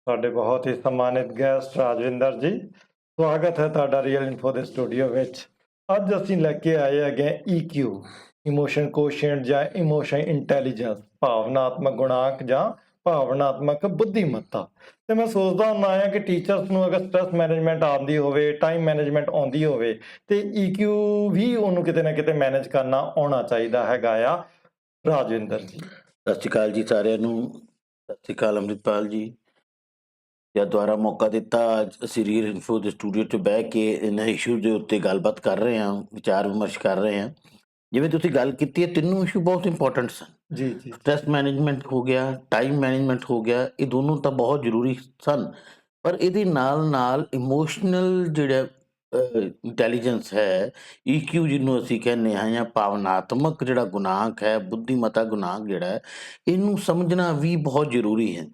ਸਾਡੇ ਬਹੁਤ ਹੀ ਸਨਮਾਨਿਤ ਗੈਸਟ ਰਾਜਵਿੰਦਰ ਜੀ, ਸਵਾਗਤ ਹੈ ਤੁਹਾਡਾ ਰੀਅਲ ਇਨਫੋ ਦੇ ਸਟੂਡੀਓ ਵਿੱਚ। ਅੱਜ ਅਸੀਂ ਲੈ ਕੇ ਆਏ ਹੈਗੇ EQ, ਇਮੋਸ਼ਨ ਕੋਸ਼ੀਐਂਟ ਜਾਂ ਇਮੋਸ਼ਨ ਇੰਟੈਲੀਜੈਂਸ, ਭਾਵਨਾਤਮਕ ਗੁਣਾਂਕ ਜਾਂ ਭਾਵਨਾਤਮਕ ਬੁੱਧੀਮੱਤਾ। ਤੇ ਮੈਂ ਸੋਚਦਾ ਹੁੰਦਾ ਆ ਕਿ ਟੀਚਰਸ ਨੂੰ ਅਗਰ ਸਟ੍ਰੈਸ ਮੈਨੇਜਮੈਂਟ ਆਉਂਦੀ ਹੋਵੇ, ਟਾਈਮ ਮੈਨੇਜਮੈਂਟ ਆਉਂਦੀ ਹੋਵੇ, ਤੇ EQ ਵੀ ਉਹਨੂੰ ਕਿਤੇ ਨਾ ਕਿਤੇ ਮੈਨੇਜ ਕਰਨਾ ਆਉਣਾ ਚਾਹੀਦਾ ਹੈਗਾ ਆ। ਰਾਜਵਿੰਦਰ ਜੀ, ਸਤਿ ਸ਼੍ਰੀ ਅਕਾਲ ਜੀ ਸਾਰਿਆਂ ਨੂੰ। ਸਤਿ ਸ਼੍ਰੀ ਅਕਾਲ ਅੰਮ੍ਰਿਤਪਾਲ ਜੀ। ਜਾਂ ਦੁਆਰਾ ਮੌਕਾ ਦਿੱਤਾ, ਅੱਜ ਅਸੀਂ ਰੀਅਲ ਇਨਫੋ ਦੇ ਸਟੂਡੀਓ 'ਚ ਬਹਿ ਕੇ ਇਹਨਾਂ ਇਸ਼ੂ ਦੇ ਉੱਤੇ ਗੱਲਬਾਤ ਕਰ ਰਹੇ ਹਾਂ, ਵਿਚਾਰ ਵਿਮਰਸ਼ ਕਰ ਰਹੇ ਹਾਂ। ਜਿਵੇਂ ਤੁਸੀਂ ਗੱਲ ਕੀਤੀ ਹੈ, ਤਿੰਨੋਂ ਇਸ਼ੂ ਬਹੁਤ ਇੰਪੋਰਟੈਂਟ ਸਨ। ਜੀ ਜੀ ਸਟ੍ਰੈਸ ਮੈਨੇਜਮੈਂਟ ਹੋ ਗਿਆ, ਟਾਈਮ ਮੈਨੇਜਮੈਂਟ ਹੋ ਗਿਆ, ਇਹ ਦੋਨੋਂ ਤਾਂ ਬਹੁਤ ਜ਼ਰੂਰੀ ਸਨ। ਪਰ ਇਹਦੇ ਨਾਲ ਨਾਲ ਇਮੋਸ਼ਨਲ ਜਿਹੜਾ ਇੰਟੈਲੀਜੈਂਸ ਹੈ, EQ ਜਿਹਨੂੰ ਅਸੀਂ ਕਹਿੰਦੇ ਹਾਂ, ਜਾਂ ਭਾਵਨਾਤਮਕ ਜਿਹੜਾ ਗੁਣਾਂਕ ਹੈ, ਬੁੱਧੀਮਤਾ ਗੁਣਾਂਕ ਜਿਹੜਾ ਹੈ, ਇਹਨੂੰ ਸਮਝਣਾ ਵੀ ਬਹੁਤ ਜ਼ਰੂਰੀ ਹੈ।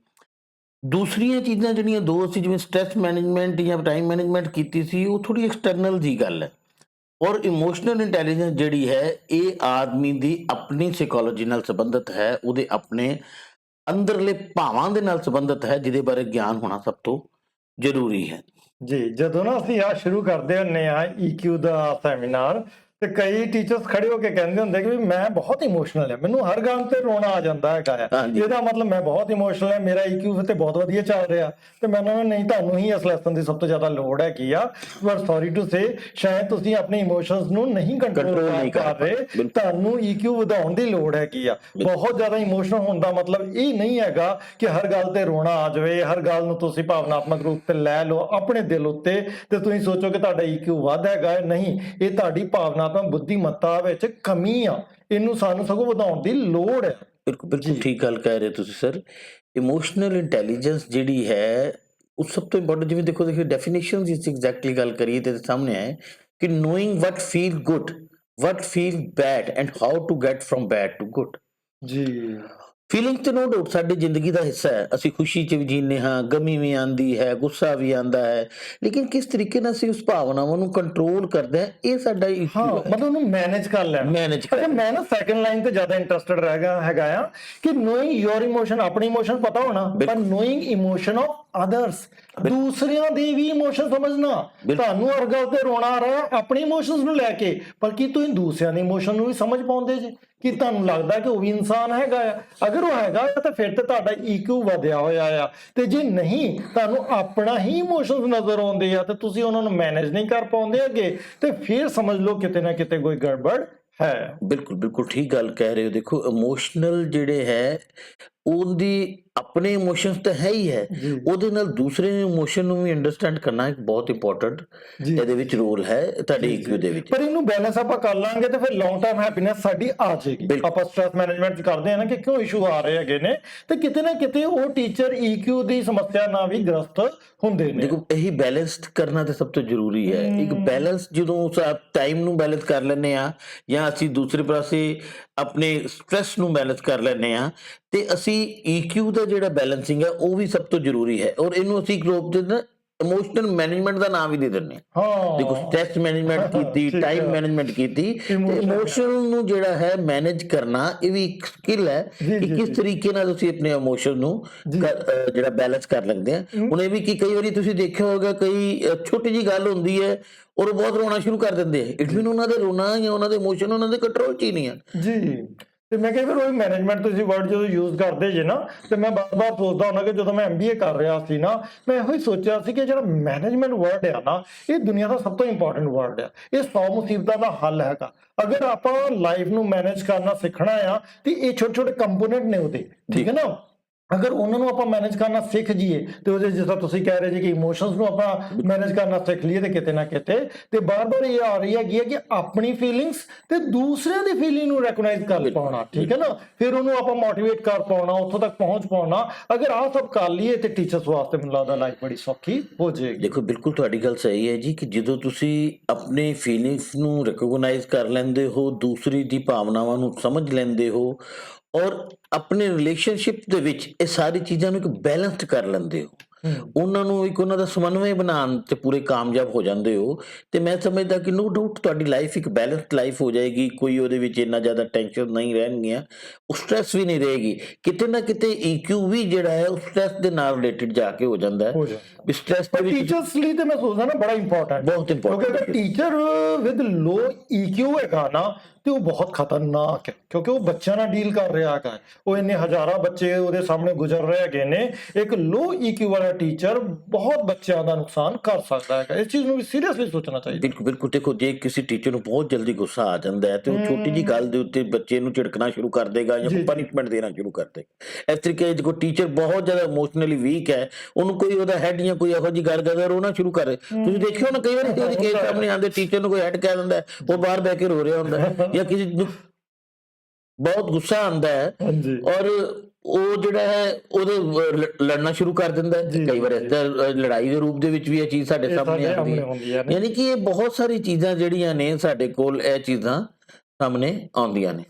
ਦੂਸਰੀਆਂ ਚੀਜ਼ਾਂ ਜਿਹੜੀਆਂ ਦੋ ਅਸੀਂ ਜਿਵੇਂ ਸਟ੍ਰੈਸ ਮੈਨੇਜਮੈਂਟ ਜਾਂ ਟਾਈਮ ਮੈਨੇਜਮੈਂਟ ਕੀਤੀ ਸੀ, ਉਹ ਥੋੜੀ ਐਕਸਟਰਨਲ ਦੀ ਗੱਲ ਹੈ। ਔਰ ਇਮੋਸ਼ਨਲ ਇੰਟੈਲੀਜੈਂਸ ਜਿਹੜੀ ਹੈ, ਇਹ ਆਦਮੀ ਦੀ ਆਪਣੀ ਸਾਈਕੋਲੋਜੀ ਨਾਲ ਸੰਬੰਧਿਤ ਹੈ, ਉਹਦੇ ਆਪਣੇ ਅੰਦਰਲੇ ਭਾਵਾਂ ਦੇ ਨਾਲ ਸੰਬੰਧਿਤ ਹੈ, ਜਿਹਦੇ ਬਾਰੇ ਗਿਆਨ ਹੋਣਾ ਸਭ ਤੋਂ ਜ਼ਰੂਰੀ ਹੈ। ਜੀ, ਜਦੋਂ ਨਾ ਅਸੀਂ ਆ ਸ਼ੁਰੂ ਕਰਦੇ ਹੁੰਨੇ ਆ EQ ਦਾ ਸੈਮੀਨਾਰ, ਤੇ ਕਈ ਟੀਚਰਸ ਖੜੇ ਹੋ ਕੇ ਕਹਿੰਦੇ ਹੁੰਦੇ ਕਿ ਵੀ ਮੈਂ ਬਹੁਤ ਇਮੋਸ਼ਨਲ ਆ, ਮੈਨੂੰ ਹਰ ਗੱਲ ਤੇ ਰੋਣਾ ਆ ਜਾਂਦਾ ਹੈਗਾ ਆ। ਹਾਂਜੀ। ਇਹਦਾ ਮਤਲਬ ਮੈਂ ਬਹੁਤ ਇਮੋਸ਼ਨਲ ਹੈ, ਮੇਰਾ EQ ਤੇ ਬਹੁਤ ਵਧੀਆ ਚੱਲ ਰਿਹਾ। ਤੇ ਮੈਂ ਉਹਨਾਂ ਨੂੰ ਨਹੀਂ, ਤੁਹਾਨੂੰ ਹੀ ਇਸ ਲੈਸਨ ਦੀ ਸਭ ਤੋਂ ਜ਼ਿਆਦਾ ਲੋੜ ਹੈਗੀ ਆ। ਬਟ ਸੌਰੀ ਟੂ ਸੇ, ਸ਼ਾਇਦ ਤੁਸੀਂ ਆਪਣੇ ਇਮੋਸ਼ਨਸ ਨੂੰ ਨਹੀਂ ਕੰਟਰੋਲ ਨਹੀਂ ਕਰ ਰਹੇ। ਬਿਲਕੁਲ। ਤੁਹਾਨੂੰ EQ ਵਧਾਉਣ ਦੀ ਲੋੜ ਹੈਗੀ ਆ। ਬਹੁਤ ਜ਼ਿਆਦਾ ਇਮੋਸ਼ਨਲ ਹੋਣ ਦਾ ਮਤਲਬ ਇਹ ਨਹੀਂ ਹੈਗਾ ਕਿ ਹਰ ਗੱਲ ਤੇ ਰੋਣਾ ਆ ਜਾਵੇ, ਹਰ ਗੱਲ ਨੂੰ ਤੁਸੀਂ ਭਾਵਨਾਤਮਕ ਰੂਪ ਤੇ ਲੈ ਲਓ ਆਪਣੇ ਦਿਲ ਉੱਤੇ ਤੇ ਤੁਸੀਂ ਸੋਚੋ ਕਿ ਤੁਹਾਡਾ EQ ਵੱਧ ਹੈਗਾ ਹੈ। ਨਹੀਂ, ਇਹ ਤੁਹਾਡੀ ਭਾਵਨਾਤਮਕ ਬੁੱਧੀਮੱਤਾ ਵਿੱਚ ਕਮੀ ਆ, ਇਹਨੂੰ ਸਾਨੂੰ ਸਗੋਂ ਵਧਾਉਣ ਦੀ ਲੋੜ ਹੈ। ਬਿਲਕੁਲ ਬਿਲਕੁਲ ਠੀਕ ਗੱਲ ਕਹਿ ਰਹੇ ਤੁਸੀਂ ਸਰ। ਇਮੋਸ਼ਨਲ ਇੰਟੈਲੀਜੈਂਸ ਜਿਹੜੀ ਹੈ, ਉਹ ਸਭ ਤੋਂ ਇੰਪੋਰਟੈਂਟ, ਜਿਵੇਂ ਦੇਖੋ ਡੈਫੀਨੇਸ਼ਨ ਦੀ ਐਗਜ਼ੈਕਟਲੀ ਗੱਲ ਕਰੀਏ ਤੇ ਸਾਹਮਣੇ ਆਏ ਕਿ knowing what feel good, what feel bad and how to get from bad to good. ਜੀ, ਫੀਲਿੰਗ ਤੇ ਨੋ ਡਾਊਟ ਸਾਡੀ ਜ਼ਿੰਦਗੀ ਦਾ ਹਿੱਸਾ ਹੈ। ਅਸੀਂ ਖੁਸ਼ੀ 'ਚ ਵੀ ਜੀਂਦੇ ਹਾਂ, ਗਮੀ ਵੀ ਆਉਂਦੀ ਹੈ, ਗੁੱਸਾ ਵੀ ਆਉਂਦਾ ਹੈ, ਲੇਕਿਨ ਕਿਸ ਤਰੀਕੇ ਨਾਲ ਅਸੀਂ ਉਸ ਭਾਵਨਾਵਾਂ ਨੂੰ ਕੰਟਰੋਲ ਕਰਦੇ ਹਾਂ, ਇਹ ਸਾਡਾ ਹਾਂ, ਮਤਲਬ ਉਹਨੂੰ ਮੈਨੇਜ ਕਰ ਲੈਣਾ। ਮੈਨੇਜ ਅੱਛਾ, ਮੈਂ ਨਾ ਸੈਕੰਡ ਲਾਈਨ ਤੇ ਜ਼ਿਆਦਾ ਇੰਟਰਸਟਿਡ ਹੈਗਾ ਆ ਕਿ ਨੋਇੰਗ ਯੋਰ ਇਮੋਸ਼ਨ, ਆਪਣੀ ਇਮੋਸ਼ਨ ਪਤਾ ਹੋਣਾ, ਪਰ ਨੋਇੰਗ ਇਮੋਸ਼ਨ ਆਫ ਅਦਰਸ, ਦੂਸਰਿਆਂ ਦੀ ਵੀ ਇਮੋਸ਼ਨ ਸਮਝਣਾ। ਤੁਹਾਨੂੰ ਹਰ ਗੱਲ ਤੇ ਰੋਣਾ ਆ ਰਿਹਾ ਆਪਣੀ ਇਮੋਸ਼ਨਸ ਨੂੰ ਲੈ ਕੇ, ਪਰ ਕੀ ਤੁਸੀਂ ਦੂਸਰਿਆਂ ਦੀ ਇਮੋਸ਼ਨ ਨੂੰ ਵੀ ਸਮਝ ਪਾਉਂਦੇ ਜੇ? ਕਿ ਤੁਹਾਨੂੰ ਲੱਗਦਾ ਕਿ ਉਹ ਵੀ ਇਨਸਾਨ ਹੈਗਾ ਆ? ਅਗਰ ਉਹ ਹੈਗਾ ਤਾਂ ਫਿਰ ਤੇ ਤੁਹਾਡਾ EQ ਵਧਿਆ ਹੋਇਆ ਆ। ਤੇ ਜੇ ਨਹੀਂ, ਤੁਹਾਨੂੰ ਆਪਣਾ ਹੀ ਇਮੋਸ਼ਨਸ ਨਜ਼ਰ ਆਉਂਦੇ ਆ ਤੇ ਤੁਸੀਂ ਉਹਨਾਂ ਨੂੰ ਮੈਨੇਜ ਨਹੀਂ ਕਰ ਪਾਉਂਦੇ ਅੱਗੇ, ਤੇ ਫਿਰ ਸਮਝ ਲਓ ਕਿਤੇ ਨਾ ਕਿਤੇ ਕੋਈ ਗੜਬੜ ਹੈ। ਬਿਲਕੁਲ ਬਿਲਕੁਲ ਠੀਕ ਗੱਲ ਕਹਿ ਰਹੇ ਹੋ। ਦੇਖੋ ਇਮੋਸ਼ਨਲ ਜਿਹੜੇ ਹੈ, ਉਹਦੀ ਆਪਣੇ ਇਮੋਸ਼ਨਸ ਤਾਂ ਹੈ ਹੀ ਹੈ, ਉਹਦੇ ਨਾਲ ਦੂਸਰੇ ਇਮੋਸ਼ਨ ਨੂੰ ਵੀ ਅੰਡਰਸਟੈਂਡ ਕਰਨਾ ਇੱਕ ਬਹੁਤ ਇੰਪੋਰਟੈਂਟ ਇਹਦੇ ਵਿੱਚ ਰੋਲ ਹੈ ਤੁਹਾਡੇ EQ ਦੇ ਵਿੱਚ। ਪਰ ਇਹਨੂੰ ਬੈਲੈਂਸ ਆਪਾਂ ਕਰ ਲਾਂਗੇ ਤੇ ਫਿਰ ਲੌਂਗ ਟਰਮ ਹੈਪੀਨੈਸ ਸਾਡੀ ਆ ਜਾਏਗੀ। ਆਪਾਂ ਸਟ੍ਰੈਸ ਮੈਨੇਜਮੈਂਟ ਕਰਦੇ ਆ ਨਾ ਕਿ ਕਿਉਂ ਇਸ਼ੂ ਆ ਰਹੇ ਹੈਗੇ ਨੇ, ਤੇ ਕਿਤੇ ਨਾ ਕਿਤੇ ਉਹ ਟੀਚਰ EQ ਦੀ ਸਮੱਸਿਆ ਨਾਲ ਵੀ ਗ੍ਰਸਤ ਹੁੰਦੇ ਨੇ। ਦੇਖੋ ਇਹੀ ਬੈਲੈਂਸ ਕਰਨਾ ਤਾਂ ਸਭ ਤੋਂ ਜ਼ਰੂਰੀ ਹੈ। ਇੱਕ ਬੈਲੈਂਸ ਜਦੋਂ ਟਾਈਮ ਨੂੰ ਬੈਲੈਂਸ ਕਰ ਲੈਂਦੇ ਆ, ਜਾਂ ਅਸੀਂ ਦੂਸਰੇ ਪਾਸੇ ਆਪਣੇ ਸਟ੍ਰੈਸ ਨੂੰ ਬੈਲੈਂਸ ਕਰ ਲੈਂਦੇ ਆ, ਤੇ ਅਸੀਂ EQ ਦਾ ਜਿਹੜਾ ਬੈਲੈਂਸਿੰਗ ਹੈ ਉਹ ਵੀ ਸਭ ਤੋਂ ਜ਼ਰੂਰੀ ਹੈ। ਔਰ ਇਹਨੂੰ ਅਸੀਂ ਗਰੁੱਪ ਦੇ ਨਾ ਇਮੋਸ਼ਨਲ ਮੈਨੇਜਮੈਂਟ ਦਾ ਨਾਮ ਵੀ ਦੇ ਦਿੰਦੇ ਹਾਂ। ਦੇਖੋ ਸਟ੍ਰੈਸ ਮੈਨੇਜਮੈਂਟ ਕੀਤੀ, ਟਾਈਮ ਮੈਨੇਜਮੈਂਟ ਕੀਤੀ, ਤੇ ਇਮੋਸ਼ਨ ਨੂੰ ਜਿਹੜਾ ਹੈ ਮੈਨੇਜ ਕਰਨਾ, ਇਹ ਵੀ ਇੱਕ ਸਕਿੱਲ ਹੈ ਕਿ ਕਿਸ ਤਰੀਕੇ ਨਾਲ ਤੁਸੀਂ ਆਪਣੇ ਇਮੋਸ਼ਨ ਨੂੰ ਜਿਹੜਾ ਬੈਲੈਂਸ ਕਰ ਲੈਂਦੇ ਆ। ਹੁਣ ਇਹ ਵੀ ਕਿ ਕਈ ਵਾਰੀ ਤੁਸੀਂ ਦੇਖਿਆ ਹੋਗਾ, ਕਈ ਛੋਟੀ ਜਿਹੀ ਗੱਲ ਹੁੰਦੀ ਹੈ ਔਰ ਉਹ ਬਹੁਤ ਰੋਣਾ ਸ਼ੁਰੂ ਕਰ ਦਿੰਦੇ ਆ। ਇਟ ਮੀਨ ਉਹਨਾਂ ਦੇ ਰੋਣਾ ਜਾਂ ਉਹਨਾਂ ਦੇ ਇਮੋਸ਼ਨ ਉਹਨਾਂ ਦੇ ਕੰਟਰੋਲ 'ਚ ਹੀ ਨਹੀਂ ਆ। ਜੀ, ਤੇ ਮੈਂ ਕਿਹਾ ਫਿਰ ਉਹ ਮੈਨੇਜਮੈਂਟ ਤੁਸੀਂ ਵਰਡ ਜਦੋਂ ਯੂਜ਼ ਕਰਦੇ ਜੇ ਨਾ, ਤੇ ਮੈਂ ਬਾਰ-ਬਾਰ ਸੋਚਦਾ ਹੁੰਦਾ ਕਿ ਜਦੋਂ ਮੈਂ MBA ਕਰ ਰਿਹਾ ਸੀ ਨਾ, ਮੈਂ ਇਹੋ ਹੀ ਸੋਚਿਆ ਸੀ ਕਿ ਜਿਹੜਾ ਮੈਨੇਜਮੈਂਟ ਵਰਡ ਆ ਨਾ, ਇਹ ਦੁਨੀਆ ਦਾ ਸਭ ਤੋਂ ਇੰਪੋਰਟੈਂਟ ਵਰਡ ਆ। ਇਹ 100 ਮੁਸੀਬਤਾਂ ਦਾ ਹੱਲ ਹੈਗਾ। ਅਗਰ ਆਪਾਂ ਲਾਈਫ ਨੂੰ ਮੈਨੇਜ ਕਰਨਾ ਸਿੱਖਣਾ ਆ, ਤੇ ਇਹ ਛੋਟੇ-ਛੋਟੇ ਕੰਪੋਨੈਂਟ ਨੇ ਉਹਦੇ, ਠੀਕ ਹੈ ਨਾ। ਅਗਰ ਉਹਨਾਂ ਨੂੰ ਆਪਾਂ ਮੈਨੇਜ ਕਰਨਾ ਸਿੱਖ ਜੀਏ, ਤੇ ਉਹਦੇ ਜਿਸ ਤਰ੍ਹਾਂ ਤੁਸੀਂ ਕਹਿ ਰਹੇ ਜੀ ਕਿ ਇਮੋਸ਼ਨਸ ਨੂੰ ਆਪਾਂ ਮੈਨੇਜ ਕਰਨਾ ਸਿੱਖ ਲਈਏ, ਤੇ ਕਿਤੇ ਨਾ ਕਿਤੇ ਤੇ ਬਾਰ-ਬਾਰ ਇਹ ਆ ਰਹੀ ਹੈਗੀ ਹੈ ਕਿ ਆਪਣੀ ਫੀਲਿੰਗਸ ਤੇ ਦੂਸਰਿਆਂ ਦੀ ਫੀਲਿੰਗ ਨੂੰ ਰੈਕਗਨਾਈਜ਼ ਕਰ ਪਾਉਣਾ, ਠੀਕ ਹੈ ਨਾ। ਫਿਰ ਉਹਨੂੰ ਆਪਾਂ ਮੋਟੀਵੇਟ ਕਰ ਪਾਉਣਾ, ਉੱਥੋਂ ਤੱਕ ਪਹੁੰਚ ਪਾਉਣਾ। ਅਗਰ ਆਹ ਸਭ ਕਰ ਲਈਏ ਤੇ ਟੀਚਰਸ ਵਾਸਤੇ ਮੈਨੂੰ ਲੱਗਦਾ ਲਾਈਫ ਬੜੀ ਸੌਖੀ ਹੋ ਜਾਏਗੀ। ਦੇਖੋ ਬਿਲਕੁਲ ਤੁਹਾਡੀ ਗੱਲ ਸਹੀ ਹੈ ਜੀ, ਕਿ ਜਦੋਂ ਤੁਸੀਂ ਆਪਣੇ ਫੀਲਿੰਗਸ ਨੂੰ ਰੈਕਗਨਾਈਜ਼ ਕਰ ਲੈਂਦੇ ਹੋ, ਦੂਸਰੀ ਦੀ ਭਾਵਨਾਵਾਂ ਨੂੰ ਸਮਝ ਲੈਂਦੇ ਹੋ, ਔਰ ਆਪਣੇ ਰਿਲੇਸ਼ਨਸ਼ਿਪ ਦੇ ਵਿੱਚ ਇਹ ਸਾਰੀ ਚੀਜ਼ਾਂ ਨੂੰ ਇੱਕ ਬੈਲੈਂਸਡ ਕਰ ਲੈਂਦੇ ਹੋ, ਉਹਨਾਂ ਨੂੰ ਇੱਕ ਉਹਨਾਂ ਦਾ ਸਮਨਵय ਬਣਾਉਣ ਤੇ ਪੂਰੇ ਕਾਮਯਾਬ ਹੋ ਜਾਂਦੇ ਹੋ, ਤੇ ਮੈਂ ਸਮਝਦਾ ਕਿ ਨੋ ਡਾਊਟ ਤੁਹਾਡੀ ਲਾਈਫ ਇੱਕ ਬੈਲੈਂਸਡ ਲਾਈਫ ਹੋ ਜਾਏਗੀ। ਕੋਈ ਉਹਦੇ ਵਿੱਚ ਇੰਨਾ ਜ਼ਿਆਦਾ ਟੈਨਸ਼ਨ ਨਹੀਂ ਰਹਿਣਗੀਆਂ, ਉਹ ਸਟ੍ਰੈਸ ਵੀ ਨਹੀਂ ਰਹੇਗੀ। ਕਿਤੇ ਨਾ ਕਿਤੇ EQ ਵੀ ਜਿਹੜਾ ਹੈ ਉਹ ਸਟ੍ਰੈਸ ਦੇ ਨਾਲ ਰਿਲੇਟਡ ਜਾ ਕੇ ਹੋ ਜਾਂਦਾ ਹੈ। ਹੋ ਜਾਂਦਾ। ਵੀ ਸਟ੍ਰੈਸ ਦੇ ਪਰ ਵਿੱਚ ਟੀਚਰਸ ਲਈ ਤੇ ਮੈਂ ਸੋਚਦਾ ਨਾ ਬੜਾ ਇੰਪੋਰਟੈਂਟ, ਬਹੁਤ important ਕਿਉਂਕਿ ਅਗਰ ਟੀਚਰ ਵਿਦ ਲੋ EQ ਹੈਗਾ ਨਾ ਤੇ ਉਹ ਬਹੁਤ ਖਤਰਨਾਕ ਹੈ, ਕਿਉਂਕਿ ਉਹ ਬੱਚਿਆਂ ਨਾਲ ਡੀਲ ਕਰ ਰਿਹਾ ਹੈਗਾ। ਉਹ ਇੰਨੇ ਹਜ਼ਾਰਾਂ ਬੱਚੇ ਉਹਦੇ ਸਾਹਮਣੇ ਗੁਜ਼ਰ ਰਹੇ ਹੈਗੇ ਨੇ। ਇੱਕ ਲੋ EQ ਵਾਲਾ ਟੀਚਰ ਬਹੁਤ ਬੱਚਿਆਂ ਦਾ ਨੁਕਸਾਨ ਕਰ ਸਕਦਾ ਹੈਗਾ। ਇਸ ਚੀਜ਼ ਨੂੰ ਵੀ ਸੀਰੀਅਸਲੀ ਸੋਚਣਾ ਚਾਹੀਦਾ। ਬਿਲਕੁਲ ਬਿਲਕੁਲ। ਦੇਖੋ, ਜੇ ਕਿਸੇ ਟੀਚਰ ਨੂੰ ਬਹੁਤ ਜਲਦੀ ਗੁੱਸਾ ਆ ਜਾਂਦਾ ਹੈ ਤੇ ਉਹ ਛੋਟੀ ਜੀ ਗੱਲ ਦੇ ਉੱਤੇ ਬੱਚੇ ਨੂੰ ਝਿੜਕਣਾ ਸ਼ੁਰੂ ਕਰ ਦੇਗਾ ਜਾਂ ਕੋਈ ਪਨਿਸ਼ਮੈਂਟ ਦੇਣਾ ਸ਼ੁਰੂ ਕਰ ਦੇਗਾ। ਇਸ ਤਰੀਕੇ ਜੇ ਕੋਈ ਟੀਚਰ ਬਹੁਤ ਜ਼ਿਆਦਾ ਇਮੋਸ਼ਨਲੀ ਵੀਕ ਹੈ, ਉਹਨੂੰ ਕੋਈ ਉਹਦਾ ਹੈਡ ਜਾਂ ਕੋਈ ਇਹੋ ਜਿਹੀ ਗੱਲ ਕਰਦਾ ਰੋਣਾ ਸ਼ੁਰੂ ਕਰੇ। ਤੁਸੀਂ ਦੇਖਿਓ ਨਾ, ਕਈ ਵਾਰੀ ਕਿਸੇ ਕੇਸ ਸਾਹਮਣੇ ਆਉਂਦੇ, ਟੀਚਰ ਨੂੰ ਕੋਈ ਹੈਡ ਕਹਿ ਦਿੰਦਾ, ਉਹ ਬਾਹਰ ਬਹਿ ਕੇ ਰੋ ਰਿਹਾ ਹੁੰਦਾ ਹੈ, ਜਾਂ ਕਿਸੇ ਨੂੰ ਬਹੁਤ ਗੁੱਸਾ ਆਉਂਦਾ ਹੈ ਔਰ ਉਹ ਜਿਹੜਾ ਹੈ ਉਹਦੇ ਲੜਨਾ ਸ਼ੁਰੂ ਕਰ ਦਿੰਦਾ ਹੈ। ਕਈ ਵਾਰ ਲੜਾਈ ਦੇ ਰੂਪ ਦੇ ਵਿੱਚ ਵੀ ਇਹ ਚੀਜ਼ ਸਾਡੇ ਸਾਹਮਣੇ ਆਉਂਦੀ ਹੈ। ਯਾਨੀ ਕਿ ਇਹ ਬਹੁਤ ਸਾਰੀ ਚੀਜ਼ਾਂ ਜਿਹੜੀਆਂ ਨੇ ਸਾਡੇ ਕੋਲ, ਇਹ ਚੀਜ਼ਾਂ ਸਾਹਮਣੇ ਆਉਂਦੀਆਂ ਨੇ।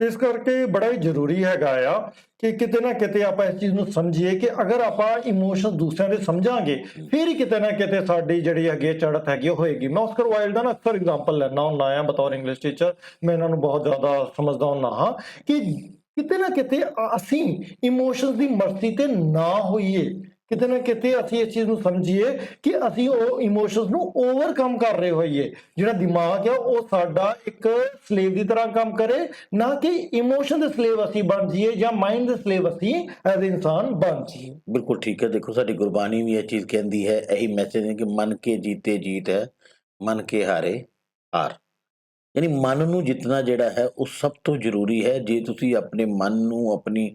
ਇਸ ਕਰਕੇ ਬੜਾ ਹੀ ਜ਼ਰੂਰੀ ਹੈਗਾ ਆ ਕਿ ਕਿਤੇ ਨਾ ਕਿਤੇ ਆਪਾਂ ਇਸ ਚੀਜ਼ ਨੂੰ ਸਮਝੀਏ ਕਿ ਅਗਰ ਆਪਾਂ ਇਮੋਸ਼ਨ ਦੂਸਰਿਆਂ ਦੇ ਸਮਝਾਂਗੇ, ਫਿਰ ਹੀ ਕਿਤੇ ਨਾ ਕਿਤੇ ਸਾਡੀ ਜਿਹੜੀ ਹੈਗੀ ਚੜ੍ਹਤ ਹੈਗੀ ਉਹ ਹੋਏਗੀ। ਮੈਂ ਆਸਕਰ ਵਾਈਲਡ ਦਾ ਨਾ ਅਕਸਰ ਐਗਜ਼ਾਮਪਲ ਲੈਣਾ ਹੁੰਦਾ ਆ ਬਤੌਰ ਇੰਗਲਿਸ਼ ਟੀਚਰ। ਮੈਂ ਇਹਨਾਂ ਨੂੰ ਬਹੁਤ ਜ਼ਿਆਦਾ ਸਮਝਦਾ ਹੁੰਦਾ ਹਾਂ ਕਿ ਕਿਤੇ ਨਾ ਕਿਤੇ ਅਸੀਂ ਇਮੋਸ਼ਨਸ ਦੀ ਮਰਜ਼ੀ ਤੇ ਨਾ ਹੋਈਏ। ਕਿਤੇ ਨਾ ਕਿਤੇ ਅਸੀਂ ਇਸ ਚੀਜ਼ ਨੂੰ ਸਮਝੀਏ ਕਿ ਅਸੀਂ ਉਹ ਇਮੋਸ਼ਨਸ ਨੂੰ ਓਵਰਕਮ ਕਰ ਰਹੇ ਹੋਈਏ। ਜਿਹੜਾ ਦਿਮਾਗ ਆ ਉਹ ਸਾਡਾ ਇੱਕ ਸਲੇਵ ਦੀ ਤਰ੍ਹਾਂ ਕੰਮ ਕਰੇ, ਨਾ ਕਿ ਇਮੋਸ਼ਨ ਦੇ ਸਲੇਵ ਅਸੀਂ ਬਣ ਜਾਈਏ ਜਾਂ ਮਾਈਂਡ ਦੇ ਸਲੇਵ ਅਸੀਂ ਐਜ਼ ਇਨਸਾਨ ਬਣ ਜਾਈਏ। ਬਿਲਕੁਲ ਠੀਕ ਹੈ। ਦੇਖੋ, ਸਾਡੀ ਗੁਰਬਾਣੀ ਵੀ ਇਹ ਚੀਜ਼ ਕਹਿੰਦੀ ਹੈ, ਇਹੀ ਮੈਸੇਜ ਹੈ ਕਿ ਮਨ ਕੇ ਜੀਤੇ ਜੀਤ ਹੈ, ਮਨ ਕੇ ਹਾਰੇ ਹਾਰ। ਯਾਨੀ ਮਨ ਨੂੰ ਜਿੱਤਣਾ ਜਿਹੜਾ ਹੈ ਉਹ ਸਭ ਤੋਂ ਜ਼ਰੂਰੀ ਹੈ। ਜੇ ਤੁਸੀਂ ਆਪਣੇ ਮਨ ਨੂੰ, ਆਪਣੀ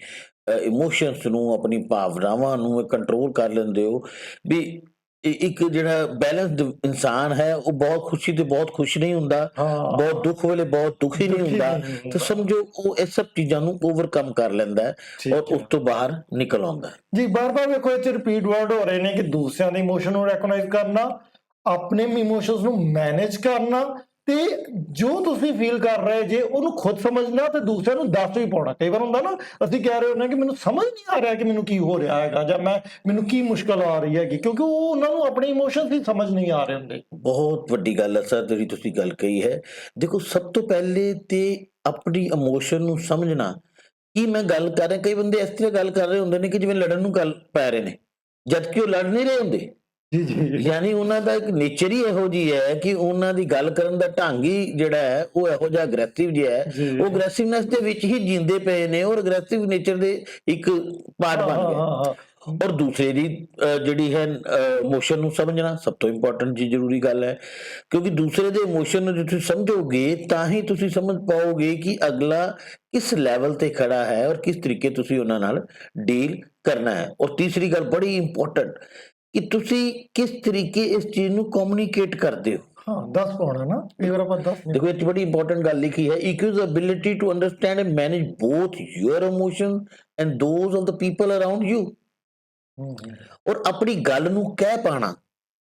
ਇਮੋਸ਼ਨਸ ਨੂੰ, ਆਪਣੀ ਭਾਵਨਾਵਾਂ ਨੂੰ ਕੰਟਰੋਲ ਕਰ ਲੈਂਦੇ ਹੋ, ਵੀ ਇੱਕ ਜਿਹੜਾ ਬੈਲੈਂਸਡ ਇਨਸਾਨ ਹੈ ਉਹ ਬਹੁਤ ਖੁਸ਼ੀ ਤੇ ਬਹੁਤ ਖੁਸ਼ ਨਹੀਂ ਹੁੰਦਾ, ਬਹੁਤ ਦੁੱਖ ਵੇਲੇ ਬਹੁਤ ਦੁਖੀ ਨਹੀਂ ਹੁੰਦਾ, ਤਾਂ ਸਮਝੋ ਉਹ ਇਹ ਸਭ ਚੀਜ਼ਾਂ ਨੂੰ ਓਵਰਕਮ ਕਰ ਲੈਂਦਾ ਹੈ ਔਰ ਉਸ ਤੋਂ ਬਾਹਰ ਨਿਕਲ ਆਉਂਦਾ ਹੈ। ਜੀ, ਬਾਰ-ਬਾਰ ਵੇਖੋ ਇਹ ਚ ਰਿਪੀਟ ਵਰਡ ਹੋ ਰਹੇ ਨੇ ਕਿ ਦੂਸਰਿਆਂ ਦੇ ਇਮੋਸ਼ਨ ਨੂੰ ਰੈਕਗਨਾਈਜ਼ ਕਰਨਾ, ਆਪਣੇ ਇਮੋਸ਼ਨਸ ਨੂੰ ਮੈਨੇਜ ਕਰਨਾ, ਤੇ ਜੋ ਤੁਸੀਂ ਫੀਲ ਕਰ ਰਹੇ ਜੇ ਉਹਨੂੰ ਖੁਦ ਸਮਝਣਾ ਤੇ ਦੂਸਰਿਆਂ ਨੂੰ ਦੱਸ ਵੀ ਪਾਉਣਾ। ਕਈ ਵਾਰ ਹੁੰਦਾ ਨਾ, ਅਸੀਂ ਕਹਿ ਰਹੇ ਹੁੰਦੇ ਕਿ ਮੈਨੂੰ ਸਮਝ ਨਹੀਂ ਆ ਰਿਹਾ ਕਿ ਮੈਨੂੰ ਕੀ ਹੋ ਰਿਹਾ ਹੈਗਾ ਜਾਂ ਮੈਨੂੰ ਕੀ ਮੁਸ਼ਕਲ ਆ ਰਹੀ ਹੈਗੀ, ਕਿਉਂਕਿ ਉਹ ਉਹਨਾਂ ਨੂੰ ਆਪਣੇ ਇਮੋਸ਼ਨਸ ਹੀ ਸਮਝ ਨਹੀਂ ਆ ਰਹੇ ਹੁੰਦੇ। ਬਹੁਤ ਵੱਡੀ ਗੱਲ ਹੈ ਸਰ ਜਿਹੜੀ ਤੁਸੀਂ ਗੱਲ ਕਹੀ ਹੈ। ਦੇਖੋ, ਸਭ ਤੋਂ ਪਹਿਲੇ ਤੇ ਆਪਣੀ ਇਮੋਸ਼ਨ ਨੂੰ ਸਮਝਣਾ। ਕੀ ਮੈਂ ਗੱਲ ਕਰ ਰਿਹਾ, ਕਈ ਬੰਦੇ ਇਸ ਤਰ੍ਹਾਂ ਗੱਲ ਕਰ ਰਹੇ ਹੁੰਦੇ ਨੇ ਕਿ ਜਿਵੇਂ ਲੜਨ ਨੂੰ ਗੱਲ ਪੈ ਰਹੇ ਨੇ, ਜਦਕਿ ਉਹ ਲੜ ਨਹੀਂ ਰਹੇ ਹੁੰਦੇ। ਯਾਨੀ ਉਹਨਾਂ ਦਾ ਇੱਕ ਨੇਚਰ ਹੀ ਇਹੋ ਜਿਹੀ ਹੈ ਕਿ ਉਹਨਾਂ ਦੀ ਗੱਲ ਕਰਨ ਦਾ ਢੰਗ ਹੀ ਜਿਹੜਾ ਹੈ ਉਹ ਇਹੋ ਜਿਹਾ ਅਗਰੈਸਿਵ ਜਿਹਾ ਹੈ। ਉਹ ਅਗਰੈਸਿਵਨੈਸ ਦੇ ਵਿੱਚ ਹੀ ਜੀਂਦੇ ਪਏ ਨੇ ਔਰ ਅਗਰੈਸਿਵ ਨੇਚਰ ਦੇ ਇੱਕ ਪਾਰਟ ਬਣ ਗਏ। ਔਰ ਦੂਸਰੇ ਦੀ ਜਿਹੜੀ ਹੈ ਇਮੋਸ਼ਨ ਨੂੰ ਸਮਝਣਾ ਸਭ ਤੋਂ ਇੰਪੋਰਟੈਂਟ ਜੀ ਜ਼ਰੂਰੀ ਗੱਲ ਹੈ, ਕਿਉਂਕਿ ਦੂਸਰੇ ਦੇ ਇਮੋਸ਼ਨ ਨੂੰ ਜੇ ਤੁਸੀਂ ਸਮਝੋਗੇ ਤਾਂ ਹੀ ਤੁਸੀਂ ਸਮਝ ਪਾਓਗੇ ਕਿ ਅਗਲਾ ਕਿਸ ਲੈਵਲ ਤੇ ਖੜਾ ਹੈ ਔਰ ਕਿਸ ਤਰੀਕੇ ਤੁਸੀਂ ਉਹਨਾਂ ਨਾਲ ਡੀਲ ਕਰਨਾ ਹੈ। ਔਰ ਤੀਸਰੀ ਗੱਲ ਬੜੀ ਇੰਪੋਰਟੈਂਟ ਕਿ ਤੁਸੀਂ ਕਿਸ ਤਰੀਕੇ ਇਸ ਚੀਜ਼ ਨੂੰ ਕਮਿਊਨੀਕੇਟ ਕਰਦੇ ਹੋ। ਦੱਸ ਪਾਉਣਾ ਨਾ, ਇਹ ਵਾਰ ਆਪਾਂ ਦੱਸ ਦੇਖੋ, ਇਹ ਬੜੀ ਇੰਪੋਰਟੈਂਟ ਗੱਲ ਲਿਖੀ ਹੈ, EQ is the ability to understand and manage both your emotions and those of the people around you। ਔਰ ਆਪਣੀ ਗੱਲ ਨੂੰ ਕਹਿ ਪਾਣਾ,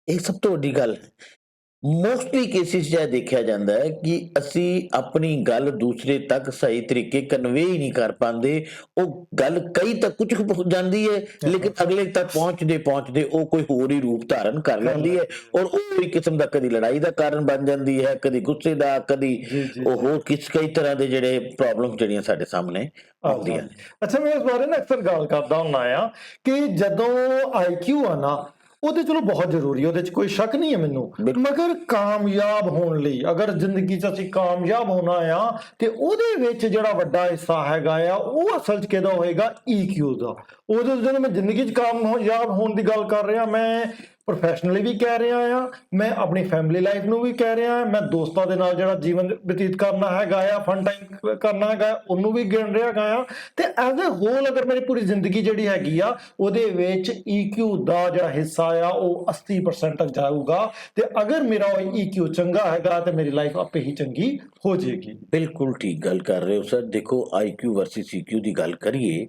ਇਹ ਸਭ ਤੋਂ ਵੱਡੀ ਗੱਲ ਹੈ। ਮੋਸਟਲੀ ਕੇਸਿਸ 'ਚ ਇਹ ਦੇਖਿਆ ਜਾਂਦਾ ਹੈ ਕਿ ਅਸੀਂ ਆਪਣੀ ਗੱਲ ਦੂਸਰੇ ਤੱਕ ਸਹੀ ਤਰੀਕੇ ਕਨਵੇ ਹੀ ਨਹੀਂ ਕਰ ਪਾਉਂਦੇ। ਉਹ ਗੱਲ ਕਈ ਤੱਕ ਕੁਝ ਜਾਂਦੀ ਹੈ ਲੇਕਿਨ ਅਗਲੇ ਤੱਕ ਪਹੁੰਚਦੇ ਪਹੁੰਚਦੇ ਉਹ ਕੋਈ ਹੋਰ ਹੀ ਰੂਪ ਧਾਰਨ ਕਰ ਲੈਂਦੀ ਹੈ ਔਰ ਉਹ ਇੱਕ ਕਿਸਮ ਦਾ ਕਦੀ ਲੜਾਈ ਦਾ ਕਾਰਨ ਬਣ ਜਾਂਦੀ ਹੈ, ਕਦੀ ਗੁੱਸੇ ਦਾ, ਕਦੀ ਉਹ ਹੋਰ ਕਈ ਤਰ੍ਹਾਂ ਦੇ ਜਿਹੜੇ ਪ੍ਰੋਬਲਮ ਜਿਹੜੀਆਂ ਸਾਡੇ ਸਾਹਮਣੇ ਆਉਂਦੀਆਂ। ਅੱਛਾ, ਮੈਂ ਇਸ ਬਾਰੇ ਨਾ ਅਕਸਰ ਗੱਲ ਕਰਦਾ ਹੁੰਦਾ ਆ ਕਿ ਜਦੋਂ IQ ਆ ਨਾ, ਉਹ ਤੇ ਚਲੋ ਬਹੁਤ ਜ਼ਰੂਰੀ, ਉਹਦੇ 'ਚ ਕੋਈ ਸ਼ੱਕ ਨਹੀਂ ਹੈ ਮੈਨੂੰ, ਮਗਰ ਕਾਮਯਾਬ ਹੋਣ ਲਈ, ਅਗਰ ਜ਼ਿੰਦਗੀ 'ਚ ਅਸੀਂ ਕਾਮਯਾਬ ਹੋਣਾ ਆ ਤੇ ਉਹਦੇ ਵਿੱਚ ਜਿਹੜਾ ਵੱਡਾ ਹਿੱਸਾ ਹੈਗਾ ਆ ਉਹ ਅਸਲ 'ਚ ਕਿਹਦਾ ਹੋਏਗਾ? EQ ਦਾ। ਉਹਦੇ ਜਦੋਂ ਮੈਂ ਜ਼ਿੰਦਗੀ 'ਚ ਕਾਮਯਾਬ ਹੋਣ ਦੀ ਗੱਲ ਕਰ ਰਿਹਾ, ਮੈਂ ਪ੍ਰੋਫੈਸ਼ਨਲੀ ਵੀ ਕਹਿ ਰਿਹਾ ਆ, ਮੈਂ ਆਪਣੀ ਫੈਮਿਲੀ ਲਾਈਫ ਨੂੰ ਵੀ ਕਹਿ ਰਿਹਾ, ਮੈਂ ਦੋਸਤਾਂ ਦੇ ਨਾਲ ਜਿਹੜਾ ਜੀਵਨ ਬਤੀਤ ਕਰਨਾ ਹੈਗਾ ਆ, ਫਨ ਟਾਈਮ ਕਰਨਾ ਹੈਗਾ, ਉਹਨੂੰ ਵੀ ਗਿਣ ਰਿਹਾ ਹੈਗਾ ਆ। ਤੇ ਐਜ਼ ਅ ਹੋਲ ਅਗਰ ਮੇਰੀ ਪੂਰੀ ਜ਼ਿੰਦਗੀ ਜਿਹੜੀ ਹੈਗੀ ਆ ਉਹਦੇ ਵਿੱਚ EQ ਦਾ ਜਿਹੜਾ ਹਿੱਸਾ ਆ ਉਹ 80% ਤੱਕ ਜਾਊਗਾ। ਤੇ ਅਗਰ ਮੇਰਾ EQ ਚੰਗਾ ਹੈਗਾ ਤੇ ਮੇਰੀ ਲਾਈਫ ਆਪੇ ਹੀ ਚੰਗੀ ਹੋ ਜਾਏਗੀ। ਬਿਲਕੁਲ ਠੀਕ ਗੱਲ ਕਰ ਰਹੇ ਹੋ ਸਰ। ਦੇਖੋ, IQ ਵਰਸਸ EQ ਦੀ ਗੱਲ ਕਰੀਏ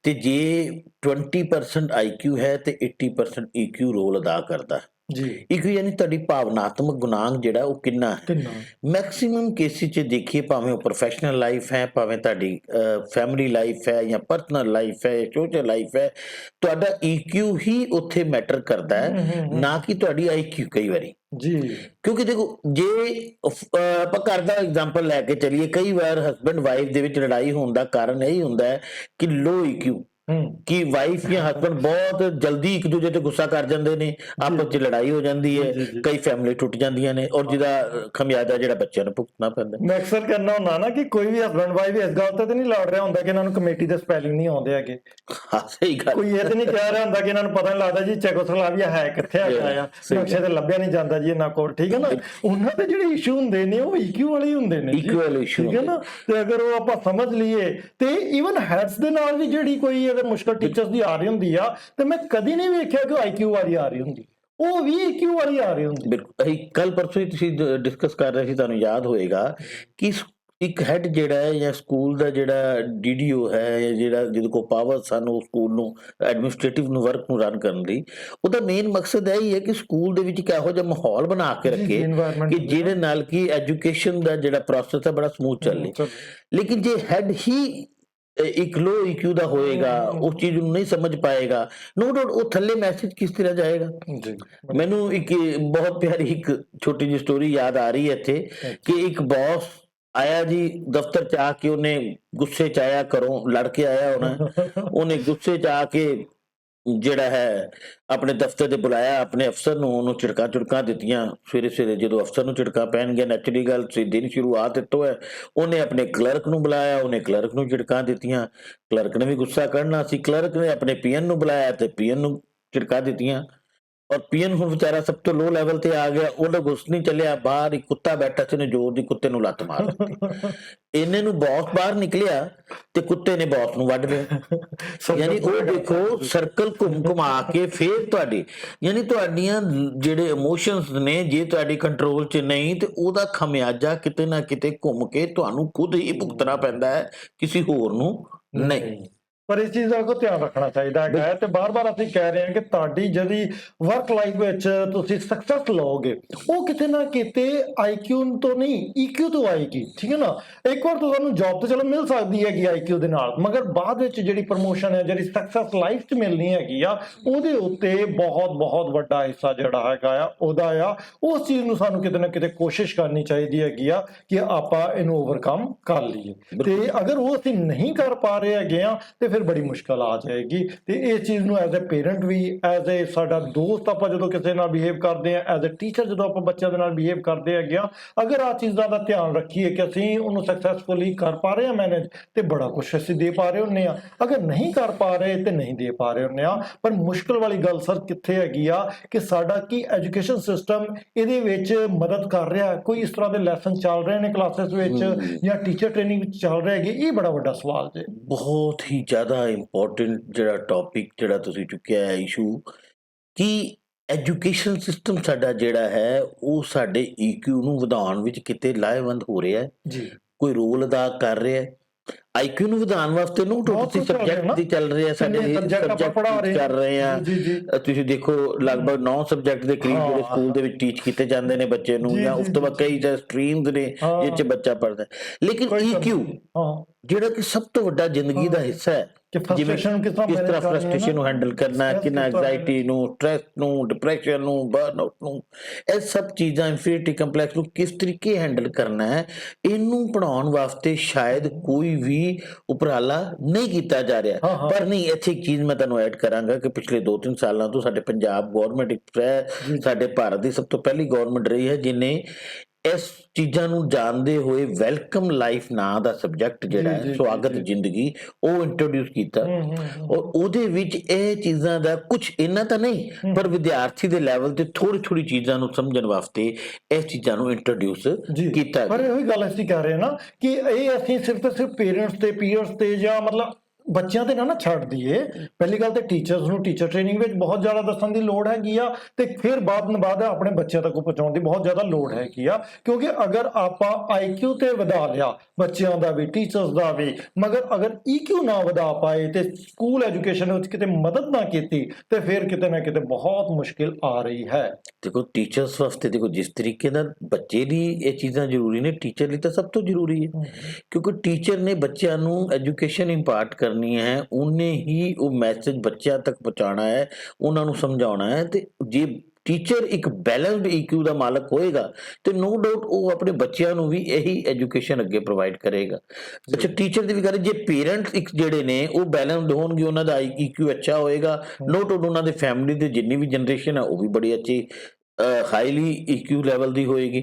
ਤੇ ਜੇ 20% IQ ਹੈ ਤੇ 80% EQ ਰੋਲ ਅਦਾ ਕਰਦਾ। ਜੀ ਇੱਕ ਯਾਨੀ ਤੁਹਾਡੀ ਭਾਵਨਾਤਮਕ ਗੁਣਾਂਕ ਜਿਹੜਾ ਉਹ ਕਿੰਨਾ ਹੈ। ਕਿੰਨਾ ਮੈਕਸਿਮਮ ਕੇਸਿਸ 'ਚ ਦੇਖੀਏ, ਭਾਵੇਂ ਉਹ ਪ੍ਰੋਫੈਸ਼ਨਲ ਲਾਈਫ ਹੈ, ਭਾਵੇਂ ਤੁਹਾਡੀ ਫੈਮਿਲੀ ਲਾਈਫ ਹੈ ਜਾਂ ਪਰਸਨਲ ਲਾਈਫ ਹੈ, ਸੋਸ਼ਲ ਲਾਈਫ ਹੈ, ਤੁਹਾਡਾ EQ ਹੀ ਉੱਥੇ ਮੈਟਰ ਕਰਦਾ ਹੈ, ਨਾ ਕਿ ਤੁਹਾਡੀ IQ ਕਈ ਵਾਰੀ। ਜੀ ਕਿਉਂਕਿ ਦੇਖੋ, ਜੇ ਆਪਾਂ ਘਰ ਦਾ ਐਗਜ਼ਾਮਪਲ ਲੈ ਕੇ ਚੱਲੀਏ, ਕਈ ਵਾਰ ਹਸਬੈਂਡ ਵਾਈਫ ਦੇ ਵਿੱਚ ਲੜਾਈ ਹੋਣ ਦਾ ਕਾਰਨ ਇਹੀ ਹੁੰਦਾ ਹੈ ਕਿ ਲੋ EQ, ਕਿ ਵਾਈਫ ਜਾਂ ਹਸਬੈਂਡ ਬਹੁਤ ਜਲਦੀ ਇੱਕ ਦੂਜੇ ਤੇ ਗੁੱਸਾ ਕਰ ਜਾਂਦੇ ਨੇ, ਆਪਸ 'ਚ ਲੜਾਈ ਹੋ ਜਾਂਦੀ ਹੈ, ਕਈ ਫੈਮਿਲੀ ਟੁੱਟ ਜਾਂਦੀਆਂ ਨੇ, ਔਰ ਜਿਹਦਾ ਖਮਿਆਜ਼ਾ ਜਿਹੜਾ ਬੱਚਿਆਂ ਨੂੰ ਭੁਗਤਣਾ ਪੈਂਦਾ। ਮੈਂ ਅਕਸਰ ਕਹਿੰਦਾ ਹੁੰਦਾ ਨਾ ਕਿ ਕੋਈ ਵੀ ਹਸਬੈਂਡ ਵਾਈਫ ਇਸ ਗੱਲ ਤੇ ਨਹੀਂ ਲੜ ਰਿਹਾ ਹੁੰਦਾ ਕਿ ਇਹਨਾਂ ਨੂੰ ਕਮੇਟੀ ਦੇ ਸਪੈਲਿੰਗ ਨਹੀਂ ਆਉਂਦੇ ਹੈਗੇ। ਹਾਂ, ਸਹੀ ਗੱਲ। ਕੋਈ ਇਹ ਤੇ ਨਹੀਂ ਕਹਿ ਰਿਹਾ ਹੁੰਦਾ ਕਿ ਇਹਨਾਂ ਨੂੰ ਪਤਾ ਨਹੀਂ ਲੱਗਦਾ ਜੀ ਚੈਕੋਸਲਾਵੀਆ ਹੈ ਕਿੱਥੇ ਹੈਗਾ ਆ, ਨਕਸ਼ੇ ਤੇ ਲੱਭਿਆ ਨਹੀਂ ਜਾਂਦਾ ਜੀ ਇਹਨਾਂ ਕੋਲ, ਠੀਕ ਹੈ ਨਾ। ਉਹਨਾਂ ਦੇ ਜਿਹੜੇ ਇਸ਼ੂ ਹੁੰਦੇ ਨੇ ਉਹ EQ ਵਾਲੇ ਹੀ ਹੁੰਦੇ ਨੇ, ਇਕੁਅਲ ਇਸ਼ੂ, ਠੀਕ ਹੈ ਨਾ। ਤੇ ਅਗਰ ਉਹ ਆਪਾਂ ਸਮਝ ਲਈਏ ਤੇ ਈਵਨ ਹੈਡਸ ਦੇ ਨਾਲ ਵੀ ਜਿਹੜੀ ਕੋਈ ਅਗਰ ਮੁਸ਼ਕਲ ਟੀਚਰਸ ਦੀ ਆ ਰਹੀ ਹੁੰਦੀ ਆ, ਤੇ ਮੈਂ ਕਦੀ ਨਹੀਂ ਵੇਖਿਆ ਕਿ ਉਹ IQ ਵਾਲੀ ਆ ਰਹੀ ਹੁੰਦੀ, ਉਹ ਵੀ EQ ਵਾਲੀ ਆ ਰਹੀ ਹੁੰਦੀ। ਬਿਲਕੁਲ। ਅਸੀਂ ਕੱਲ ਪਰਸੋਂ ਹੀ ਤੁਸੀਂ ਡਿਸਕਸ ਕਰ ਰਹੇ ਸੀ, ਤੁਹਾਨੂੰ ਯਾਦ ਹੋਏਗਾ ਕਿ ਇੱਕ ਹੈਡ ਜਿਹੜਾ ਹੈ ਜਾਂ ਸਕੂਲ ਦਾ ਜਿਹੜਾ DDO ਹੈ, ਜਾਂ ਜਿਹੜਾ ਜਿਹਦੇ ਕੋਲ ਪਾਵਰ ਸਨ ਉਹ ਸਕੂਲ ਨੂੰ ਐਡਮਿਨਿਸਟ੍ਰੇਟਿਵ ਨੂੰ ਵਰਕ ਨੂੰ ਰਨ ਕਰਨ ਲਈ, ਉਹਦਾ ਮੇਨ ਮਕਸਦ ਇਹ ਹੀ ਹੈ ਕਿ ਸਕੂਲ ਦੇ ਵਿੱਚ ਇੱਕ ਇਹੋ ਜਿਹਾ ਮਾਹੌਲ ਬਣਾ ਕੇ ਰੱਖੇ ਕਿ ਜਿਹਦੇ ਨਾਲ ਕਿ ਐਜੂਕੇਸ਼ਨ ਦਾ ਜਿਹੜਾ ਪ੍ਰੋਸੈਸ ਹੈ ਬੜਾ ਸਮੂਥ ਚੱਲੇ। ਲੇਕਿਨ ਜੇ ਹੈਡ ਹੀ ਇੱਕ ਲੋ EQ ਦਾ ਹੋਏਗਾ, ਉਸ ਚੀਜ਼ ਨੂੰ ਨਹੀਂ ਸਮਝ ਪਾਏਗਾ, ਨੋ ਡਾਊਟ ਉਹ ਥੱਲੇ ਮੈਸੇਜ ਕਿਸ ਤਰ੍ਹਾਂ ਜਾਏਗਾ। ਮੈਨੂੰ ਇੱਕ ਬਹੁਤ ਪਿਆਰੀ ਇੱਕ ਛੋਟੀ ਜਿਹੀ ਸਟੋਰੀ ਯਾਦ ਆ ਰਹੀ ਹੈ ਇੱਥੇ, ਕਿ ਇੱਕ ਬੌਸ ਆਇਆ ਜੀ ਦਫ਼ਤਰ 'ਚ ਆ ਕੇ, ਉਹਨੇ ਗੁੱਸੇ 'ਚ ਆਇਆ, ਘਰੋਂ ਲੜ ਕੇ ਆਇਆ ਹੋਣਾ, ਉਹਨੇ ਗੁੱਸੇ 'ਚ ਆ ਕੇ ਜਿਹੜਾ ਹੈ ਆਪਣੇ ਦਫ਼ਤਰ ਦੇ ਬੁਲਾਇਆ ਆਪਣੇ ਅਫਸਰ ਨੂੰ, ਉਹਨੂੰ ਝਿੜਕਾਂ ਦਿੱਤੀਆਂ। ਸਵੇਰੇ ਸਵੇਰੇ ਜਦੋਂ ਅਫਸਰ ਨੂੰ ਝਿੜਕਾਂ ਪੈਣਗੀਆਂ, ਨੈਚੁਰਲੀ ਗੱਲ ਸੀ, ਦਿਨ ਸ਼ੁਰੂਆਤ ਇੱਥੋਂ ਹੈ। ਉਹਨੇ ਆਪਣੇ ਕਲਰਕ ਨੂੰ ਬੁਲਾਇਆ, ਉਹਨੇ ਕਲਰਕ ਨੂੰ ਝਿੜਕਾਂ ਦਿੱਤੀਆਂ। ਕਲਰਕ ਨੇ ਵੀ ਗੁੱਸਾ ਕਰਨਾ ਸੀ, ਕਲਰਕ ਨੇ ਆਪਣੇ PN ਨੂੰ ਬੁਲਾਇਆ ਤੇ PN ਨੂੰ ਝਿੜਕਾਂ ਦਿੱਤੀਆਂ। ਔਰ PN ਹੁਣ ਵਿਚਾਰਾ ਸਭ ਤੋਂ ਲੋ ਲੈਵਲ ਤੇ ਆ ਗਿਆ, ਉਹਦਾ ਗੁੱਸ ਨਹੀਂ ਚੱਲਿਆ, ਬਾਹਰ ਇੱਕ ਕੁੱਤਾ ਬੈਠਾ ਸੀ, ਉਹਨੇ ਜ਼ੋਰ ਦੀ ਕੁੱਤੇ ਨੂੰ ਲੱਤ ਮਾਰ ਦਿੱਤੀ। ਇਹਨੇ ਨੂੰ ਬੌਸ ਬਾਹਰ ਨਿਕਲਿਆ ਤੇ ਕੁੱਤੇ ਨੇ ਬੌਸ ਨੂੰ ਵੱਢ ਲਿਆ। ਯਾਨੀ ਉਹ ਦੇਖੋ ਸਰਕਲ ਘੁਮਾ ਕੇ ਫੇਰ ਤੁਹਾਡੀ, ਯਾਨੀ ਤੁਹਾਡੀਆਂ ਜਿਹੜੇ ਇਮੋਸ਼ਨਸ ਨੇ, ਜੇ ਤੁਹਾਡੀ ਕੰਟਰੋਲ 'ਚ ਨਹੀਂ ਤੇ ਉਹਦਾ ਖਮਿਆਜਾ ਕਿਤੇ ਨਾ ਕਿਤੇ ਘੁੰਮ ਕੇ ਤੁਹਾਨੂੰ ਖੁਦ ਹੀ ਭੁਗਤਣਾ ਪੈਂਦਾ ਹੈ, ਕਿਸੇ ਹੋਰ ਨੂੰ ਨਹੀਂ। ਪਰ ਇਸ ਚੀਜ਼ ਦਾ ਕੋ ਧਿਆਨ ਰੱਖਣਾ ਚਾਹੀਦਾ ਹੈ। ਤੇ ਬਾਰ-ਬਾਰ ਅਸੀਂ ਕਹਿ ਰਹੇ ਹਾਂ ਕਿ ਤੁਹਾਡੀ ਜਿਹੜੀ ਵਰਕ ਲਾਈਫ ਵਿੱਚ ਤੁਸੀਂ ਸਕਸੈਸ ਲਓਗੇ, ਉਹ ਕਿਤੇ ਨਾ ਕਿਤੇ IQ ਤੋਂ ਨਹੀਂ EQ ਤੋਂ ਆਏਗੀ, ਠੀਕ ਹੈ ਨਾ। ਇੱਕ ਵਾਰ ਤੁਹਾਨੂੰ ਜੌਬ ਤੇ ਚਲੋ ਮਿਲ ਸਕਦੀ ਹੈਗੀ IQ ਦੇ ਨਾਲ, ਮਗਰ ਬਾਅਦ ਵਿੱਚ ਜਿਹੜੀ ਪ੍ਰਮੋਸ਼ਨ ਹੈ, ਜਿਹੜੀ ਸਕਸੈਸ ਲਾਈਫ 'ਚ ਮਿਲਣੀ ਹੈਗੀ ਆ, ਉਹਦੇ ਉੱਤੇ ਬਹੁਤ ਵੱਡਾ ਹਿੱਸਾ ਜਿਹੜਾ ਹੈਗਾ ਆ ਉਹਦਾ ਆ। ਉਸ ਚੀਜ਼ ਨੂੰ ਸਾਨੂੰ ਕਿਤੇ ਨਾ ਕਿਤੇ ਕੋਸ਼ਿਸ਼ ਕਰਨੀ ਚਾਹੀਦੀ ਹੈਗੀ ਆ ਕਿ ਆਪਾਂ ਇਹਨੂੰ ਓਵਰਕਮ ਕਰ ਲਈਏ। ਤੇ ਅਗਰ ਉਹ ਅਸੀਂ ਨਹੀਂ ਕਰ ਪਾ ਰਹੇ ਹੈਗੇ ਆ ਤੇ ਫਿਰ ਬੜੀ ਮੁਸ਼ਕਲ ਆ ਜਾਏਗੀ। ਤੇ ਇਸ ਚੀਜ਼ ਨੂੰ ਐਜ਼ ਅ ਪੇਰੈਂਟ ਵੀ, ਐਜ਼ ਅ ਸਾਡਾ ਦੋਸਤ ਆਪਾਂ ਜਦੋਂ ਕਿਸੇ ਨਾਲ ਬਿਹੇਵ ਕਰਦੇ ਆ, ਐਜ਼ ਅ ਟੀਚਰ ਜਦੋਂ ਆਪਾਂ ਬੱਚਿਆਂ ਦੇ ਨਾਲ ਬਿਹੇਵ ਕਰਦੇ ਹੈਗੇ ਆ, ਅਗਰ ਆ ਚੀਜ਼ਾਂ ਦਾ ਧਿਆਨ ਰੱਖੀਏ ਕਿ ਅਸੀਂ ਉਹਨੂੰ ਸਕਸੈਸਫੁਲੀ ਕਰ ਪਾ ਰਹੇ ਆ ਮੈਨੇਜ, ਤੇ ਬੜਾ ਕੁਛ ਅਸੀਂ ਦੇ ਪਾ ਰਹੇ ਹੁੰਦੇ ਆ। ਅਗਰ ਨਹੀਂ ਕਰ ਪਾ ਰਹੇ ਤੇ ਨਹੀਂ ਦੇ ਪਾ ਰਹੇ ਹੁੰਦੇ ਆ। ਪਰ ਮੁਸ਼ਕਲ ਵਾਲੀ ਗੱਲ ਸਰ ਕਿੱਥੇ ਹੈਗੀ ਆ ਕਿ ਸਾਡਾ ਕੀ ਐਜੂਕੇਸ਼ਨ ਸਿਸਟਮ ਇਹਦੇ ਵਿੱਚ ਮਦਦ ਕਰ ਰਿਹਾ? ਕੋਈ ਇਸ ਤਰ੍ਹਾਂ ਦੇ ਲੈਸਨ ਚੱਲ ਰਹੇ ਨੇ ਕਲਾਸਿਸ ਵਿੱਚ ਜਾਂ ਟੀਚਰ ਟ੍ਰੇਨਿੰਗ ਵਿੱਚ ਚੱਲ ਰਹੇ ਹੈਗੇ? ਇਹ ਬੜਾ ਵੱਡਾ ਸਵਾਲ ਜੇ। ਬਹੁਤ ਹੀ ਜ਼ਿਆਦਾ ਇੰਪੋਰਟੈਂਟ ਜਿਹੜਾ ਟੌਪਿਕ ਜਿਹੜਾ ਤੁਸੀਂ ਚੁੱਕਿਆ ਹੈ ਇਸ਼ੂ, ਕਿ ਐਜੂਕੇਸ਼ਨ ਸਿਸਟਮ ਸਾਡਾ ਜਿਹੜਾ ਹੈ ਉਹ ਸਾਡੇ EQ ਨੂੰ ਵਧਾਉਣ ਵਿੱਚ ਕਿਤੇ ਲਾਹੇਵੰਦ ਹੋ ਰਿਹਾ ਹੈ, ਕੋਈ ਰੋਲ ਅਦਾ ਕਰ ਰਿਹਾ ਹੈ। IQ ਨੂੰ ਵਧਾਉਣ ਵਾਸਤੇ ਨੂੰ ਤੁਸੀਂ ਸਬਜੈਕਟ ਦੀ ਚੱਲ ਰਹੇ ਆ, ਸਾਡੇ ਸਬਜੈਕਟ ਕਰ ਰਹੇ ਆ। ਤੁਸੀਂ ਦੇਖੋ ਲਗਭਗ 9 ਸਬਜੈਕਟ ਦੇ ਕਰੀਬ ਜਿਹੜੇ ਸਕੂਲ ਦੇ ਵਿੱਚ ਟੀਚ ਕੀਤੇ ਜਾਂਦੇ ਨੇ ਬੱਚੇ ਨੂੰ, ਜਾਂ ਉਸ ਤੋਂ ਬਾਅਦ ਕਈ ਸਟਰੀਮਸ ਨੇ ਜਿਹ 'ਚ ਬੱਚਾ ਪੜ੍ਹਦਾ। ਲੇਕਿਨ EQ ਜਿਹੜਾ ਕਿ ਸਭ ਤੋਂ ਵੱਡਾ ਜ਼ਿੰਦਗੀ ਦਾ ਹਿੱਸਾ ਹੈ, ਜਿਵੇਂ ਕਿਸ ਤਰ੍ਹਾਂ ਫਰਸਟ੍ਰੇਸ਼ਨ ਨੂੰ ਹੈਂਡਲ ਕਰਨਾ ਹੈ, ਕਿੰਨਾ ਐਂਗਜ਼ਾਇਟੀ ਨੂੰ, ਸਟ੍ਰੈਸ ਨੂੰ, ਡਿਪਰੈਸ਼ਨ ਨੂੰ, ਬਰਨਆਊਟ ਨੂੰ, ਇਹ ਸਭ ਚੀਜ਼ਾਂ, ਇਨਫੀਰੀਅਰਿਟੀ ਕੰਪਲੈਕਸ ਨੂੰ ਕਿਸ ਤਰੀਕੇ ਹੈਂਡਲ ਕਰਨਾ ਹੈ, ਇਹਨੂੰ ਪੜ੍ਹਾਉਣ ਵਾਸਤੇ ਸ਼ਾਇਦ ਕੋਈ ਵੀ ਉਪਰਾਲਾ ਨਹੀਂ ਕੀਤਾ ਜਾ ਰਿਹਾ। ਪਰ ਨਹੀਂ, ਇੱਥੇ ਇੱਕ ਚੀਜ਼ ਮੈਂ ਤੁਹਾਨੂੰ ਐਡ ਕਰਾਂਗਾ ਕਿ ਪਿਛਲੇ 2-3 ਸਾਲਾਂ ਤੋਂ ਸਾਡੇ ਪੰਜਾਬ ਗੌਰਮੈਂਟ ਇੱਕ ਸਾਡੇ ਭਾਰਤ ਦੀ ਸਭ ਤੋਂ ਪਹਿਲੀ ਗੌਰਮੈਂਟ ਰਹੀ ਹੈ ਜਿਹਨੇ ਇਸ ਚੀਜ਼ਾਂ ਨੂੰ ਜਾਣਦੇ ਹੋਏ ਵੈਲਕਮ ਲਾਈਫ ਨਾਂ ਦਾ ਸਬਜੈਕਟ ਜਿਹੜਾ ਹੈ, ਸਵਾਗਤ ਜ਼ਿੰਦਗੀ, ਉਹ ਇੰਟਰੋਡਿਊਸ ਕੀਤਾ। ਔਰ ਉਹਦੇ ਵਿੱਚ ਇਹ ਚੀਜ਼ਾਂ ਦਾ ਕੁਝ ਇੰਨਾ ਤਾਂ ਨਹੀਂ, ਪਰ ਵਿਦਿਆਰਥੀ ਦੇ ਲੈਵਲ ਤੇ ਥੋੜੀ ਚੀਜ਼ਾਂ ਨੂੰ ਸਮਝਣ ਵਾਸਤੇ ਇਸ ਚੀਜ਼ਾਂ ਨੂੰ ਇੰਟਰੋਡਿਊਸ ਕੀਤਾ। ਪਰ ਇਹੀ ਗੱਲ ਅਸੀਂ ਕਰ ਰਹੇ ਹਾਂ ਨਾ ਕਿ ਇਹ ਅਸੀਂ ਸਿਰਫ ਤੇ ਸਿਰਫ ਪੇਰੈਂਟਸ ਤੇ ਪੀਅਰਸ ਤੇ ਜਾਂ ਮਤਲਬ ਬੱਚਿਆਂ ਤੇ ਨਾ ਛੱਡ ਦਈਏ। ਪਹਿਲੀ ਗੱਲ ਤੇ ਟੀਚਰਸ ਨੂੰ ਟੀਚਰ ਟ੍ਰੇਨਿੰਗ ਵਿੱਚ ਬਹੁਤ ਜ਼ਿਆਦਾ ਦੱਸਣ ਦੀ ਲੋੜ ਹੈਗੀ ਆ, ਤੇ ਫਿਰ ਬਾਅਦ ਆਪਣੇ ਬੱਚਿਆਂ ਤੱਕ ਪਹੁੰਚਾਉਣ ਦੀ ਬਹੁਤ ਜ਼ਿਆਦਾ ਲੋੜ ਹੈਗੀ ਆ। ਕਿਉਂਕਿ ਅਗਰ ਆਪਾਂ IQ ਤੇ ਵਧਾ ਲਿਆ ਬੱਚਿਆਂ ਦਾ ਵੀ ਟੀਚਰਸ ਦਾ ਵੀ, ਮਗਰ ਅਗਰ EQ ਨਾ ਵਧਾ ਪਾਏ ਤੇ ਸਕੂਲ ਐਜੂਕੇਸ਼ਨ ਵਿੱਚ ਕਿਤੇ ਮਦਦ ਨਾ ਕੀਤੀ, ਤੇ ਫਿਰ ਕਿਤੇ ਨਾ ਕਿਤੇ ਬਹੁਤ ਮੁਸ਼ਕਿਲ ਆ ਰਹੀ ਹੈ। ਦੇਖੋ ਟੀਚਰਸ ਵਾਸਤੇ ਦੇਖੋ ਜਿਸ ਤਰੀਕੇ ਨਾਲ ਬੱਚੇ ਲਈ ਇਹ ਚੀਜ਼ਾਂ ਜ਼ਰੂਰੀ ਨੇ, ਟੀਚਰ ਲਈ ਤਾਂ ਸਭ ਤੋਂ ਜ਼ਰੂਰੀ ਹੈ। ਕਿਉਂਕਿ ਟੀਚਰ ਨੇ ਬੱਚਿਆਂ ਨੂੰ ਐਜੂਕੇਸ਼ਨ ਇੰਪਾਰਟ ਕਰਨੀ ਹੈ, ਉਹਨੇ ਹੀ ਉਹ ਮੈਸੇਜ ਬੱਚਿਆਂ ਤੱਕ ਪਹੁੰਚਾਉਣਾ ਹੈ, ਉਹਨਾਂ ਨੂੰ ਸਮਝਾਉਣਾ ਹੈ। ਤੇ ਜੇ ਟੀਚਰ ਇੱਕ ਬੈਲੈਂਸਡ EQ ਦਾ ਮਾਲਕ ਹੋਏਗਾ ਤੇ ਨੋ ਡਾਊਟ ਉਹ ਆਪਣੇ ਬੱਚਿਆਂ ਨੂੰ ਵੀ ਇਹੀ ਐਜੂਕੇਸ਼ਨ ਅੱਗੇ ਪ੍ਰੋਵਾਈਡ ਕਰੇਗਾ। ਅੱਛਾ, ਟੀਚਰ ਦੀ ਵੀ ਗੱਲ, ਜੇ ਪੇਰੈਂਟਸ ਇੱਕ ਜਿਹੜੇ ਨੇ ਉਹ ਬੈਲੈਂਸਡ ਹੋਣਗੇ, ਉਹਨਾਂ ਦਾ EQ ਅੱਛਾ ਹੋਏਗਾ, ਨੋ ਡਾਊਟ ਉਹਨਾਂ ਦੇ ਫੈਮਿਲੀ ਦੇ ਜਿੰਨੀ ਵੀ ਜਨਰੇਸ਼ਨ ਹੈ ਉਹ ਵੀ ਬੜੀ ਅੱਛੀ ਹਾਈਲੀ EQ ਲੈਵਲ ਦੀ ਹੋਏਗੀ।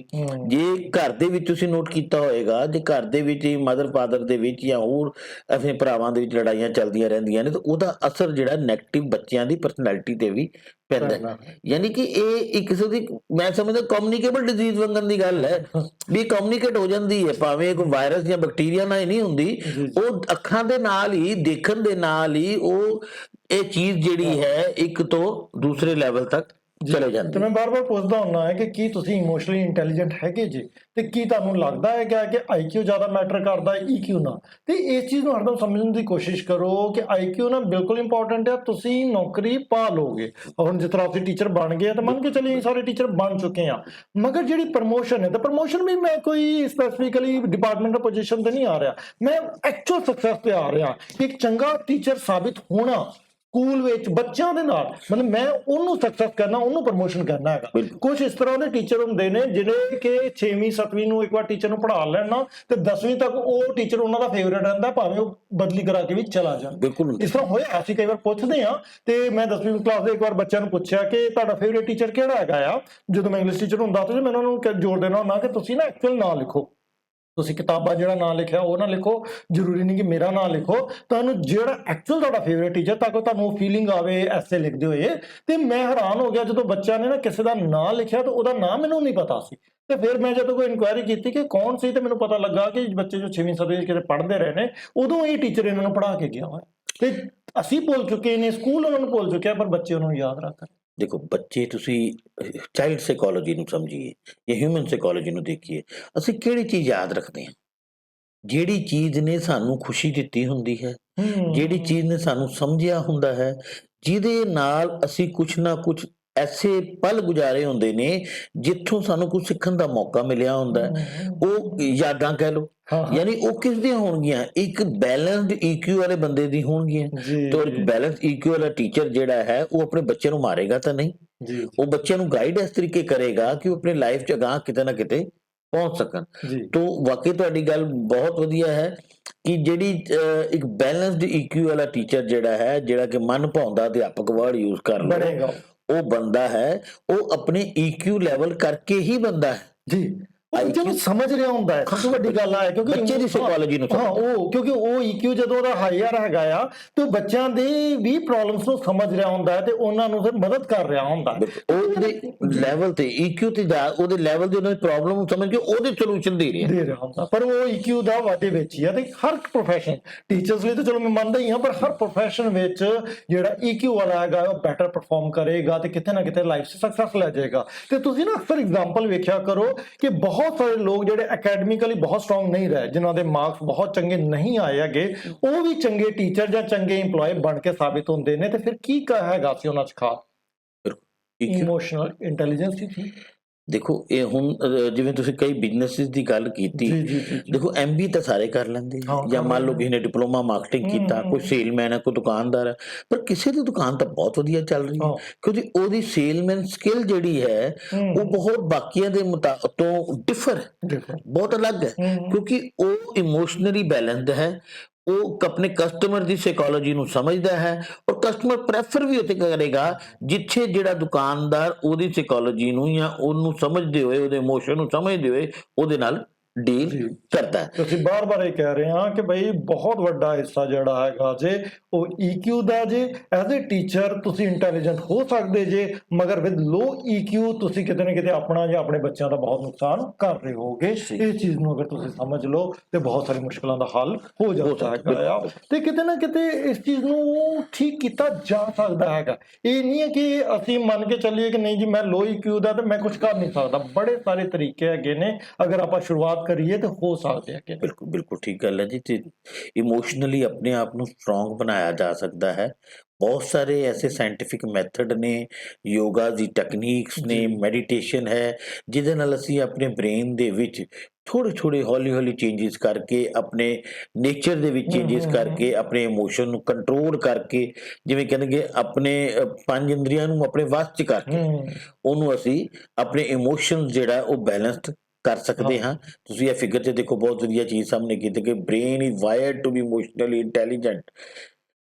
ਜੇ ਘਰ ਦੇ ਵਿੱਚ ਤੁਸੀਂ ਨੋਟ ਕੀਤਾ ਹੋਏਗਾ, ਜੇ ਘਰ ਦੇ ਵਿੱਚ ਮਦਰ ਫਾਦਰ ਦੇ ਵਿੱਚ ਜਾਂ ਹੋਰ ਆਪਣੇ ਭਰਾਵਾਂ ਦੇ ਵਿੱਚ ਲੜਾਈਆਂ ਚੱਲਦੀਆਂ ਰਹਿੰਦੀਆਂ ਨੇ, ਤਾਂ ਉਹਦਾ ਅਸਰ ਜਿਹੜਾ ਨੈਗੇਟਿਵ ਬੱਚਿਆਂ ਦੀ ਪਰਸਨੈਲਿਟੀ ਤੇ ਵੀ ਪੈਂਦਾ ਹੈ। ਯਾਨੀ ਕਿ ਇਹ ਇੱਕ ਕਿਸੇ ਦੀ, ਮੈਂ ਸਮਝਦਾ ਕਮਿਊਨੀਕੇਬਲ ਡਿਜ਼ੀਜ਼ ਵਾਂਗਣ ਦੀ ਗੱਲ ਹੈ, ਵੀ ਕਮਿਊਨੀਕੇਟ ਹੋ ਜਾਂਦੀ ਹੈ, ਭਾਵੇਂ ਕੋਈ ਵਾਇਰਸ ਜਾਂ ਬੈਕਟੀਰੀਆ ਨਾਲ ਹੀ ਨਹੀਂ ਹੁੰਦੀ, ਉਹ ਅੱਖਾਂ ਦੇ ਨਾਲ ਹੀ, ਦੇਖਣ ਦੇ ਨਾਲ ਹੀ ਉਹ ਇਹ ਚੀਜ਼ ਜਿਹੜੀ ਹੈ ਇੱਕ ਤੋਂ ਦੂਸਰੇ ਲੈਵਲ ਤੱਕ ਚਲੇ ਜਾਂਦੇ। ਤੇ ਮੈਂ ਬਾਰ-ਬਾਰ ਪੁੱਛਦਾ ਹੁੰਦਾ ਹੈ ਕਿ ਕੀ ਤੁਸੀਂ ਇਮੋਸ਼ਨਲੀ ਇੰਟੈਲੀਜੈਂਟ ਹੈਗੇ ਜੀ, ਤੇ ਕੀ ਤੁਹਾਨੂੰ ਲੱਗਦਾ ਹੈ ਕਿ IQ ਜ਼ਿਆਦਾ ਮੈਟਰ ਕਰਦਾ ਹੈ EQ ਨਾਲ? ਤੇ ਇਸ ਚੀਜ਼ ਨੂੰ ਹਰਦਮ ਸਮਝਣ ਦੀ ਕੋਸ਼ਿਸ਼ ਕਰੋ ਕਿ IQ ਨਾ ਬਿਲਕੁਲ ਇੰਪੋਰਟੈਂਟ ਹੈ, ਤੁਸੀਂ ਨੌਕਰੀ ਪਾ ਲੋਗੇ। ਹੁਣ ਜਿਸ ਤਰ੍ਹਾਂ ਅਸੀਂ ਟੀਚਰ ਬਣ ਗਏ ਤਾਂ ਮੰਨ ਕੇ ਚੱਲੀਏ ਸਾਰੇ ਟੀਚਰ ਬਣ ਚੁੱਕੇ ਆ, ਮਗਰ ਜਿਹੜੀ ਪ੍ਰਮੋਸ਼ਨ ਹੈ, ਤਾਂ ਪ੍ਰਮੋਸ਼ਨ ਵੀ ਮੈਂ ਕੋਈ ਸਪੈਸੀਫਿਕਲੀ ਡਿਪਾਰਟਮੈਂਟਲ ਪੋਜੀਸ਼ਨ ਤੇ ਨਹੀਂ ਆ ਰਿਹਾ, ਮੈਂ ਐਕਚੁਅਲ ਸਕਸੈਸ ਤੇ ਆ ਰਿਹਾ ਕਿ ਇੱਕ ਚੰਗਾ ਟੀਚਰ ਸਾਬਿਤ ਹੋਣਾ ਸਕੂਲ ਵਿੱਚ ਬੱਚਿਆਂ ਦੇ ਨਾਲ, ਮਤਲਬ ਮੈਂ ਉਹਨੂੰ ਸਕਸੈਸ ਕਰਨਾ, ਉਹਨੂੰ ਪ੍ਰਮੋਸ਼ਨ ਕਰਨਾ ਹੈਗਾ। ਕੁਝ ਇਸ ਤਰ੍ਹਾਂ ਦੇ ਟੀਚਰ ਹੁੰਦੇ ਨੇ ਜਿਹੜੇ ਕਿ 6ਵੀਂ 7ਵੀਂ ਨੂੰ ਇੱਕ ਵਾਰ ਟੀਚਰ ਨੂੰ ਪੜ੍ਹਾ ਲੈਣ ਨਾ, ਤੇ 10ਵੀਂ ਤੱਕ ਉਹ ਟੀਚਰ ਉਹਨਾਂ ਦਾ ਫੇਵਰੇਟ ਰਹਿੰਦਾ, ਭਾਵੇਂ ਉਹ ਬਦਲੀ ਕਰਾ ਕੇ ਵੀ ਚਲਾ ਜਾਣ। ਬਿਲਕੁਲ ਇਸ ਤਰ੍ਹਾਂ ਹੋਇਆ, ਅਸੀਂ ਕਈ ਵਾਰ ਪੁੱਛਦੇ ਆ, ਤੇ ਮੈਂ 10ਵੀਂ ਕਲਾਸ ਦੇ ਇੱਕ ਵਾਰ ਬੱਚਿਆਂ ਨੂੰ ਪੁੱਛਿਆ ਕਿ ਤੁਹਾਡਾ ਫੇਵਰੇਟ ਟੀਚਰ ਕਿਹੜਾ ਹੈਗਾ ਆ। ਜਦੋਂ ਮੈਂ ਇੰਗਲਿਸ਼ ਟੀਚਰ ਹੁੰਦਾ ਤੇ ਮੈਂ ਉਹਨਾਂ ਨੂੰ ਜੋਰ ਦੇਣਾ ਹੁੰਦਾ ਕਿ ਤੁਸੀਂ ਨਾ ਐਕਚੁਅਲ ਨਾਂ ਲਿਖੋ, ਤੁਸੀਂ ਕਿਤਾਬਾਂ ਜਿਹੜਾ ਨਾਂ ਲਿਖਿਆ ਉਹ ਨਾ ਲਿਖੋ, ਜ਼ਰੂਰੀ ਨਹੀਂ ਕਿ ਮੇਰਾ ਨਾਂ ਲਿਖੋ, ਤੁਹਾਨੂੰ ਜਿਹੜਾ ਐਕਚੁਅਲ ਤੁਹਾਡਾ ਫੇਵਰੇਟ ਟੀਚਰ, ਤਾਂ ਕਿ ਤੁਹਾਨੂੰ ਫੀਲਿੰਗ ਆਵੇ ਐਸੇ ਲਿਖਦੇ ਹੋਏ। ਤੇ ਮੈਂ ਹੈਰਾਨ ਹੋ ਗਿਆ ਜਦੋਂ ਬੱਚਿਆਂ ਨੇ ਨਾ ਕਿਸੇ ਦਾ ਨਾਂ ਲਿਖਿਆ ਤੇ ਉਹਦਾ ਨਾਂ ਮੈਨੂੰ ਨਹੀਂ ਪਤਾ ਸੀ। ਤੇ ਫਿਰ ਮੈਂ ਜਦੋਂ ਕੋਈ ਇਨਕੁਆਇਰੀ ਕੀਤੀ ਕਿ ਕੌਣ ਸੀ, ਤੇ ਮੈਨੂੰ ਪਤਾ ਲੱਗਾ ਕਿ ਬੱਚੇ ਜੋ 6ਵੀਂ 7ਵੀਂ ਕਿਤੇ ਪੜ੍ਹਦੇ ਰਹੇ ਨੇ, ਉਦੋਂ ਇਹ ਟੀਚਰ ਇਹਨਾਂ ਨੂੰ ਪੜ੍ਹਾ ਕੇ ਗਿਆ ਹੋਇਆ। ਤੇ ਅਸੀਂ ਭੁੱਲ ਚੁੱਕੇ ਨੇ, ਸਕੂਲ ਉਹਨਾਂ ਨੂੰ ਭੁੱਲ ਚੁੱਕਿਆ, ਪਰ ਬੱਚੇ ਉਹਨਾਂ ਨੂੰ ਯਾਦ ਰੱਖ ਰਹੇ। ਦੇਖੋ ਬੱਚੇ, ਤੁਸੀਂ ਚਾਈਲਡ ਸਾਈਕੋਲੋਜੀ ਨੂੰ ਸਮਝੀਏ ਜਾਂ ਹਿਊਮਨ ਸਾਈਕੋਲੋਜੀ ਨੂੰ ਦੇਖੀਏ, ਅਸੀਂ ਕਿਹੜੀ ਚੀਜ਼ ਯਾਦ ਰੱਖਦੇ ਹਾਂ? ਜਿਹੜੀ ਚੀਜ਼ ਨੇ ਸਾਨੂੰ ਖੁਸ਼ੀ ਦਿੱਤੀ ਹੁੰਦੀ ਹੈ, ਜਿਹੜੀ ਚੀਜ਼ ਨੇ ਸਾਨੂੰ ਸਮਝਿਆ ਹੁੰਦਾ ਹੈ, ਜਿਹਦੇ ਨਾਲ ਅਸੀਂ ਕੁਛ ਨਾ ਕੁਛ ਐਸੇ ਪਲ ਗੁਜ਼ਾਰੇ ਹੁੰਦੇ ਨੇ ਜਿੱਥੋਂ ਸਾਨੂੰ ਕੁਝ ਸਿੱਖਣ ਦਾ ਮੌਕਾ ਮਿਲਿਆ ਹੁੰਦਾ ਹੈ, ਉਹ ਯਾਦਾਂ ਕਹਿ ਲਓ। ਯਾਨੀ ਉਹ ਕਿਸ ਦੀਆਂ ਹੋਣਗੀਆਂ? ਇੱਕ ਬੈਲੈਂਸਡ EQ ਵਾਲੇ ਬੰਦੇ ਦੀ ਹੋਣਗੀਆਂ। ਤੇ ਇੱਕ ਬੈਲੈਂਸਡ EQ ਵਾਲਾ ਟੀਚਰ ਜਿਹੜਾ ਹੈ ਉਹ ਆਪਣੇ ਬੱਚੇ ਨੂੰ ਮਾਰੇਗਾ ਤਾਂ ਨਹੀਂ, ਉਹ ਬੱਚਿਆਂ ਨੂੰ ਗਾਈਡ ਇਸ ਤਰੀਕੇ ਕਰੇਗਾ ਕਿ ਉਹ ਆਪਣੀ ਲਾਈਫ 'ਚ ਅਗਾਂਹ ਕਿਤੇ ਨਾ ਕਿਤੇ ਪਹੁੰਚ ਸਕਣ। ਤੋ ਵਾਕਈ ਤੁਹਾਡੀ ਗੱਲ ਬਹੁਤ ਵਧੀਆ ਹੈ ਕਿ ਜਿਹੜੀ ਇੱਕ ਬੈਲੈਂਸਡ EQ ਵਾਲਾ ਟੀਚਰ ਜਿਹੜਾ ਹੈ, ਜਿਹੜਾ ਕਿ ਮਨ ਭਾਉਂਦਾ ਅਧਿਆਪਕ ਵਰਡ ਯੂਜ਼ ਕਰ ਲਓ, ਉਹ ਬੰਦਾ ਹੈ, ਉਹ ਆਪਣੇ EQ ਲੈਵਲ ਕਰਕੇ ਹੀ ਬੰਦਾ ਹੈ ਜੀ। ਉਹ ਸਮਝ ਰਿਹਾ ਹੁੰਦਾ ਹੈ, ਸਭ ਤੋਂ ਵੱਡੀ ਗੱਲ ਆ, ਕਿਉਂਕਿ ਬੱਚੇ ਦੀ ਸਾਈਕੋਲੋਜੀ ਨੂੰ ਕਿਉਂਕਿ ਉਹ EQ ਜਦੋਂ ਉਹਦਾ ਹਾਇਰ ਹੈਗਾ ਆ, ਤੇ ਬੱਚਿਆਂ ਦੇ ਵੀ ਪ੍ਰੋਬਲਮਸ ਨੂੰ ਸਮਝ ਰਿਹਾ ਹੁੰਦਾ ਹੈ, ਤੇ ਉਹਨਾਂ ਨੂੰ ਫਿਰ ਮਦਦ ਕਰ ਰਿਹਾ ਹੁੰਦਾ ਹੈ। ਉਹਦੇ ਲੈਵਲ ਤੇ EQ ਤੇ ਉਹਦੇ ਲੈਵਲ ਦੇ ਉਹਨਾਂ ਦੀ ਪ੍ਰੋਬਲਮ ਨੂੰ ਸਮਝ ਕੇ ਉਹਦੇ ਸੋਲੂਸ਼ਨ ਦੇ ਰਿਹਾ ਹੁੰਦਾ। ਪਰ ਉਹ EQ ਦਾ ਵਾਧੇ ਵਿੱਚ ਹੀ ਆ, ਤੇ ਹਰ ਪ੍ਰੋਫੈਸ਼ਨ, ਟੀਚਰਸ ਲਈ ਤਾਂ ਚਲੋ ਮੈਂ ਮੰਨਦਾ ਹੀ ਹਾਂ, ਪਰ ਹਰ ਪ੍ਰੋਫੈਸ਼ਨ ਵਿੱਚ ਜਿਹੜਾ EQ ਵਾਲਾ ਹੈਗਾ ਉਹ ਬੈਟਰ ਪਰਫਾਰਮ ਕਰੇਗਾ, ਤੇ ਕਿਤੇ ਨਾ ਕਿਤੇ ਲਾਈਫ 'ਚ ਸਕਸੈਸ ਲੈ ਜਾਏਗਾ। ਤੇ ਤੁਸੀਂ ਨਾ ਅਕਸਰ ਐਗਜ਼ਾਮਪਲ ਵੇਖਿਆ ਕਰੋ ਕਿ ਬਹੁਤ ਸਾਰੇ ਲੋਕ ਜਿਹੜੇ ਅਕੈਡਮਿਕਲੀ ਬਹੁਤ ਸਟਰੋਂਗ ਨਹੀਂ ਰਹੇ, ਜਿਨ੍ਹਾਂ ਦੇ ਮਾਰਕਸ ਬਹੁਤ ਚੰਗੇ ਨਹੀਂ ਆਏ ਹੈਗੇ, ਉਹ ਵੀ ਚੰਗੇ ਟੀਚਰ ਜਾਂ ਚੰਗੇ EMPLOYE ਬਣ ਕੇ ਸਾਬਿਤ ਹੁੰਦੇ ਨੇ। ਤੇ ਫਿਰ ਕੀ ਹੈਗਾ ਸੀ ਉਹਨਾਂ 'ਚ ਖਾਸ? ਇਮੋਸ਼ਨਲ ਇੰਟੈਲੀਜੈਂਸ ਸੀ। ਦੇਖੋ ਇਹ ਹੁਣ ਜਿਵੇਂ ਤੁਸੀਂ ਕਈ ਬਿਜ਼ਨੈਸਿਸ ਦੀ ਗੱਲ ਕੀਤੀ, ਦੇਖੋ MBA ਤਾਂ ਸਾਰੇ ਕਰ ਲੈਂਦੇ, ਜਾਂ ਮੰਨ ਲਓ ਕਿਸੇ ਨੇ ਡਿਪਲੋਮਾ ਮਾਰਕੀਟਿੰਗ ਕੀਤਾ, ਕੋਈ ਸੇਲਮੈਨ ਹੈ, ਕੋਈ ਦੁਕਾਨਦਾਰ ਹੈ, ਪਰ ਕਿਸੇ ਦੀ ਦੁਕਾਨ ਤਾਂ ਬਹੁਤ ਵਧੀਆ ਚੱਲ ਰਹੀ ਹੈ, ਕਿਉਂਕਿ ਉਹਦੀ ਸੇਲਮੈਨ ਸਕਿੱਲ ਜਿਹੜੀ ਹੈ ਉਹ ਬਹੁਤ ਬਾਕੀਆਂ ਦੇ ਤੋਂ ਡਿਫਰ ਹੈ, ਬਹੁਤ ਅਲੱਗ ਹੈ, ਕਿਉਂਕਿ ਉਹ ਇਮੋਸ਼ਨਲੀ ਬੈਲੈਂਸਡ ਹੈ, ਉਹ ਆਪਣੇ ਕਸਟਮਰ ਦੀ ਸਾਈਕੋਲੋਜੀ ਨੂੰ ਸਮਝਦਾ ਹੈ, ਔਰ ਕਸਟਮਰ ਪ੍ਰੈਫਰ ਵੀ ਉੱਥੇ ਕਰੇਗਾ ਜਿੱਥੇ ਜਿਹੜਾ ਦੁਕਾਨਦਾਰ ਉਹਦੀ ਸਾਈਕੋਲੋਜੀ ਨੂੰ ਜਾਂ ਉਹਨੂੰ ਸਮਝਦੇ ਹੋਏ, ਉਹਦੇ ਇਮੋਸ਼ਨ ਨੂੰ ਸਮਝਦੇ ਹੋਏ ਉਹਦੇ ਨਾਲ ਡੀਲ ਜੀ। ਕਰਦਾ ਹੈ। ਤੁਸੀਂ ਬਾਰ-ਬਾਰ ਇਹ ਕਹਿ ਰਹੇ ਹਾਂ ਕਿ ਬਈ ਬਹੁਤ ਵੱਡਾ ਹਿੱਸਾ ਜਿਹੜਾ ਹੈਗਾ ਜੇ ਉਹ EQ ਦਾ ਜੇ। ਐਜ਼ ਅ ਟੀਚਰ ਤੁਸੀਂ ਇੰਟੈਲੀਜੈਂਟ ਹੋ ਸਕਦੇ ਜੇ, ਮਗਰ ਵਿਦ ਲੋ EQ ਤੁਸੀਂ ਕਿਤੇ ਨਾ ਕਿਤੇ ਆਪਣਾ ਜਾਂ ਆਪਣੇ ਬੱਚਿਆਂ ਦਾ ਬਹੁਤ ਨੁਕਸਾਨ ਕਰ ਰਹੇ ਹੋਗੇ। ਇਸ ਚੀਜ਼ ਨੂੰ ਅਗਰ ਤੁਸੀਂ ਸਮਝ ਲਓ ਤੇ ਬਹੁਤ ਸਾਰੀ ਮੁਸ਼ਕਲਾਂ ਦਾ ਹੱਲ ਹੋ ਜਾਂਦਾ ਹੈਗਾ ਆ। ਤੇ ਕਿਤੇ ਨਾ ਕਿਤੇ ਇਸ ਚੀਜ਼ ਨੂੰ ਠੀਕ ਕੀਤਾ ਜਾ ਸਕਦਾ ਹੈਗਾ। ਇਹ ਨਹੀਂ ਹੈ ਕਿ ਅਸੀਂ ਮੰਨ ਕੇ ਚੱਲੀਏ ਕਿ ਨਹੀਂ ਜੀ ਮੈਂ ਲੋ EQ ਦਾ ਤੇ ਮੈਂ ਕੁਝ ਕਰ ਨਹੀਂ ਸਕਦਾ। ਬੜੇ ਸਾਰੇ ਤਰੀਕੇ ਹੈਗੇ ਨੇ, ਅਗਰ ਆਪਾਂ ਸ਼ੁਰੂਆਤ ਕਰੀਏ ਤੇ ਹੋ ਸਕਦੇ ਹੈਗੇ ਨੇ। ਬਿਲਕੁਲ ਬਿਲकुल ਠੀਕ ਗੱਲ ਹੈ ਜੀ। ਤੇ ਇਮੋਸ਼ਨਲੀ ਆਪਣੇ ਆਪ ਨੂੰ ਸਟਰੋਂਗ ਬਣਾਇਆ ਜਾ ਸਕਦਾ ਹੈ। ਬਹੁਤ ਸਾਰੇ ਐਸੇ ਸਾਇੰਟਿਫਿਕ ਮੈਥਡ ਨੇ, ਯੋਗਾ ਦੀ ਟੈਕਨੀਕਸ ਨੇ, ਮੈਡੀਟੇਸ਼ਨ ਹੈ, ਜਿਹਦੇ ਨਾਲ ਅਸੀਂ ਆਪਣੇ ਬ੍ਰੇਨ ਦੇ ਵਿੱਚ ਥੋੜ੍ਹੇ ਥੋੜ੍ਹੇ ਹੌਲੀ ਹੌਲੀ ਚੇਂਜਿਸ ਕਰਕੇ, ਆਪਣੇ ਨੇਚਰ ਦੇ ਵਿੱਚ ਚੇਂਜਿਸ ਕਰਕੇ, ਆਪਣੇ ਇਮੋਸ਼ਨ ਨੂੰ ਕੰਟਰੋਲ ਕਰਕੇ, ਜਿਵੇਂ ਕਹਿੰਦੇ ਆਪਣੇ ਪੰਜ ਇੰਦਰੀਆਂ ਨੂੰ ਆਪਣੇ ਵੱਸ 'ਚ ਕਰਕੇ ਉਹਨੂੰ ਅਸੀਂ ਆਪਣੇ ਇਮੋਸ਼ਨਸ ਜਿਹੜਾ ਉਹ ਬੈਲੈਂਸਡ ਕਰ ਸਕਦੇ ਹਾਂ। ਤੁਸੀਂ ਇਹ ਫਿਗਰ 'ਚ ਦੇਖੋ, ਬਹੁਤ ਵਧੀਆ ਚੀਜ਼ ਸਾਹਮਣੇ ਕੀਤੀ ਕਿ brain is wired to be emotionally intelligent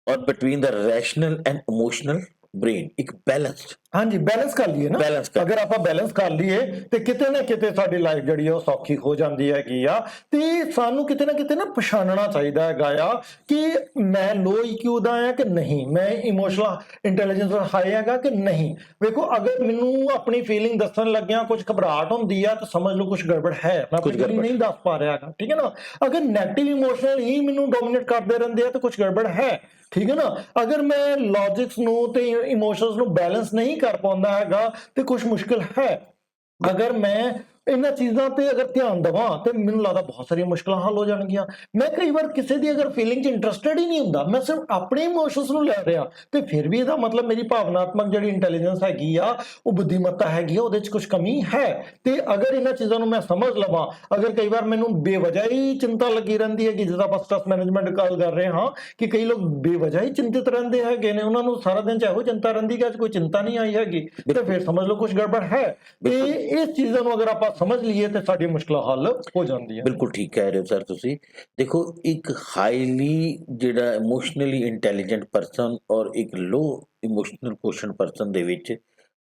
ਔਰ between the rational and emotional brain ਇੱਕ ਬੈਲੈਂਸ। ਹਾਂਜੀ, ਬੈਲੈਂਸ ਕਰ ਲਈਏ ਨਾ। ਅਗਰ ਆਪਾਂ ਬੈਲੈਂਸ ਕਰ ਲਈਏ ਤੇ ਕਿਤੇ ਨਾ ਕਿਤੇ ਸਾਡੀ ਲਾਈਫ ਜਿਹੜੀ ਆ ਉਹ ਸੌਖੀ ਹੋ ਜਾਂਦੀ ਹੈਗੀ ਆ। ਤੇ ਸਾਨੂੰ ਕਿਤੇ ਨਾ ਪਛਾਣਨਾ ਚਾਹੀਦਾ ਹੈਗਾ ਆ ਕਿ ਮੈਂ ਲੋ EQ ਦਾ ਆ ਕਿ ਨਹੀਂ, ਮੈਂ ਇਮੋਸ਼ਨਲ ਇੰਟੈਲੀਜੈਂਸ ਹਾਈ ਹੈਗਾ ਕਿ ਨਹੀਂ। ਵੇਖੋ, ਅਗਰ ਮੈਨੂੰ ਆਪਣੀ ਫੀਲਿੰਗ ਦੱਸਣ ਲੱਗਿਆ ਕੁਝ ਘਬਰਾਹਟ ਹੁੰਦੀ ਆ ਤਾਂ ਸਮਝ ਲਓ ਕੁਝ ਗੜਬੜ ਹੈ, ਮੈਂ ਆਪਣੀ ਫੀਲਿੰਗ ਨਹੀਂ ਦੱਸ ਪਾ ਰਿਹਾ ਹੈਗਾ, ਠੀਕ ਹੈ ਨਾ। ਅਗਰ ਨੈਗੇਟਿਵ ਇਮੋਸ਼ਨਲ ਹੀ ਮੈਨੂੰ ਡੋਮੀਨੇਟ ਕਰਦੇ ਰਹਿੰਦੇ ਆ ਤਾਂ ਕੁਝ ਗੜਬੜ ਹੈ, ਠੀਕ ਹੈ ਨਾ। ਅਗਰ ਮੈਂ ਲੌਜਿਕਸ ਨੂੰ ਤੇ ਇਮੋਸ਼ਨਸ ਨੂੰ ਬੈਲੈਂਸ ਨਹੀਂ ਕਰ ਪਾਉਂਦਾ ਹੈਗਾ ਤੇ ਕੁਝ ਮੁਸ਼ਕਿਲ ਹੈ। ਅਗਰ ਮੈਂ ਇਹਨਾਂ ਚੀਜ਼ਾਂ ਤੇ ਅਗਰ ਧਿਆਨ ਦੇਵਾਂ ਤੇ ਮੈਨੂੰ ਲੱਗਦਾ ਬਹੁਤ ਸਾਰੀਆਂ ਮੁਸ਼ਕਲਾਂ ਹੱਲ ਹੋ ਜਾਣਗੀਆਂ। ਮੈਂ ਕਈ ਵਾਰ ਕਿਸੇ ਦੀ ਅਗਰ ਫੀਲਿੰਗ 'ਚ ਇੰਟਰਸਟਡ ਹੀ ਨਹੀਂ ਹੁੰਦਾ, ਮੈਂ ਸਿਰਫ ਆਪਣੇ ਇਮੋਸ਼ਨਸ ਨੂੰ ਲੈ ਰਿਹਾ, ਤੇ ਫਿਰ ਵੀ ਇਹਦਾ ਮਤਲਬ ਮੇਰੀ ਭਾਵਨਾਤਮਕ ਜਿਹੜੀ ਇੰਟੈਲੀਜੈਂਸ ਹੈਗੀ ਆ, ਉਹ ਬੁੱਧੀਮੱਤਾ ਹੈਗੀ ਆ, ਉਹਦੇ 'ਚ ਕੁਝ ਕਮੀ ਹੈ। ਤੇ ਅਗਰ ਇਹਨਾਂ ਚੀਜ਼ਾਂ ਨੂੰ ਮੈਂ ਸਮਝ ਲਵਾਂ, ਅਗਰ ਕਈ ਵਾਰ ਮੈਨੂੰ ਬੇਵਜ੍ਹਾ ਹੀ ਚਿੰਤਾ ਲੱਗੀ ਰਹਿੰਦੀ ਹੈ ਕਿ ਜਿੱਦਾਂ ਆਪਾਂ ਸਟ੍ਰੈਸ ਮੈਨੇਜਮੈਂਟ ਗੱਲ ਕਰ ਰਹੇ ਹਾਂ ਕਿ ਕਈ ਲੋਕ ਬੇਵਜ੍ਹਾ ਹੀ ਚਿੰਤਿਤ ਰਹਿੰਦੇ ਹੈਗੇ ਨੇ, ਉਹਨਾਂ ਨੂੰ ਸਾਰਾ ਦਿਨ 'ਚ ਇਹੋ ਚਿੰਤਾ ਰਹਿੰਦੀ ਕਿ ਅੱਜ ਕੋਈ ਚਿੰਤਾ ਨਹੀਂ ਆਈ ਹੈਗੀ, ਤੇ ਫਿਰ ਸਮਝ ਲਓ ਕੁਝ ਗੜਬੜ ਹੈ। ਤੇ ਇਸ ਚੀਜ਼ਾਂ ਨੂੰ ਅਗਰ ਆਪਾਂ ਸਮਝ ਲਈਏ ਤੇ ਸਾਡੀ ਮੁਸ਼ਕਲਾਂ ਹੱਲ ਹੋ ਜਾਂਦੀਆਂ। ਬਿਲਕੁਲ ਠੀਕ ਕਹਿ ਰਹੇ ਹੋ ਸਰ ਤੁਸੀਂ। ਦੇਖੋ, ਇੱਕ ਹਾਈਲੀ ਜਿਹੜਾ ਇਮੋਸ਼ਨਲੀ ਇੰਟੈਲੀਜੈਂਟ ਪਰਸਨ ਔਰ ਇੱਕ ਲੋ ਇਮੋਸ਼ਨਲ ਕੁਐਸਚਨ ਪਰਸਨ ਦੇ ਵਿੱਚ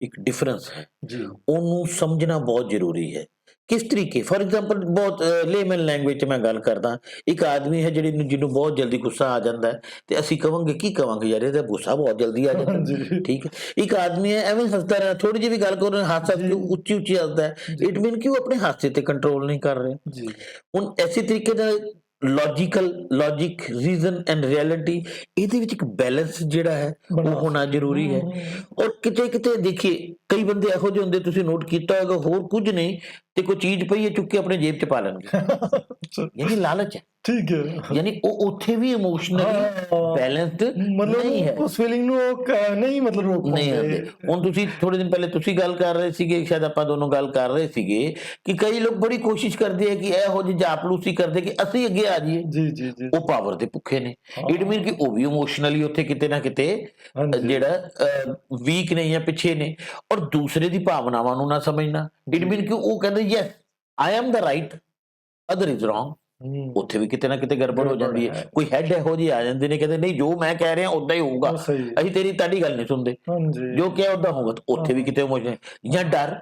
ਇੱਕ ਡਿਫਰੈਂਸ ਹੈ ਜੀ। ਉਹਨੂੰ ਸਮਝਣਾ ਬਹੁਤ ਜ਼ਰੂਰੀ ਹੈ। ਕਿਸ ਤਰੀਕੇ, ਫॉर एग्जांपल ਬਹੁਤ ਲੇਮਨ ਲੈਂਗੁਏਜ 'ਚ ਮੈਂ ਗੱਲ ਕਰਦਾ, ਇੱਕ ਆਦਮੀ ਹੈ ਜਿਹਨੂੰ ਬਹੁਤ ਜਲਦੀ ਗੁੱਸਾ ਆ ਜਾਂਦਾ ਹੈ ਤੇ ਅਸੀਂ ਕਵਾਂਗੇ, ਕੀ ਕਵਾਂਗੇ ਯਾਰ ਇਹਦਾ ਗੁੱਸਾ ਬਹੁਤ ਜਲਦੀ ਆ ਜਾਂਦਾ, ਠੀਕ ਹੈ। ਇੱਕ ਆਦਮੀ ਹੈ ਐਵੇਂ ਹੱਸਦਾ ਰਿਹਾ, ਥੋੜੀ ਜਿਹੀ ਵੀ ਗੱਲ ਕਰੋ ਹਾਸਾ ਉੱਚੀ ਉੱਚੀ ਹੱਸਦਾ ਹੈ, ਇਟ ਮੀਨ ਕਿ ਉਹ ਆਪਣੇ ਹਾਸੇ ਤੇ ਕੰਟਰੋਲ ਨਹੀਂ ਕਰ ਰਿਹਾ। ਹੁਣ ਐਸੇ ਤਰੀਕੇ ਦਾ ਲੌਜਿਕ, ਰੀਜ਼ਨ ਐਂਡ ਰਿਐਲਿਟੀ, ਇਹਦੇ ਵਿੱਚ ਇੱਕ ਬੈਲੈਂਸ ਜਿਹੜਾ ਹੈ ਉਹ ਹੋਣਾ ਜ਼ਰੂਰੀ ਹੈ। ਔਰ ਕਿਤੇ ਕਿਤੇ ਦੇਖੀਏ, ਕਈ ਬੰਦੇ ਇਹੋ ਜਿਹੇ ਹੁੰਦੇ, ਤੁਸੀਂ ਨੋਟ ਕੀਤਾ ਹੋਏਗਾ, ਹੋਰ ਕੁਝ ਨਹੀਂ ਤੇ ਕੋਈ ਚੀਜ਼ ਪਈ ਹੈ ਚੁੱਕ ਕੇ ਆਪਣੇ ਜੇਬ 'ਚ ਪਾ ਲੈਣਗੇ, ਯਾਨੀ ਲਾਲਚ ਹੈ, ਠੀਕ ਹੈ। ਯਾਨੀ ਉਹ ਉੱਥੇ ਵੀ ਇਮੋਸ਼ਨਲੀ ਬੈਲੈਂਸਡ ਨਹੀਂ ਹੈ, ਉਸ ਫੀਲਿੰਗ ਨੂੰ ਨਹੀਂ ਰੋਕ ਨਹੀਂ ਆਉਂਦੇ। ਹੁਣ ਤੁਸੀਂ ਥੋੜੇ ਦਿਨ ਪਹਿਲੇ ਤੁਸੀਂ ਗੱਲ ਕਰ ਰਹੇ ਸੀਗੇ, ਸ਼ਾਇਦ ਆਪਾਂ ਦੋਨੋਂ ਗੱਲ ਕਰ ਰਹੇ ਸੀਗੇ ਕਿ ਕਈ ਲੋਕ ਬੜੀ ਕੋਸ਼ਿਸ਼ ਕਰਦੇ ਆ ਕਿ ਇਹੋ ਜਿਹੀ ਚਾਪਲੂਸੀ ਕਰਦੇ ਕਿ ਅਸੀਂ ਅੱਗੇ ਆ ਜਾਈਏ। ਜੀ। ਉਹ ਪਾਵਰ ਦੇ ਭੁੱਖੇ ਨੇ, ਇਟ ਮੀਨ ਕਿ ਉਹ ਵੀ ਇਮੋਸ਼ਨਲੀ ਉੱਥੇ ਕਿਤੇ ਨਾ ਕਿਤੇ ਜਿਹੜਾ ਵੀਕ ਨੇ ਜਾਂ ਪਿੱਛੇ ਨੇ, ਔਰ ਦੂਸਰੇ ਦੀ ਭਾਵਨਾਵਾਂ ਨੂੰ ਨਾ ਸਮਝਣਾ, ਇਟ ਮੀਨ ਕਿ ਉਹ ਕਹਿੰਦੇ yes I am the right, other is wrong. ਉੱਥੇ ਵੀ ਕਿਤੇ ਨਾ ਕਿਤੇ ਗੜਬੜ ਹੋ ਜਾਂਦੀ ਹੈ। ਕੋਈ ਹੈਡ ਇਹੋ ਜਿਹੇ ਆ ਜਾਂਦੇ ਨੇ, ਕਹਿੰਦੇ ਨਹੀਂ ਜੋ ਮੈਂ ਕਹਿ ਰਿਹਾ ਉਦਾਂ ਹੀ ਹੋਊਗਾ, ਅਸੀਂ ਤੁਹਾਡੀ ਗੱਲ ਨਹੀਂ ਸੁਣਦੇ, ਜੋ ਕਿਹਾ ਉਦਾਂ ਹੋਊਗਾ। ਉੱਥੇ ਵੀ ਕਿਤੇ ਇਮੋਸ਼ਨ ਜਾਂ ਡਰ,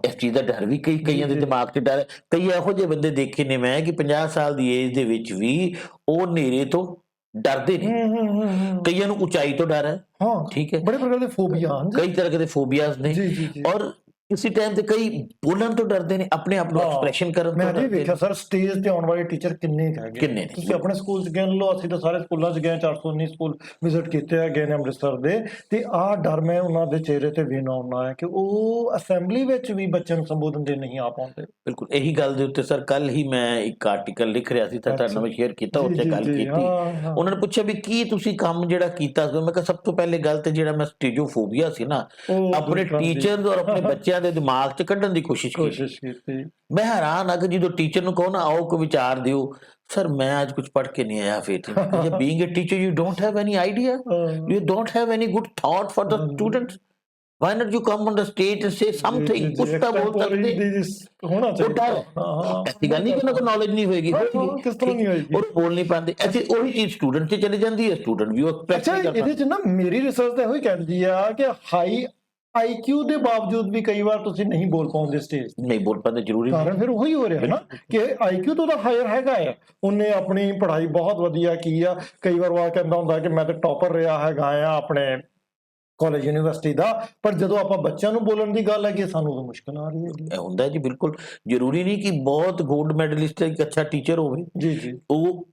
ਇਸ ਚੀਜ਼ ਦਾ ਡਰ ਵੀ ਕਈਆਂ ਦੇ ਦਿਮਾਗ 'ਚ ਡਰ। ਕਈ ਇਹੋ ਜਿਹੇ ਬੰਦੇ ਦੇਖੇ ਨੇ ਮੈਂ ਕਿ 50 ਸਾਲ ਦੀ ਏਜ ਦੇ ਵਿੱਚ ਵੀ ਉਹ ਹਨੇਰੇ ਤੋਂ ਡਰਦੇ ਨੇ। ਕਈਆਂ ਨੂੰ ਉਚਾਈ ਤੋਂ ਡਰ ਹੈ, ਠੀਕ ਹੈ, ਬੜੇ ਪ੍ਰਕਾਰ ਦੇ ਫੋਬੀਆ, ਕਈ ਤਰ੍ਹਾਂ ਦੇ ਫੋਬੀਆਜ਼ ਨੇ। ਔਰ ਕਿਸੇ ਟਾਈਮ ਤੇ ਕਈ ਬੋਲਣ ਤੋਂ ਡਰਦੇ ਨੇ, ਆਪਣੇ ਆਪ ਨੂੰ ਐਕਸਪ੍ਰੈਸ਼ਨ ਕਰਨ ਤੋਂ ਡਰਦੇ ਨੇ। ਮੈਂ ਵੇਖਿਆ ਸਰ, ਸਟੇਜ ਤੇ ਆਉਣ ਵਾਲੇ ਟੀਚਰ ਕਿੰਨੇ ਹੈਗੇ, ਤੁਸੀਂ ਆਪਣੇ ਸਕੂਲ 'ਚ ਗਿਣ ਲਓ, ਅਸੀਂ ਤਾਂ ਸਾਰੇ ਸਕੂਲਾਂ 'ਚ ਗਏ, 419 ਸਕੂਲ ਵਿਜ਼ਿਟ ਕੀਤੇ ਹੈਗੇ ਨੇ ਅੰਮ੍ਰਿਤਸਰ ਦੇ, ਤੇ ਆਹ ਡਰ ਮੈਂ ਉਹਨਾਂ ਦੇ ਚਿਹਰੇ ਤੇ ਵੇਖਣਾ ਆਉਣਾ ਹੈ ਕਿ ਉਹ ਅਸੈਂਬਲੀ ਵਿੱਚ ਵੀ ਬੱਚਿਆਂ ਨੂੰ ਸੰਬੋਧਨ ਦੇ ਨਹੀਂ ਆ ਪਾਉਂਦੇ। ਬਿਲਕੁਲ ਇਹੀ ਗੱਲ ਦੇ ਉੱਤੇ ਸਰ ਕੱਲ ਹੀ ਮੈਂ ਇੱਕ ਆਰਟੀਕਲ ਲਿਖ ਰਿਹਾ ਸੀ ਤਾਂ ਤੁਹਾਡੇ ਨਾਲ ਸ਼ੇਅਰ ਕੀਤਾ, ਉੱਥੇ ਗੱਲ ਕੀਤੀ। ਉਹਨਾਂ ਨੇ ਪੁੱਛਿਆ ਵੀ ਕੀ ਤੁਸੀਂ ਕੰਮ ਜਿਹੜਾ ਕੀਤਾ ਸੀ, ਮੈਂ ਕਿਹਾ ਸਭ ਤੋਂ ਪਹਿਲੇ ਗੱਲ ਤੇ ਜਿਹੜਾ ਮੈਂ ਸਟੇਜੋਫੋਬੀਆ ਸੀ ਨਾ, ਆਪਣੇ ਟੀਚਰਸ ਔਰ ਆਪਣੇ ਬੱਚਿਆਂ ਦੇ ਦਿਮਾਗ 'ਚ ਕੱਢਣ ਦੀ ਕੋਸ਼ਿਸ਼ ਕੀਤੀ। ਮੈਂ ਹੈਰਾਨ ਆ ਕਿ ਜਦੋਂ ਟੀਚਰ ਨੂੰ ਕਹੋ ਨਾ ਆਓ ਕੋਈ ਵਿਚਾਰ ਦਿਓ, ਸਰ ਮੈਂ ਅੱਜ ਕੁਝ ਪੜ੍ਹ ਕੇ ਨਹੀਂ ਆਇਆ, ਫਿਰ being a teacher you don't have any idea, you don't have any good thought for the students, why not you come on the stage and say something, ਕੁਝ ਤਾਂ ਬੋਲ ਸਕਦੇ ਹੋਣਾ ਚਾਹੀਦਾ। ਐਸੀ ਗੱਲ ਨਹੀਂ ਕਿ ਉਹਨਾਂ ਕੋਲ ਨੌਲੇਜ ਨਹੀਂ ਹੋਏਗੀ, ਕਿਸ ਤਰ੍ਹਾਂ ਨਹੀਂ ਹੋਏਗੀ, ਉਹ ਬੋਲ ਨਹੀਂ ਪਾਉਂਦੇ। ਐਸੀ ਉਹੀ ਚੀਜ਼ ਸਟੂਡੈਂਟ 'ਚ ਚਲੀ ਜਾਂਦੀ ਹੈ, ਸਟੂਡੈਂਟ ਵੀ ਉਹ ਐਕਸਪ੍ਰੈਸ ਨਹੀਂ ਕਰਦਾ। ਇਹਦੇ 'ਚ ਨਾ ਮੇਰੀ ਰਿਸਰਚ ਤਾਂ ਇਹੋ ਹੀ ਕਹਿੰਦੀ ਆ ਕਿ ਹਾਈ ਆਈਕਿਊ ਦੇ ਬਾਵਜੂਦ ਵੀ ਕਈ ਵਾਰ ਤੁਸੀਂ ਨਹੀਂ ਬੋਲ ਪਾਉਂਦੇ ਸਟੇਜ ਤੇ। ਨਹੀਂ ਬੋਲ ਪਾਉਂਦੇ, ਜ਼ਰੂਰੀ ਨਹੀਂ। ਕਾਰਨ ਫਿਰ ਉਹੀ ਹੋ ਰਿਹਾ ਨਾ ਕਿ ਆਈਕਿਊ ਤੋਂ ਤਾਂ ਹਾਇਰ ਹੈਗਾ ਆ, ਉਹਨੇ ਆਪਣੀ ਪੜ੍ਹਾਈ ਬਹੁਤ ਵਧੀਆ ਕੀ ਆ, ਕਈ ਵਾਰ ਉਹ ਕਹਿੰਦਾ ਹੁੰਦਾ ਕਿ ਮੈਂ ਤਾਂ ਟੌਪਰ ਰਿਹਾ ਹੈਗਾ ਆ ਆਪਣੇ ਕਾਲਜ ਯੂਨੀਵਰਸਿਟੀ ਦਾ, ਪਰ ਜਦੋਂ ਆਪਾਂ ਬੱਚਿਆਂ ਨੂੰ ਬੋਲਣ ਦੀ ਗੱਲ ਹੈ ਕਿ ਸਾਨੂੰ ਤਾਂ ਮੁਸ਼ਕਲ ਆ ਰਹੀ ਹੈ। ਇਹ ਹੁੰਦਾ ਜੀ, ਬਿਲਕੁਲ ਜ਼ਰੂਰੀ ਨਹੀਂ ਕਿ ਬਹੁਤ ਗੋਲਡ ਮੈਡਲਿਸਟ ਇੱਕ ਅੱਛਾ ਟੀਚਰ ਹੋਵੇ। ਜੀ ਜੀ ਉਹ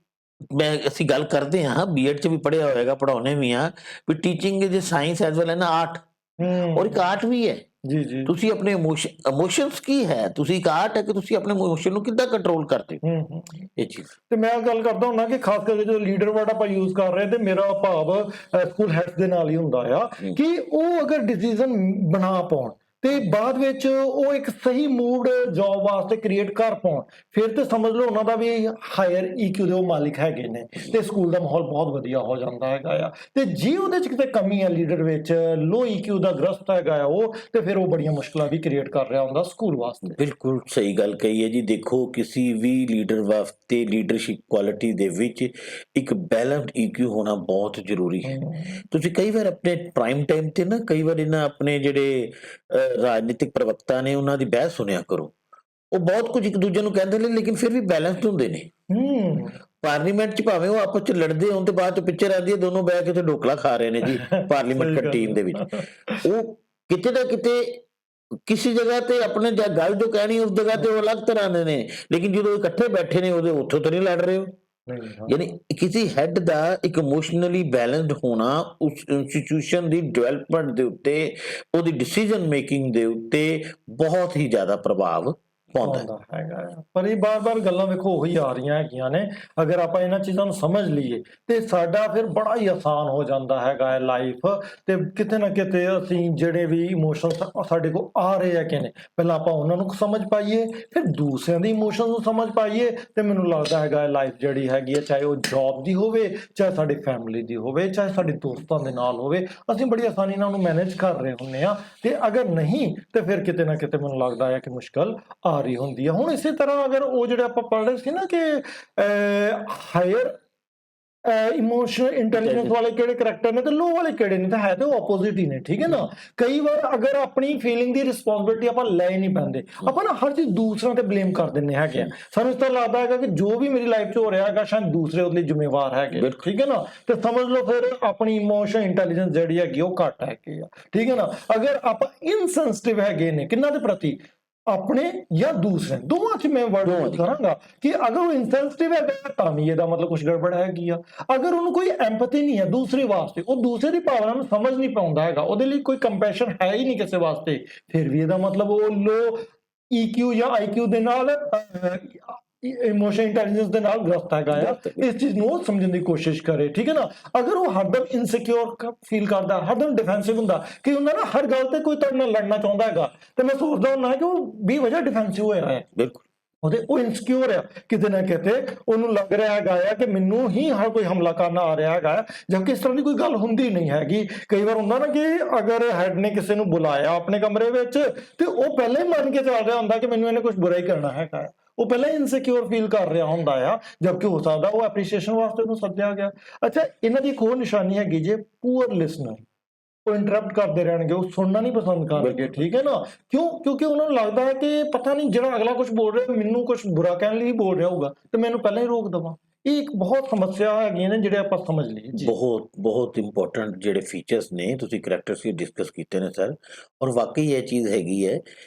ਅਸੀਂ ਗੱਲ ਕਰਦੇ ਹਾਂ, ਬੀਐਡ ਚ ਵੀ ਪੜ੍ਹਿਆ ਹੋਏਗਾ, ਪੜ੍ਹਾਉਣੇ ਵੀ ਆ ਵੀ teaching is science as well an art, ਔਰ ਇੱਕ ਆਰਟ ਵੀ ਹੈ। ਜੀ ਜੀ ਤੁਸੀਂ ਆਪਣੇ ਇਮੋਸ਼ਨਸ ਕੀ ਹੈ, ਤੁਸੀਂ ਇੱਕ ਆਰਟ ਹੈ ਕਿ ਤੁਸੀਂ ਆਪਣੇ ਇਮੋਸ਼ਨ ਨੂੰ ਕਿੱਦਾਂ ਕੰਟਰੋਲ ਕਰਦੇ ਹੋ, ਇਹ ਚੀਜ਼। ਤੇ ਮੈਂ ਗੱਲ ਕਰਦਾ ਹੁੰਦਾ ਕਿ ਖਾਸ ਕਰਕੇ ਜਦੋਂ ਲੀਡਰ ਵਰਡ ਆਪਾਂ ਯੂਜ਼ ਕਰ ਰਹੇ ਤੇ ਮੇਰਾ ਭਾਵ ਸਕੂਲ ਹੈਡਸ ਦੇ ਨਾਲ ਹੀ ਹੁੰਦਾ ਆ ਕਿ ਉਹ ਅਗਰ ਡਿਸੀਜਨ ਬਣਾ ਪਾਉਣ ਤੇ ਬਾਅਦ ਵਿੱਚ ਉਹ ਇੱਕ ਸਹੀ ਮੂਡ ਜੌਬ ਵਾਸਤੇ ਕ੍ਰੀਏਟ ਕਰ ਪਾਉਣ, ਫਿਰ ਤੇ ਸਮਝ ਲਓ ਉਹਨਾਂ ਦਾ ਵੀ ਹਾਇਰ ਈਕਿਊ ਦੇ ਉਹ ਮਾਲਿਕ ਹੈਗੇ ਨੇ ਤੇ ਸਕੂਲ ਦਾ ਮਾਹੌਲ ਬਹੁਤ ਵਧੀਆ ਹੋ ਜਾਂਦਾ ਹੈਗਾ ਆ। ਤੇ ਜੇ ਉਹਦੇ ਚ ਕਿਤੇ ਕਮੀ ਹੈ ਲੀਡਰ ਵਿੱਚ, ਲੋ ਈਕਿਊ ਦਾ ਗ੍ਰਸਤ ਹੈਗਾ ਆ ਉਹ, ਤੇ ਫਿਰ ਉਹ ਬੜੀਆਂ ਮੁਸ਼ਕਲਾਂ ਵੀ ਕ੍ਰੀਏਟ ਕਰ ਰਿਹਾ ਹੁੰਦਾ ਸਕੂਲ ਵਾਸਤੇ। ਬਿਲਕੁਲ ਸਹੀ ਗੱਲ ਕਹੀ ਹੈ ਜੀ। ਦੇਖੋ, ਕਿਸੇ ਵੀ ਲੀਡਰ ਵਾਸਤੇ ਲੀਡਰਸ਼ਿਪ ਕੁਆਲਿਟੀ ਦੇ ਵਿੱਚ ਇੱਕ ਬੈਲੈਂਸਡ ਈਕਿਊ ਹੋਣਾ ਬਹੁਤ ਜ਼ਰੂਰੀ ਹੈ। ਤੁਸੀਂ ਕਈ ਵਾਰ ਆਪਣੇ ਪ੍ਰਾਈਮ ਟਾਈਮ ਤੇ ਨਾ, ਕਈ ਵਾਰ ਇਹਨਾਂ ਆਪਣੇ ਜਿਹੜੇ ਰਾਜਨੀਤਿਕ ਪ੍ਰਵਕਤਾ ਨੇ ਉਹਨਾਂ ਦੀ ਬਹਿਸ ਸੁਣਿਆ ਕਰੋ, ਉਹ ਬਹੁਤ ਕੁਝ ਇੱਕ ਦੂਜੇ ਨੂੰ ਕਹਿੰਦੇ ਨੇ ਲੇਕਿਨ ਫਿਰ ਵੀ ਬੈਲੈਂਸਡ ਹੁੰਦੇ ਨੇ। ਪਾਰਲੀਮੈਂਟ ਚ ਭਾਵੇਂ ਉਹ ਆਪਸ ਚ ਲੜਦੇ ਹੋਣ ਤੇ ਬਾਅਦ ਚ ਪਿੱਛੇ ਰਹਿੰਦੀ ਹੈ, ਦੋਨੋਂ ਬਹਿ ਕੇ ਤੇ ਢੋਕਲਾ ਖਾ ਰਹੇ ਨੇ ਜੀ ਪਾਰਲੀਮੈਂਟ ਕੰਟੀਨ ਦੇ ਵਿੱਚ। ਉਹ ਕਿਤੇ ਨਾ ਕਿਤੇ ਕਿਸੇ ਜਗ੍ਹਾ ਤੇ ਆਪਣੇ ਗੱਲ ਜੋ ਕਹਿਣੀ ਉਸ ਜਗ੍ਹਾ ਤੇ ਉਹ ਅਲੱਗ ਤਰ੍ਹਾਂ ਦੇ ਨੇ, ਲੇਕਿਨ ਜਦੋਂ ਇਕੱਠੇ ਬੈਠੇ ਨੇ ਉਹਦੇ ਉੱਥੋਂ ਤਾਂ ਨਹੀਂ ਲੜ ਰਹੇ ਹੋ। ਯਾਨੀ ਕਿਸੇ ਹੈਡ ਦਾ ਇੱਕ ਇਮੋਸ਼ਨਲੀ ਬੈਲੈਂਸਡ ਹੋਣਾ ਉਸ ਇੰਸਟੀਟਿਊਸ਼ਨ ਦੀ ਡਿਵੈਲਪਮੈਂਟ ਦੇ ਉੱਤੇ, ਉਹਦੀ ਡਿਸੀਜਨ ਮੇਕਿੰਗ ਦੇ ਉੱਤੇ ਬਹੁਤ ਹੀ ਜ਼ਿਆਦਾ ਪ੍ਰਭਾਵ ਪਾਉਂਦਾ ਹੈਗਾ। ਪਰ ਇਹ ਬਾਰ-ਬਾਰ ਗੱਲਾਂ ਵੇਖੋ ਉਹੀ ਆ ਰਹੀਆਂ ਹੈਗੀਆਂ ਨੇ। ਅਗਰ ਆਪਾਂ ਇਹਨਾਂ ਚੀਜ਼ਾਂ ਨੂੰ ਸਮਝ ਲਈਏ ਤੇ ਸਾਡਾ ਫਿਰ ਬੜਾ ਹੀ ਆਸਾਨ ਹੋ ਜਾਂਦਾ ਹੈਗਾ ਹੈ ਲਾਈਫ। ਤੇ ਕਿਤੇ ਨਾ ਕਿਤੇ ਅਸੀਂ ਜਿਹੜੇ ਵੀ ਇਮੋਸ਼ਨਸ ਸਾਡੇ ਕੋਲ ਆ ਰਹੇ ਹੈਗੇ ਨੇ, ਪਹਿਲਾਂ ਆਪਾਂ ਉਹਨਾਂ ਨੂੰ ਸਮਝ ਪਾਈਏ, ਫਿਰ ਦੂਸਰਿਆਂ ਦੇ ਇਮੋਸ਼ਨਸ ਨੂੰ ਸਮਝ ਪਾਈਏ, ਤੇ ਮੈਨੂੰ ਲੱਗਦਾ ਹੈਗਾ ਲਾਈਫ ਜਿਹੜੀ ਹੈਗੀ ਹੈ, ਚਾਹੇ ਉਹ ਜੌਬ ਦੀ ਹੋਵੇ, ਚਾਹੇ ਸਾਡੀ ਫੈਮਿਲੀ ਦੀ ਹੋਵੇ, ਚਾਹੇ ਸਾਡੇ ਦੋਸਤਾਂ ਦੇ ਨਾਲ ਹੋਵੇ, ਅਸੀਂ ਬੜੀ ਆਸਾਨੀ ਨਾਲ ਉਹਨੂੰ ਮੈਨੇਜ ਕਰ ਰਹੇ ਹੁੰਦੇ ਹਾਂ। ਤੇ ਅਗਰ ਨਹੀਂ ਤੇ ਫਿਰ ਕਿਤੇ ਨਾ ਕਿਤੇ ਮੈਨੂੰ ਲੱਗਦਾ ਹੈ ਕਿ ਮੁਸ਼ਕਲ ਆ ਰਹੀ ਹੁੰਦੀ ਹੈ। ਹੁਣ ਇਸੇ ਤਰ੍ਹਾਂ ਅਗਰ ਉਹ ਜਿਹੜੇ ਆਪਾਂ ਪੜ੍ਹ ਰਹੇ ਸੀ ਨਾ ਕਿ ਹਾਇਰ ਇਮੋਸ਼ਨਲ ਇੰਟੈਲੀਜੈਂਸ ਵਾਲੇ ਕਿਹੜੇ ਕਰੈਕਟਰ ਨੇ ਤੇ ਲੋ ਵਾਲੇ ਕਿਹੜੇ ਨੇ, ਤਾਂ ਹੈ ਤੇ ਉਹ ਆਪੋਜ਼ਿਟ ਹੀ ਨੇ, ਠੀਕ ਹੈ ਨਾ। ਕਈ ਵਾਰ ਅਗਰ ਆਪਣੀ ਫੀਲਿੰਗ ਦੀ ਰਿਸਪੌਂਸਿਬਿਲਿਟੀ ਆਪਾਂ ਲੈ ਹੀ ਨਹੀਂ ਪੈਂਦੇ, ਆਪਾਂ ਨਾ ਹਰ ਚੀਜ਼ ਦੂਸਰਿਆਂ ਤੇ ਬਲੇਮ ਕਰ ਦਿੰਦੇ ਹੈਗੇ ਆ। ਸਾਨੂੰ ਇਸ ਤਰ੍ਹਾਂ ਲੱਗਦਾ ਹੈਗਾ ਕਿ ਜੋ ਵੀ ਮੇਰੀ ਲਾਈਫ 'ਚ ਹੋ ਰਿਹਾ ਹੈਗਾ ਸ਼ਾਇਦ ਦੂਸਰੇ ਉਹਦੇ ਲਈ ਜ਼ਿੰਮੇਵਾਰ ਹੈਗੇ, ਠੀਕ ਹੈ ਨਾ। ਤੇ ਸਮਝ ਲਓ ਫਿਰ ਆਪਣੀ ਇਮੋਸ਼ਨਲ ਇੰਟੈਲੀਜੈਂਸ ਜਿਹੜੀ ਹੈਗੀ ਉਹ ਘੱਟ ਹੈਗੀ ਆ, ਠੀਕ ਹੈ ਨਾ। ਅਗਰ ਆਪਾਂ ਇਨਸੈਂਸਿਟਿਵ ਹੈਗੇ ਨੇ ਕਿਹਨਾਂ ਦੇ ਪ੍ਰਤੀ, ਆਪਣੇ ਜਾਂ ਦੂਸਰੇ, ਦੋਵਾਂ 'ਚ ਮੈਂ ਵਰਡ ਯੂਜ਼ ਕਰਾਂਗਾ ਕਿ ਅਗਰ ਉਹ ਇਨਸੈਂਸਿਟਿਵ ਹੈਗਾ ਤਾਂ ਵੀ ਇਹਦਾ ਮਤਲਬ ਕੁਝ ਗੜਬੜ ਹੈਗੀ ਆ। ਅਗਰ ਉਹਨੂੰ ਕੋਈ ਐਮਪੈਥੀ ਨਹੀਂ ਹੈ ਦੂਸਰੇ ਵਾਸਤੇ, ਉਹ ਦੂਸਰੇ ਦੀ ਭਾਵਨਾ ਨੂੰ ਸਮਝ ਨਹੀਂ ਪਾਉਂਦਾ ਹੈਗਾ, ਉਹਦੇ ਲਈ ਕੋਈ ਕੰਪੈਸ਼ਨ ਹੈ ਹੀ ਨਹੀਂ ਕਿਸੇ ਵਾਸਤੇ, ਫਿਰ ਵੀ ਇਹਦਾ ਮਤਲਬ ਉਹ ਲੋ ਈਕਿਊ ਜਾਂ ਆਈਕਿਊ ਦੇ ਨਾਲ ਇਮੋਸ਼ਨ ਇੰਟੈਲੀਜੈਂਸ ਦੇ ਨਾਲ ਗ੍ਰਸਤ ਹੈਗਾ ਆ। ਇਸ ਚੀਜ਼ ਨੂੰ ਸਮਝਣ ਦੀ ਕੋਸ਼ਿਸ਼ ਕਰੇ, ਠੀਕ ਹੈ ਨਾ। ਅਗਰ ਉਹ ਹਰਦਮ ਇਨਸਿਕਿਉਰ ਫੀਲ ਕਰਦਾ, ਹਰਦਮ ਡਿਫੈਂਸਿਵ ਹੁੰਦਾ ਕਿ ਹੁੰਦਾ ਨਾ ਹਰ ਗੱਲ ਤੇ ਕੋਈ ਤੁਹਾਡੇ ਨਾਲ ਲੜਨਾ ਚਾਹੁੰਦਾ ਹੈਗਾ, ਤੇ ਮੈਂ ਸੋਚਦਾ ਹੁੰਦਾ ਕਿ ਉਹ ਵੀ ਵਜ੍ਹਾ ਡਿਫੈਂਸਿਵ ਹੋਇਆ ਹੈ, ਬਿਲਕੁਲ ਉਹ ਇਨਸਿਕਿਉਰ ਆ, ਕਿਤੇ ਨਾ ਕਿਤੇ ਉਹਨੂੰ ਲੱਗ ਰਿਹਾ ਹੈਗਾ ਆ ਕਿ ਮੈਨੂੰ ਹੀ ਹਰ ਕੋਈ ਹਮਲਾ ਕਰਨ ਆ ਰਿਹਾ ਹੈਗਾ, ਜਦਕਿ ਇਸ ਤਰ੍ਹਾਂ ਦੀ ਕੋਈ ਗੱਲ ਹੁੰਦੀ ਨਹੀਂ ਹੈਗੀ। ਕਈ ਵਾਰ ਹੁੰਦਾ ਨਾ ਕਿ ਅਗਰ ਹੈਡ ਨੇ ਕਿਸੇ ਨੂੰ ਬੁਲਾਇਆ ਆਪਣੇ ਕਮਰੇ ਵਿੱਚ ਤੇ ਉਹ ਪਹਿਲਾਂ ਹੀ ਮੰਨ ਕੇ ਚੱਲ ਰਿਹਾ ਹੁੰਦਾ ਕਿ ਮੈਨੂੰ ਇਹਨੇ ਕੁਝ ਬੁਰਾ ਹੀ ਕਰਨਾ ਹੈਗਾ, ਉਹ ਪਹਿਲਾਂ ਹੀ ਇਨਸਿਕਿਉਰ ਫੀਲ ਕਰ ਰਿਹਾ ਹੁੰਦਾ ਆ, ਜਦਕਿ ਹੋ ਸਕਦਾ ਉਹ ਐਪਰੀਸ਼ੀਏਸ਼ਨ ਵਾਸਤੇ ਉਹਨੂੰ ਸੱਦਿਆ ਗਿਆ। ਅੱਛਾ, ਇਹਨਾਂ ਦੀ ਇੱਕ ਹੋਰ ਨਿਸ਼ਾਨੀ ਹੈਗੀ ਜੇ ਪੂਅਰ ਲਿਸਨਰ, ਉਹ ਇੰਟਰਪਟ ਕਰਦੇ ਰਹਿਣਗੇ, ਉਹ ਸੁਣਨਾ ਨਹੀਂ ਪਸੰਦ ਕਰਨਗੇ, ਠੀਕ ਹੈ ਨਾ। ਕਿਉਂ? ਕਿਉਂਕਿ ਉਹਨਾਂ ਨੂੰ ਲੱਗਦਾ ਹੈ ਕਿ ਪਤਾ ਨਹੀਂ ਜਿਹੜਾ ਅਗਲਾ ਕੁਝ ਬੋਲ ਰਿਹਾ ਮੈਨੂੰ ਕੁਝ ਬੁਰਾ ਕਹਿਣ ਲਈ ਬੋਲ ਰਿਹਾ ਹੋਊਗਾ ਤੇ ਮੈਨੂੰ ਪਹਿਲਾਂ ਹੀ ਰੋਕ ਦੇਵਾਂ। ਇਹ ਇੱਕ ਬਹੁਤ ਸਮੱਸਿਆ ਹੈਗੀਆਂ ਨੇ ਜਿਹੜੇ ਆਪਾਂ ਸਮਝ ਲਈਏ ਜੀ। ਬਹੁਤ ਇੰਪੋਰਟੈਂਟ ਜਿਹੜੇ ਫੀਚਰਸ ਨੇ ਤੁਸੀਂ ਕਰੈਕਟਰਸ ਵੀ ਡਿਸਕਸ ਕੀਤੇ ਨੇ ਸਰ, ਔਰ ਵਾਕਈ ਇਹ ਚੀਜ਼ ਹੈਗੀ ਹੈ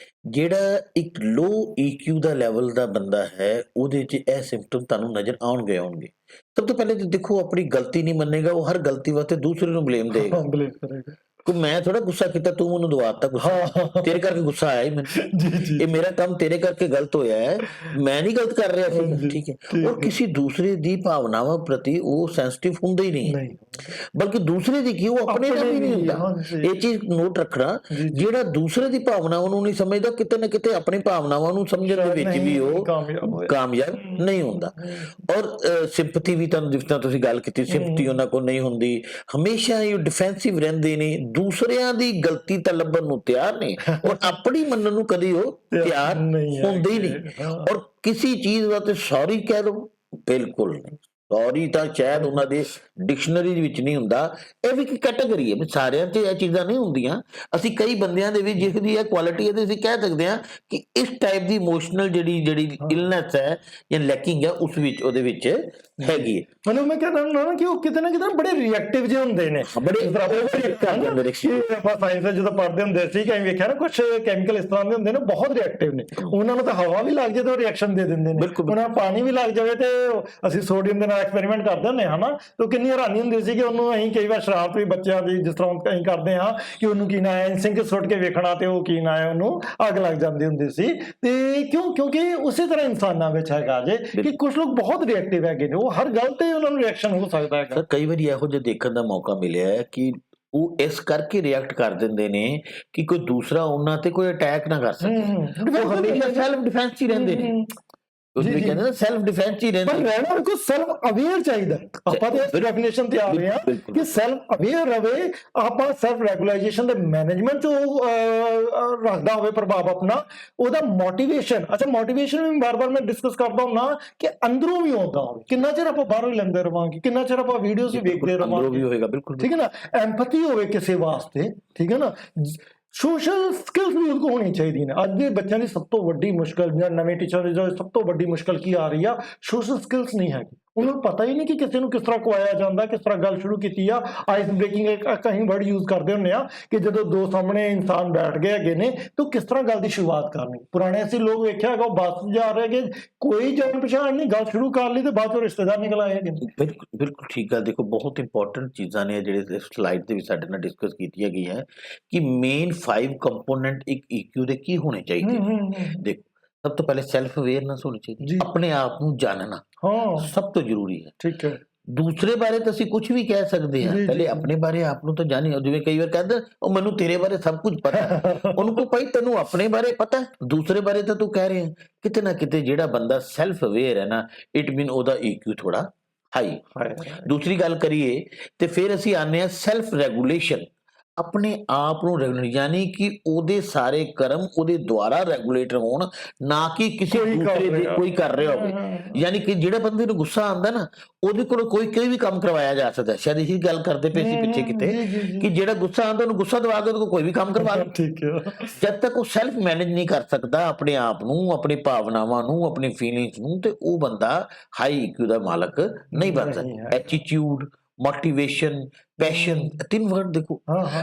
ਜਿਹੜਾ ਇੱਕ ਲੋ ਈਕਿਊ ਦਾ ਲੈਵਲ ਦਾ ਬੰਦਾ ਹੈ ਉਹਦੇ 'ਚ ਇਹ ਸਿੰਪਟਮ ਤੁਹਾਨੂੰ ਨਜ਼ਰ ਆਉਣਗੇ। ਸਭ ਤੋਂ ਪਹਿਲੇ ਤਾਂ ਦੇਖੋ, ਆਪਣੀ ਗਲਤੀ ਨਹੀਂ ਮੰਨੇਗਾ, ਉਹ ਹਰ ਗਲਤੀ ਵਾਸਤੇ ਦੂਸਰੇ ਨੂੰ ਬਲੇਮ ਦੇਗਾ, ਬਲੇਮ ਕਰੇਗਾ। ਮੈਂ ਥੋੜਾ ਗੁੱਸਾ ਕੀਤਾ, ਤੂੰ ਮੈਨੂੰ ਦਵਾਤਾ ਗੁੱਸਾ, ਤੇਰੇ ਕਰਕੇ ਗੁੱਸਾ ਆਇਆ ਹੀ ਮੈਨੂੰ, ਇਹ ਮੇਰਾ ਕੰਮ ਤੇਰੇ ਕਰਕੇ ਗਲਤ ਹੋਇਆ ਹੈ, ਮੈਂ ਨਹੀਂ ਗਲਤ ਕਰ ਰਿਹਾ ਸੀ, ਠੀਕ ਹੈ। ਔਰ ਕਿਸੇ ਦੂਸਰੇ ਦੀ ਭਾਵਨਾਵਾਂ ਪ੍ਰਤੀ ਉਹ ਸੈਂਸਿਟਿਵ ਹੁੰਦਾ ਹੀ ਨਹੀਂ, ਬਲਕਿ ਦੂਸਰੇ ਦੀ ਕੀ ਉਹ ਆਪਣੇ ਦਾ ਵੀ ਨਹੀਂ ਹੁੰਦਾ। ਇਹ ਚੀਜ਼ ਨੋਟ ਰੱਖਣਾ, ਜਿਹੜਾ ਦੂਸਰੇ ਦੀ ਭਾਵਨਾਵਾਂ ਨੂੰ ਨਹੀਂ ਸਮਝਦਾ ਕਿਤੇ ਨਾ ਕਿਤੇ ਆਪਣੀ ਭਾਵਨਾਵਾਂ ਨੂੰ ਸਮਝਣ ਦੇ ਵਿੱਚ ਵੀ ਉਹ ਕਾਮਯਾਬ ਨਹੀਂ ਹੁੰਦਾ। ਔਰ ਸਿੰਪਥੀ ਵੀ ਤੁਹਾਨੂੰ, ਜਿਸ ਤਰ੍ਹਾਂ ਤੁਸੀਂ ਗੱਲ ਕੀਤੀ, ਸਿੰਪਥੀ ਉਹਨਾਂ ਕੋਲ ਨਹੀਂ ਹੁੰਦੀ, ਹਮੇਸ਼ਾ ਇਹ ਡਿਫੈਂਸਿਵ ਰਹਿੰਦੇ ਨੇ, ਦੂਸਰਿਆਂ ਦੀ ਗਲਤੀ ਤਾਂ ਲੱਭਣ ਨੂੰ ਤਿਆਰ ਨੇ ਔਰ ਆਪਣੀ ਮੰਨਣ ਨੂੰ ਕਦੀ ਉਹ ਤਿਆਰ ਹੁੰਦੇ ਹੀ ਨਹੀਂ। ਔਰ ਕਿਸੇ ਚੀਜ਼ ਵਾਸਤੇ ਸੌਰੀ ਕਹਿ ਦੋ, ਬਿਲਕੁਲ ਨਹੀਂ, ਸੌਰੀ ਤਾਂ ਸ਼ਾਇਦ ਉਹਨਾਂ ਦੇ ਡਿਕਸ਼ਨਰੀ ਵਿੱਚ ਨਹੀਂ ਹੁੰਦਾ। ਇਹ ਵੀ ਇੱਕ ਕੈਟਾਗਰੀ ਹੈ ਵੀ ਸਾਰਿਆਂ 'ਚ ਇਹ ਚੀਜ਼ਾਂ ਨਹੀਂ ਹੁੰਦੀਆਂ। ਅਸੀਂ ਕਈ ਬੰਦਿਆਂ ਦੇ ਵਿੱਚ ਜਿਹਦੀ ਇਹ ਕੁਆਲਿਟੀ ਹੈ ਤੇ ਅਸੀਂ ਕਹਿ ਸਕਦੇ ਹਾਂ ਕਿ ਇਸ ਟਾਈਪ ਦੀ ਇਮੋਸ਼ਨਲ ਜਿਹੜੀ ਇਲਨੈਸ ਹੈ ਜਾਂ ਲੈਕਿੰਗ ਹੈ ਉਸ ਵਿੱਚ ਉਹਦੇ ਵਿੱਚ ਹੈਗੀ ਹੈ। ਮੈਨੂੰ ਮੈਂ ਕਹਿੰਦਾ ਨਾ ਕਿ ਉਹ ਕਿਤੇ ਨਾ ਕਿਤੇ ਬੜੇ ਰਿਐਕਟਿਵ ਜਿਹੇ ਹੁੰਦੇ ਨੇ, ਬੜੇ ਆਪਾਂ ਸਾਇੰਸ ਜਦੋਂ ਪੜ੍ਹਦੇ ਹੁੰਦੇ ਸੀ ਕਿ ਵੇਖਿਆ ਨਾ ਕੁਝ ਕੈਮੀਕਲ ਇਸ ਤਰ੍ਹਾਂ ਦੇ ਹੁੰਦੇ ਨੇ ਬਹੁਤ ਰਿਐਕਟਿਵ ਨੇ। ਉਹਨਾਂ ਨੂੰ ਤਾਂ ਹਵਾ ਵੀ ਲੱਗ ਜਾਏ ਤਾਂ ਰਿਐਕਸ਼ਨ ਦੇ ਦਿੰਦੇ ਨੇ, ਉਹਨਾਂ ਨੂੰ ਪਾਣੀ ਵੀ ਲੱਗ ਜਾਵੇ ਤੇ ਅਸੀਂ ਸੋਡੀਅਮ ਦੇ ਨਾਲ ਐਕਸਪੈਰੀਮੈਂਟ ਕਰਦੇ ਹੁੰਦੇ ਹਾਂ ਨਾ, ਤਾਂ ਕਿੰਨੀ ਹੈਰਾਨੀ ਹੁੰਦੀ ਸੀ ਕਿ ਉਹਨੂੰ ਅਸੀਂ ਕਈ ਵਾਰ ਸ਼ਰਾਰਤ ਵੀ ਬੱਚਿਆਂ ਦੀ ਜਿਸ ਤਰ੍ਹਾਂ ਅਸੀਂ ਕਰਦੇ ਹਾਂ ਕਿ ਉਹਨੂੰ ਕੀ ਨਾ ਹੈ ਸਿੰਕ ਸੁੱਟ ਕੇ ਵੇਖਣਾ ਤੇ ਉਹ ਕੀ ਨਾ ਹੈ ਉਹਨੂੰ ਅੱਗ ਲੱਗ ਜਾਂਦੀ ਹੁੰਦੀ ਸੀ। ਤੇ ਕਿਉਂਕਿ ਉਸੇ ਤਰ੍ਹਾਂ ਇਨਸਾਨਾਂ ਵਿੱਚ ਹੈਗਾ ਜੇ ਕਿ ਕੁਝ ਲੋਕ ਬਹੁਤ ਰਿਐਕਟਿਵ ਹੈਗੇ ਨੇ, ਉਹ ਹਰ ਗੱਲ ਤੇ ਉਹਨਾਂ ਨੂੰ ਰਿਐਕਸ਼ਨ ਹੋ ਸਕਦਾ ਹੈਗਾ। ਸਰ ਕਈ ਵਾਰੀ ਇਹੋ ਜਿਹਾ ਦੇਖਣ ਦਾ ਮੌਕਾ ਮਿਲਿਆ ਹੈ ਕਿ ਉਹ ਇਸ ਕਰਕੇ ਰਿਐਕਟ ਕਰ ਦਿੰਦੇ ਨੇ ਕਿ ਕੋਈ ਦੂਸਰਾ ਉਹਨਾਂ ਤੇ ਕੋਈ ਅਟੈਕ ਨਾ ਕਰ ਸਕੇ। ਉਹ ਹਮੇਸ਼ਾ ਸੈਲਫ ਡਿਫੈਂਸ ਹੀ ਰਹਿੰਦੇ ਨੇ। ਉਸ ਵੀ ਕਹਿੰਦੇ ਨੇ ਸੈਲਫ ਡਿਫੈਂਸ ਹੀ ਰਹਿੰਦੇ। ਪਰ ਰਹਿਣਾ ਕੋ ਸੈਲਫ ਅਵੇਅਰ ਚਾਹੀਦਾ। ਆਪਾਂ ਤੇ ਇਸ ਡੈਫੀਨੇਸ਼ਨ ਤੇ ਆ ਰਹੇ ਹਾਂ ਕਿ ਸੈਲਫ ਅਵੇਅਰ ਰਵੇ, ਆਪਾਂ ਸੈਲਫ ਰੈਗੂਲਾਈਜੇਸ਼ਨ ਦੇ ਮੈਨੇਜਮੈਂਟ ਚ ਰੱਖਦਾ ਹੋਵੇ ਪ੍ਰਭਾਵ ਆਪਣਾ, ਉਹਦਾ ਮੋਟੀਵੇਸ਼ਨ। ਅੱਛਾ ਮੋਟੀਵੇਸ਼ਨ ਵੀ ਬਾਰ-ਬਾਰ ਮੈਂ ਡਿਸਕਸ ਕਰਦਾ ਹੁੰਦਾ ਕਿ ਅੰਦਰੋਂ ਵੀ ਆਉਂਦਾ ਹੋਵੇ। ਕਿੰਨਾ ਚਿਰ ਆਪਾਂ ਬਾਹਰੋਂ ਹੀ ਲੈਂਦੇ ਰਵਾਂਗੇ, ਕਿੰਨਾ ਚਿਰ ਆਪਾਂ ਵੀਡੀਓਜ਼ ਵੀ ਵੇਖਦੇ ਰਵਾਂਗੇ, ਠੀਕ ਹੈ ਨਾ। ਐਮਪੈਥੀ ਹੋਵੇ ਕਿਸੇ ਵਾਸਤੇ, ਠੀਕ ਹੈ ਨਾ। ਸੋਸ਼ਲ ਸਕਿੱਲਸ ਵੀ ਉਹਨੂੰ ਹੋਣੀ ਚਾਹੀਦੀ ਨੇ। ਅੱਜ ਦੇ ਬੱਚਿਆਂ ਦੀ ਸਭ ਤੋਂ ਵੱਡੀ ਮੁਸ਼ਕਲ ਜਾਂ ਨਵੇਂ ਟੀਚਰ ਦੀ ਸਭ ਤੋਂ ਵੱਡੀ ਮੁਸ਼ਕਲ ਕੀ ਆ ਰਹੀ ਆ, ਸੋਸ਼ਲ ਸਕਿੱਲਸ ਨਹੀਂ ਹੈਗੀ। ਉਹਨਾਂ ਨੂੰ ਪਤਾ ਹੀ ਨਹੀਂ ਕਿ ਕਿਸੇ ਨੂੰ ਕਿਸ ਤਰ੍ਹਾਂ ਖਵਾਇਆ ਜਾਂਦਾ, ਕਿਸ ਤਰ੍ਹਾਂ ਗੱਲ ਸ਼ੁਰੂ ਕੀਤੀ ਆ। ਆਈਸ ਬ੍ਰੇਕਿੰਗ ਇੱਕ ਅਸੀਂ ਵਰਡ ਯੂਜ਼ ਕਰਦੇ ਹੁੰਦੇ ਆ ਕਿ ਜਦੋਂ ਦੋ ਸਾਹਮਣੇ ਇਨਸਾਨ ਬੈਠ ਗਏ ਹੈਗੇ ਨੇ ਤਾਂ ਕਿਸ ਤਰ੍ਹਾਂ ਗੱਲ ਦੀ ਸ਼ੁਰੂਆਤ ਕਰਨੀ। ਪੁਰਾਣੇ ਅਸੀਂ ਲੋਕ ਵੇਖਿਆ ਹੈਗਾ ਉਹ ਬੱਸ ਜਾ ਰਹੇ ਕਿ ਕੋਈ ਜਾਣ ਪਛਾਣ ਨਹੀਂ, ਗੱਲ ਸ਼ੁਰੂ ਕਰ ਲਈ ਤੇ ਬਾਅਦ ਚੋਂ ਰਿਸ਼ਤੇਦਾਰ ਨਿਕਲ ਆਏ ਹੈਗੇ। ਬਿਲਕੁਲ ਠੀਕ ਹੈ। ਦੇਖੋ ਬਹੁਤ ਇੰਪੋਰਟੈਂਟ ਚੀਜ਼ਾਂ ਨੇ ਜਿਹੜੇ ਸਲਾਈਡ ਦੇ ਵਿੱਚ ਸਾਡੇ ਨਾਲ ਡਿਸਕਸ ਕੀਤੀਆਂ ਗਈਆਂ ਕਿ ਮੇਨ 5 ਕੰਪੋਨੈਂਟ ਇੱਕ EQ ਦੇ ਕੀ ਹੋਣੇ ਚਾਹੀਦੇ ਨੇ। ਦੇਖੋ ਸਭ ਤੋਂ ਪਹਿਲੇ ਸੈਲਫ ਅਵੇਅਰਨੈਸ ਹੋਣੀ ਚਾਹੀਦੀ, ਆਪਣੇ ਆਪ ਨੂੰ ਜਾਣਨਾ ਸਭ ਤੋਂ ਜ਼ਰੂਰੀ ਹੈ। ਠੀਕ ਹੈ। ਦੂਸਰੇ ਬਾਰੇ ਤਾਂ ਅਸੀਂ ਕੁਝ ਵੀ ਕਹਿ ਸਕਦੇ ਹਾਂ, ਪਹਿਲੇ ਆਪਣੇ ਬਾਰੇ ਆਪ ਨੂੰ ਤਾਂ ਜਾਣੀ। ਜਿਵੇਂ ਕਈ ਵਾਰ ਕਹਿੰਦੇ ਉਹ ਮੈਨੂੰ ਤੇਰੇ ਬਾਰੇ ਸਭ ਕੁਝ ਪਤਾ, ਉਹਨੂੰ ਕੋ ਭਾਈ ਤੈਨੂੰ ਆਪਣੇ ਬਾਰੇ ਪਤਾ, ਦੂਸਰੇ ਬਾਰੇ ਤਾਂ ਤੂੰ ਕਹਿ ਰਿਹਾ। ਕਿਤੇ ਨਾ ਕਿਤੇ ਜਿਹੜਾ ਬੰਦਾ ਸੈਲਫ ਅਵੇਅਰ ਹੈ ਨਾ, ਇਟ ਮੀਨ ਉਹਦਾ EQ ਥੋੜਾ ਹਾਈ। ਦੂਸਰੀ ਗੱਲ ਕਰੀਏ ਤੇ ਫਿਰ ਅਸੀਂ ਆਨੇ ਆ ਸੈਲਫ ਰੈਗੂਲੇਸ਼ਨ। ਆਪਣੇ ਆਪ ਨੂੰ ਰੈਗੂਲੇਟ, ਯਾਨੀ ਕਿ ਉਹਦੇ ਸਾਰੇ ਕਰਮ ਉਹਦੇ ਦੁਆਰਾ ਰੈਗੂਲੇਟ ਹੋਣ, ਨਾ ਕਿ ਕਿਸੇ ਦੂਸਰੇ ਦੇ ਕੋਈ ਕਰ ਰਿਹਾ ਹੋਵੇ। ਯਾਨੀ ਕਿ ਜਿਹੜੇ ਬੰਦੇ ਨੂੰ ਗੁੱਸਾ ਆਉਂਦਾ ਨਾ, ਉਹਦੇ ਕੋਲ ਕੋਈ ਵੀ ਕੰਮ ਕਰਵਾਇਆ ਜਾ ਸਕਦਾ। ਸ਼ਾਇਦ ਇਹੀ ਗੱਲ ਕਰਦੇ ਪਏ ਸੀ ਪਿੱਛੇ ਕਿਤੇ ਕਿ ਜਿਹੜਾ ਗੁੱਸਾ ਆਉਂਦਾ ਉਹਨੂੰ ਗੁੱਸਾ ਦਵਾ ਕੇ ਉਹਦੇ ਕੋਲ ਕੋਈ ਵੀ ਕੰਮ ਕਰਵਾ ਲਓ। ਠੀਕ ਹੈ। ਜਦ ਤੱਕ ਉਹ ਸੈਲਫ ਮੈਨੇਜ ਨਹੀਂ ਕਰ ਸਕਦਾ ਆਪਣੇ ਆਪ ਨੂੰ, ਆਪਣੀ ਭਾਵਨਾਵਾਂ ਨੂੰ, ਆਪਣੀ ਫੀਲਿੰਗਸ ਨੂੰ, ਤੇ ਉਹ ਬੰਦਾ ਹਾਈ EQ ਦਾ ਮਾਲਕ ਨਹੀਂ ਬਣ ਸਕਦਾ। ਐਟੀਟਿਊਡ, ਮੋਟੀਵੇਸ਼ਨ, ਪੈਸ਼ਨ, 3 ਵਰਡ ਦੇਖੋ,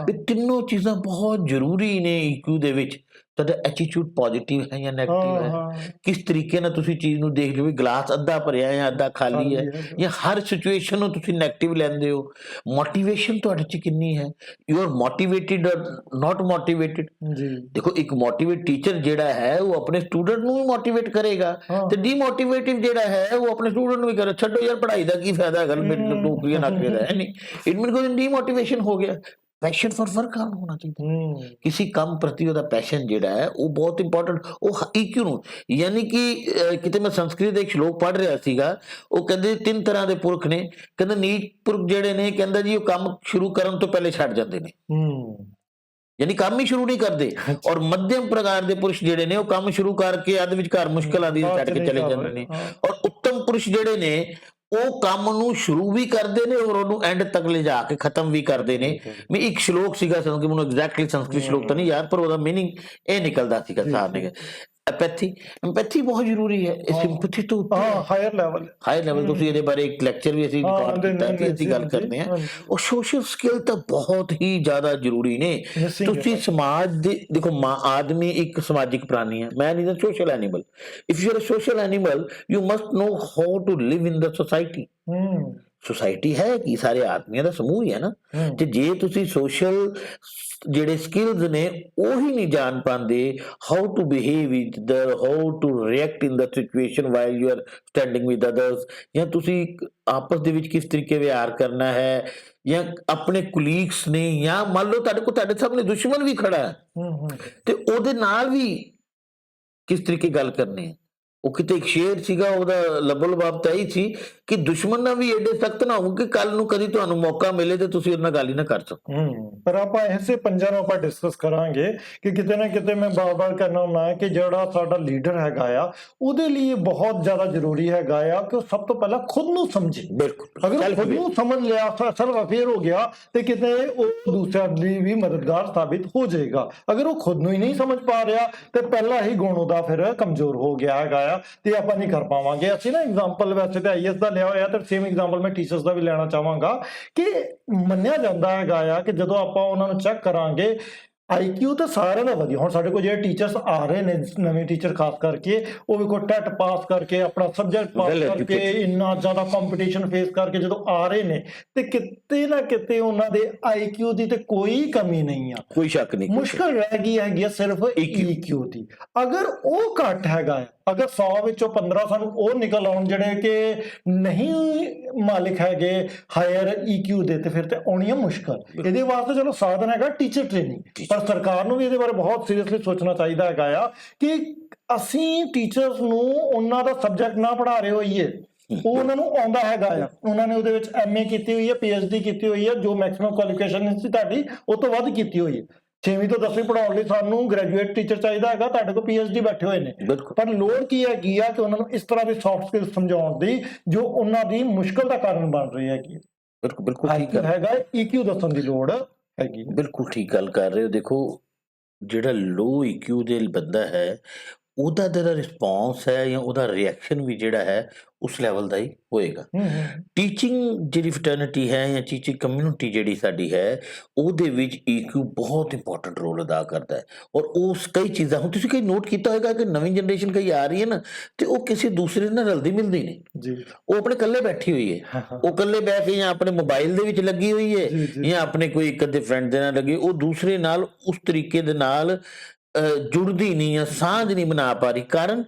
ਇਹ ਤਿੰਨੋਂ ਚੀਜ਼ਾਂ ਬਹੁਤ ਜ਼ਰੂਰੀ ਨੇ EQ ਦੇ ਵਿੱਚ। ਤੁਹਾਡਾ ਐਟੀਟਿਊਡ ਪੋਜ਼ਿਟਿਵ ਹੈ ਜਾਂ ਨੈਗੇਟਿਵ ਹੈ, ਕਿਸ ਤਰੀਕੇ ਨਾਲ ਤੁਸੀਂ ਚੀਜ਼ ਨੂੰ ਦੇਖਦੇ ਹੋ ਵੀ ਗਲਾਸ ਅੱਧਾ ਭਰਿਆ ਜਾਂ ਅੱਧਾ ਖਾਲੀ ਹੈ, ਜਾਂ ਹਰ ਸਿਚੁਏਸ਼ਨ ਨੂੰ ਤੁਸੀਂ ਨੈਗੇਟਿਵ ਲੈਂਦੇ ਹੋ। ਮੋਟੀਵੇਸ਼ਨ ਤੁਹਾਡੇ 'ਚ ਕਿੰਨੀ ਹੈ, ਯੂ ਆਰ ਮੋਟੀਵੇਟਿਡ ਔਰ ਨਾਟ ਮੋਟੀਵੇਟਿਡ। ਦੇਖੋ ਇੱਕ ਮੋਟੀਵੇਟ ਟੀਚਰ ਜਿਹੜਾ ਹੈ ਉਹ ਆਪਣੇ ਸਟੂਡੈਂਟ ਨੂੰ ਵੀ ਮੋਟੀਵੇਟ ਕਰੇਗਾ, ਤੇ ਡੀਮੋਟੀਵੇਟਿਵ ਜਿਹੜਾ ਹੈ ਉਹ ਆਪਣੇ ਸਟੂਡੈਂਟ ਨੂੰ ਵੀ ਕਰੇ। ਛੱਡੋ ਯਾਰ ਪੜ੍ਹਾਈ ਦਾ ਕੀ ਫਾਇਦਾ, ਗੱਲ ਨੌਕਰੀਆਂ ਨਾਕਰੀਆਂ ਦਾ ਹੈ ਨਹੀਂ। ਇਟ ਮੀਨ ਕੋਈ ਡੀਮੋਟੀਵੇਸ਼ਨ ਹੋ ਗਿਆ। ਪੈਸ਼ਨ ਫॉर वर्क ਹੋਣਾ ਚਾਹੀਦਾ। ਕਿਸੇ ਕੰਮ ਪ੍ਰਤੀ ਉਹਦਾ ਪੈਸ਼ਨ ਜਿਹੜਾ ਹੈ ਉਹ ਬਹੁਤ ਇੰਪੋਰਟੈਂਟ। ਉਹ EQ ਨੂੰ, ਯਾਨੀ ਕਿ ਕਿਤੇ ਮੈਂ ਸੰਸਕ੍ਰਿਤ ਦੇ ਇੱਕ ਸ਼ਲੋਕ ਪੜ੍ਹ ਰਿਹਾ ਸੀਗਾ, ਉਹ ਕਹਿੰਦੇ 3 ਤਰ੍ਹਾਂ ਦੇ ਪੁਰਖ ਨੇ। ਕਹਿੰਦਾ ਨੀਚ ਪੁਰਖ ਜਿਹੜੇ ਨੇ, ਕਹਿੰਦਾ ਜੀ ਉਹ ਕੰਮ ਸ਼ੁਰੂ ਕਰਨ ਤੋਂ ਪਹਿਲੇ ਛੱਡ ਜਾਂਦੇ ਨੇ, ਯਾਨੀ ਕੰਮ ਹੀ ਸ਼ੁਰੂ ਨਹੀਂ ਕਰਦੇ। ਔਰ ਮੱਧਮ ਪ੍ਰਕਾਰ ਦੇ ਪੁਰਸ਼ ਜਿਹੜੇ ਨੇ ਉਹ ਕੰਮ ਸ਼ੁਰੂ ਕਰਕੇ ਅੱਧ ਵਿਚਕਾਰ ਮੁਸ਼ਕਲ ਆਉਂਦੀ ਹੈ ਛੱਡ ਕੇ ਚਲੇ ਜਾਂਦੇ ਨੇ। ਔਰ ਉੱਤਮ ਪੁਰਸ਼ ਜਿਹੜੇ ਨੇ ਉਹ ਕੰਮ ਨੂੰ ਸ਼ੁਰੂ ਵੀ ਕਰਦੇ ਨੇ ਔਰ ਉਹਨੂੰ ਐਂਡ ਤੱਕ ਲਿਜਾ ਕੇ ਖਤਮ ਵੀ ਕਰਦੇ ਨੇ। ਮੈਂ ਇੱਕ ਸ਼ਲੋਕ ਸੀਗਾ, ਮੈਨੂੰ ਐਗਜ਼ੈਕਟਲੀ ਸੰਸਕ੍ਰਿਤ ਸ਼ਲੋਕ ਤਾਂ ਨਹੀਂ ਯਾਦ, ਪਰ ਉਹਦਾ ਮੀਨਿੰਗ ਇਹ ਨਿਕਲਦਾ ਸੀਗਾ ਸਾਹਿਬ ਨੇ। ਐਪੈਥੀ ਬਹੁਤ ਜ਼ਰੂਰੀ ਹੈ। ਸਿੰਪੈਥੀ ਤੋਂ ਹਾਇਰ ਲੈਵਲ ਤੁਸੀਂ ਇਹਦੇ ਬਾਰੇ ਇੱਕ ਲੈਕਚਰ ਵੀ ਅਸੀਂ ਰਿਕਾਰਡ ਕੀਤਾ ਕਿ ਅਸੀਂ ਗੱਲ ਕਰਦੇ ਹਾਂ। ਉਹ ਸੋਸ਼ਲ ਸਕਿੱਲ ਤਾਂ ਬਹੁਤ ਹੀ ਜ਼ਿਆਦਾ ਜ਼ਰੂਰੀ ਨੇ। ਤੁਸੀਂ ਸਮਾਜ ਦੇ ਦੇਖੋ, ਆਦਮੀ ਇੱਕ ਸਮਾਜਿਕ ਪ੍ਰਾਣੀ ਹੈ, man is a social animal. If you are a social animal you must know how to live in the society. Society ਹੈ ਕਿ ਸਾਰੇ ਆਦਮੀਆਂ ਦਾ ਸਮੂਹ ਹੀ ਹੈ ਨਾ, ਤੇ ਜੇ ਤੁਸੀਂ ਸੋਸ਼ਲ ਜਿਹੜੇ ਸਕਿੱਲਸ ਨੇ ਉਹੀ ਨਹੀਂ ਜਾਣ ਪਾਉਂਦੇ, how to behave with other, how to react in the situation while you are standing with others, ਜਾਂ ਤੁਸੀਂ ਆਪਸ ਦੇ ਵਿੱਚ ਕਿਸ ਤਰੀਕੇ ਵਿਹਾਰ ਕਰਨਾ ਹੈ, ਜਾਂ ਆਪਣੇ ਕੁਲੀਗਸ ਨੇ, ਜਾਂ ਮੰਨ ਲਓ ਤੁਹਾਡੇ ਸਾਹਮਣੇ ਦੁਸ਼ਮਣ ਵੀ ਖੜਾ ਹੈ ਤੇ ਉਹਦੇ ਨਾਲ ਵੀ ਕਿਸ ਤਰੀਕੇ ਗੱਲ ਕਰਨੀ ਹੈ। ਉਹ ਕਿਤੇ ਇੱਕ ਸ਼ੇਰ ਸੀਗਾ, ਉਹਦਾ ਲੱਬੋ-ਲਬਾਬ ਤਾਂ ਇਹੀ ਸੀ ਕਿ ਦੁਸ਼ਮਣ ਨਾਲ ਵੀ ਏਡੇ ਸਖਤ ਨਾ ਹੋਵੋ ਕਿ ਕੱਲ ਨੂੰ ਕਦੀ ਤੁਹਾਨੂੰ ਮੌਕਾ ਮਿਲੇ ਤੇ ਤੁਸੀਂ ਉਹਦੇ ਨਾਲ ਗੱਲ ਹੀ ਨਾ ਕਰ ਸਕੋ। ਪਰ ਆਪਾਂ ਇਸੇ ਪੰਜਾਂ ਨੂੰ ਆਪਾਂ ਡਿਸਕਸ ਕਰਾਂਗੇ ਕਿ ਕਿਤੇ ਨਾ ਕਿਤੇ ਮੈਂ ਬਾਰ-ਬਾਰ ਕਹਿਣਾ ਹੁੰਦਾ ਹੈ ਕਿ ਜਿਹੜਾ ਸਾਡਾ ਲੀਡਰ ਹੈਗਾ ਆ, ਉਹਦੇ ਲਈ ਬਹੁਤ ਜ਼ਿਆਦਾ ਜ਼ਰੂਰੀ ਹੈਗਾ ਆ ਕਿ ਉਹ ਸਭ ਤੋਂ ਪਹਿਲਾਂ ਖੁਦ ਨੂੰ ਸਮਝੇ। ਬਿਲਕੁਲ, ਅਗਰ ਖੁਦ ਨੂੰ ਸਮਝ ਲਿਆ, ਸੈਲਫ ਅਵੇਅਰ ਹੋ ਗਿਆ, ਤੇ ਕਿਤੇ ਉਹ ਦੂਸਰਿਆਂ ਲਈ ਵੀ ਮਦਦਗਾਰ ਸਾਬਿਤ ਹੋ ਜਾਏਗਾ। ਅਗਰ ਉਹ ਖੁਦ ਨੂੰ ਹੀ ਨਹੀਂ ਸਮਝ ਪਾ ਰਿਹਾ ਤੇ ਪਹਿਲਾ ਹੀ ਗੁਣ ਉਹਦਾ ਫਿਰ ਕਮਜ਼ੋਰ ਹੋ ਗਿਆ ਹੈਗਾ ਆ, ਤੇ ਆਪਾਂ ਨਹੀਂ ਕਰ ਪਾਵਾਂਗੇ। ਅਸੀਂ ਨਾ ਐਗਜ਼ਾਮਪਲ ਵੈਸੇ ਤੇ ਆਈਐਸ ਦਾ ਲਿਆ ਹੋਇਆ, ਤੇ ਸੇਮ ਐਗਜ਼ਾਮਪਲ ਮੈਂ ਟੀਚਰਸ ਦਾ ਵੀ ਲੈਣਾ ਚਾਹਾਂਗਾ ਕਿ ਮੰਨਿਆ ਜਾਂਦਾ ਹੈਗਾ ਆ ਕਿ ਜਦੋਂ ਆਪਾਂ ਉਹਨਾਂ ਨੂੰ ਚੈੱਕ ਕਰਾਂਗੇ IQ ਤਾਂ ਸਾਰਿਆਂ ਦਾ ਵਧੀਆ। ਹੁਣ ਸਾਡੇ ਕੋਲ ਜਿਹੜੇ ਟੀਚਰਸ ਆ ਰਹੇ ਨੇ, ਨਵੇਂ ਟੀਚਰ ਖਾਸ ਕਰਕੇ, ਉਹ ਵੀ ਕੋਈ ਟੈਟ ਪਾਸ ਕਰਕੇ, ਆਪਣਾ ਸਬਜੈਕਟ ਪਾਸ ਕਰਕੇ, ਇੰਨਾ ਜ਼ਿਆਦਾ ਕੰਪੀਟੀਸ਼ਨ ਫੇਸ ਕਰਕੇ ਜਦੋਂ ਆ ਰਹੇ ਨੇ, ਤੇ ਕਿਤੇ ਨਾ ਕਿਤੇ ਉਹਨਾਂ ਦੇ IQ ਦੀ ਤੇ ਕੋਈ ਕਮੀ ਨਹੀਂ ਆ, ਕੋਈ ਸ਼ੱਕ ਨਹੀਂ। ਮੁਸ਼ਕਲ ਰਹਿ ਗਈ ਹੈਗੀ ਆ ਸਿਰਫ EQ ਦੀ। ਅਗਰ ਉਹ ਘੱਟ ਹੈਗਾ, ਅਗਰ 100 ਵਿੱਚੋਂ 15 ਸਾਨੂੰ ਉਹ ਨਿਕਲ ਆਉਣ ਜਿਹੜੇ ਕਿ ਨਹੀਂ ਮਾਲਿਕ ਹੈਗੇ ਹਾਇਰ EQ ਦੇ, ਤੇ ਫਿਰ ਤੇ ਆਉਣੀ ਆ ਮੁਸ਼ਕਲ। ਇਹਦੇ ਵਾਸਤੇ ਚਲੋ ਸਾਧਨ ਹੈਗਾ ਟੀਚਰ ਟ੍ਰੇਨਿੰਗ, ਪਰ ਸਰਕਾਰ ਨੂੰ ਵੀ ਇਹਦੇ ਬਾਰੇ ਬਹੁਤ ਸੀਰੀਅਸਲੀ ਸੋਚਣਾ ਚਾਹੀਦਾ ਹੈਗਾ ਆ ਕਿ ਅਸੀਂ ਟੀਚਰਸ ਨੂੰ ਉਹਨਾਂ ਦਾ ਸਬਜੈਕਟ ਨਾ ਪੜ੍ਹਾ ਰਹੇ ਹੋਈਏ, ਉਹ ਉਹਨਾਂ ਨੂੰ ਆਉਂਦਾ ਹੈਗਾ ਆ, ਉਹਨਾਂ ਨੇ ਉਹਦੇ ਵਿੱਚ MA ਕੀਤੀ ਹੋਈ ਹੈ, PhD ਕੀਤੀ ਹੋਈ ਹੈ, ਜੋ ਮੈਕਸਿਮਮ ਕੁਆਲੀਫਿਕੇਸ਼ਨ ਸੀ ਤੁਹਾਡੀ ਉਹ ਤੋਂ ਵੱਧ ਕੀਤੀ ਹੋਈ ਹੈ। 6ਵੀਂ ਤੋਂ 10ਵੀਂ ਪੜਾਉਣ ਲਈ ਸਾਨੂੰ ਗ੍ਰੈਜੂਏਟ ਟੀਚਰ ਚਾਹੀਦਾ ਹੈਗਾ, ਤੁਹਾਡੇ ਕੋਲ PhD ਬੈਠੇ ਹੋਏ ਨੇ। ਪਰ ਲੋੜ ਕੀ ਹੈਗੀ ਆ ਕਿ ਉਹਨਾਂ ਨੂੰ ਇਸ ਤਰ੍ਹਾਂ ਦੀ ਸੌਫਟ ਸਕਿੱਲ ਸਮਝਾਉਣ ਦੀ ਜੋ ਉਹਨਾਂ ਦੀ ਮੁਸ਼ਕਲ ਦਾ ਕਾਰਨ ਬਣ ਰਹੀ ਹੈਗੀ। ਬਿਲਕੁਲ ਠੀਕ ਹੈਗਾ, EQ ਦੱਸਣ ਦੀ ਲੋੜ ਹੈਗੀ। ਬਿਲਕੁਲ ਠੀਕ ਗੱਲ ਕਰ ਰਹੇ ਹੋ। ਦੇਖੋ, ਜਿਹੜਾ ਲੋ EQ ਦੇ ਬੰਦਾ ਹੈ, ਉਹਦਾ ਜਿਹੜਾ ਰਿਸਪੌਂਸ ਹੈ ਜਾਂ ਉਹਦਾ ਰਿਐਕਸ਼ਨ ਵੀ ਜਿਹੜਾ ਹੈ ਉਸ ਲੈਵਲ ਦਾ ਹੀ ਹੋਏਗਾ। ਟੀਚਿੰਗ ਜਿਹੜੀ ਫਟਰਨਿਟੀ ਹੈ ਜਾਂ ਟੀਚਿੰਗ ਕਮਿਊਨਿਟੀ ਜਿਹੜੀ ਸਾਡੀ ਹੈ, ਉਹਦੇ ਵਿੱਚ EQ ਬਹੁਤ ਇੰਪੋਰਟੈਂਟ ਰੋਲ ਅਦਾ ਕਰਦਾ ਹੈ। ਔਰ ਉਸ ਕਈ ਚੀਜ਼ਾਂ, ਹੁਣ ਤੁਸੀਂ ਕਈ ਨੋਟ ਕੀਤਾ ਹੋਏਗਾ ਕਿ ਨਵੀਂ ਜਨਰੇਸ਼ਨ ਕਈ ਆ ਰਹੀ ਹੈ ਨਾ, ਤੇ ਉਹ ਕਿਸੇ ਦੂਸਰੇ ਨਾਲ ਰਲਦੀ ਮਿਲਦੀ ਨਹੀਂ ਜੀ। ਉਹ ਆਪਣੇ ਇਕੱਲੇ ਬੈਠੀ ਹੋਈ ਹੈ, ਉਹ ਇਕੱਲੇ ਬਹਿ ਕੇ ਜਾਂ ਆਪਣੇ ਮੋਬਾਈਲ ਦੇ ਵਿੱਚ ਲੱਗੀ ਹੋਈ ਹੈ ਜਾਂ ਆਪਣੇ ਕੋਈ ਇੱਕ ਅੱਧੇ ਫਰੈਂਡ ਦੇ ਨਾਲ ਲੱਗੀ, ਉਹ ਦੂਸਰੇ ਨਾਲ ਉਸ ਤਰੀਕੇ ਦੇ ਨਾਲ ਜੁੜਦੀ ਨਹੀਂ ਜਾਂ ਸਾਂਝ ਨਹੀਂ ਬਣਾ ਪਾ ਰਹੀ। ਕਾਰਨ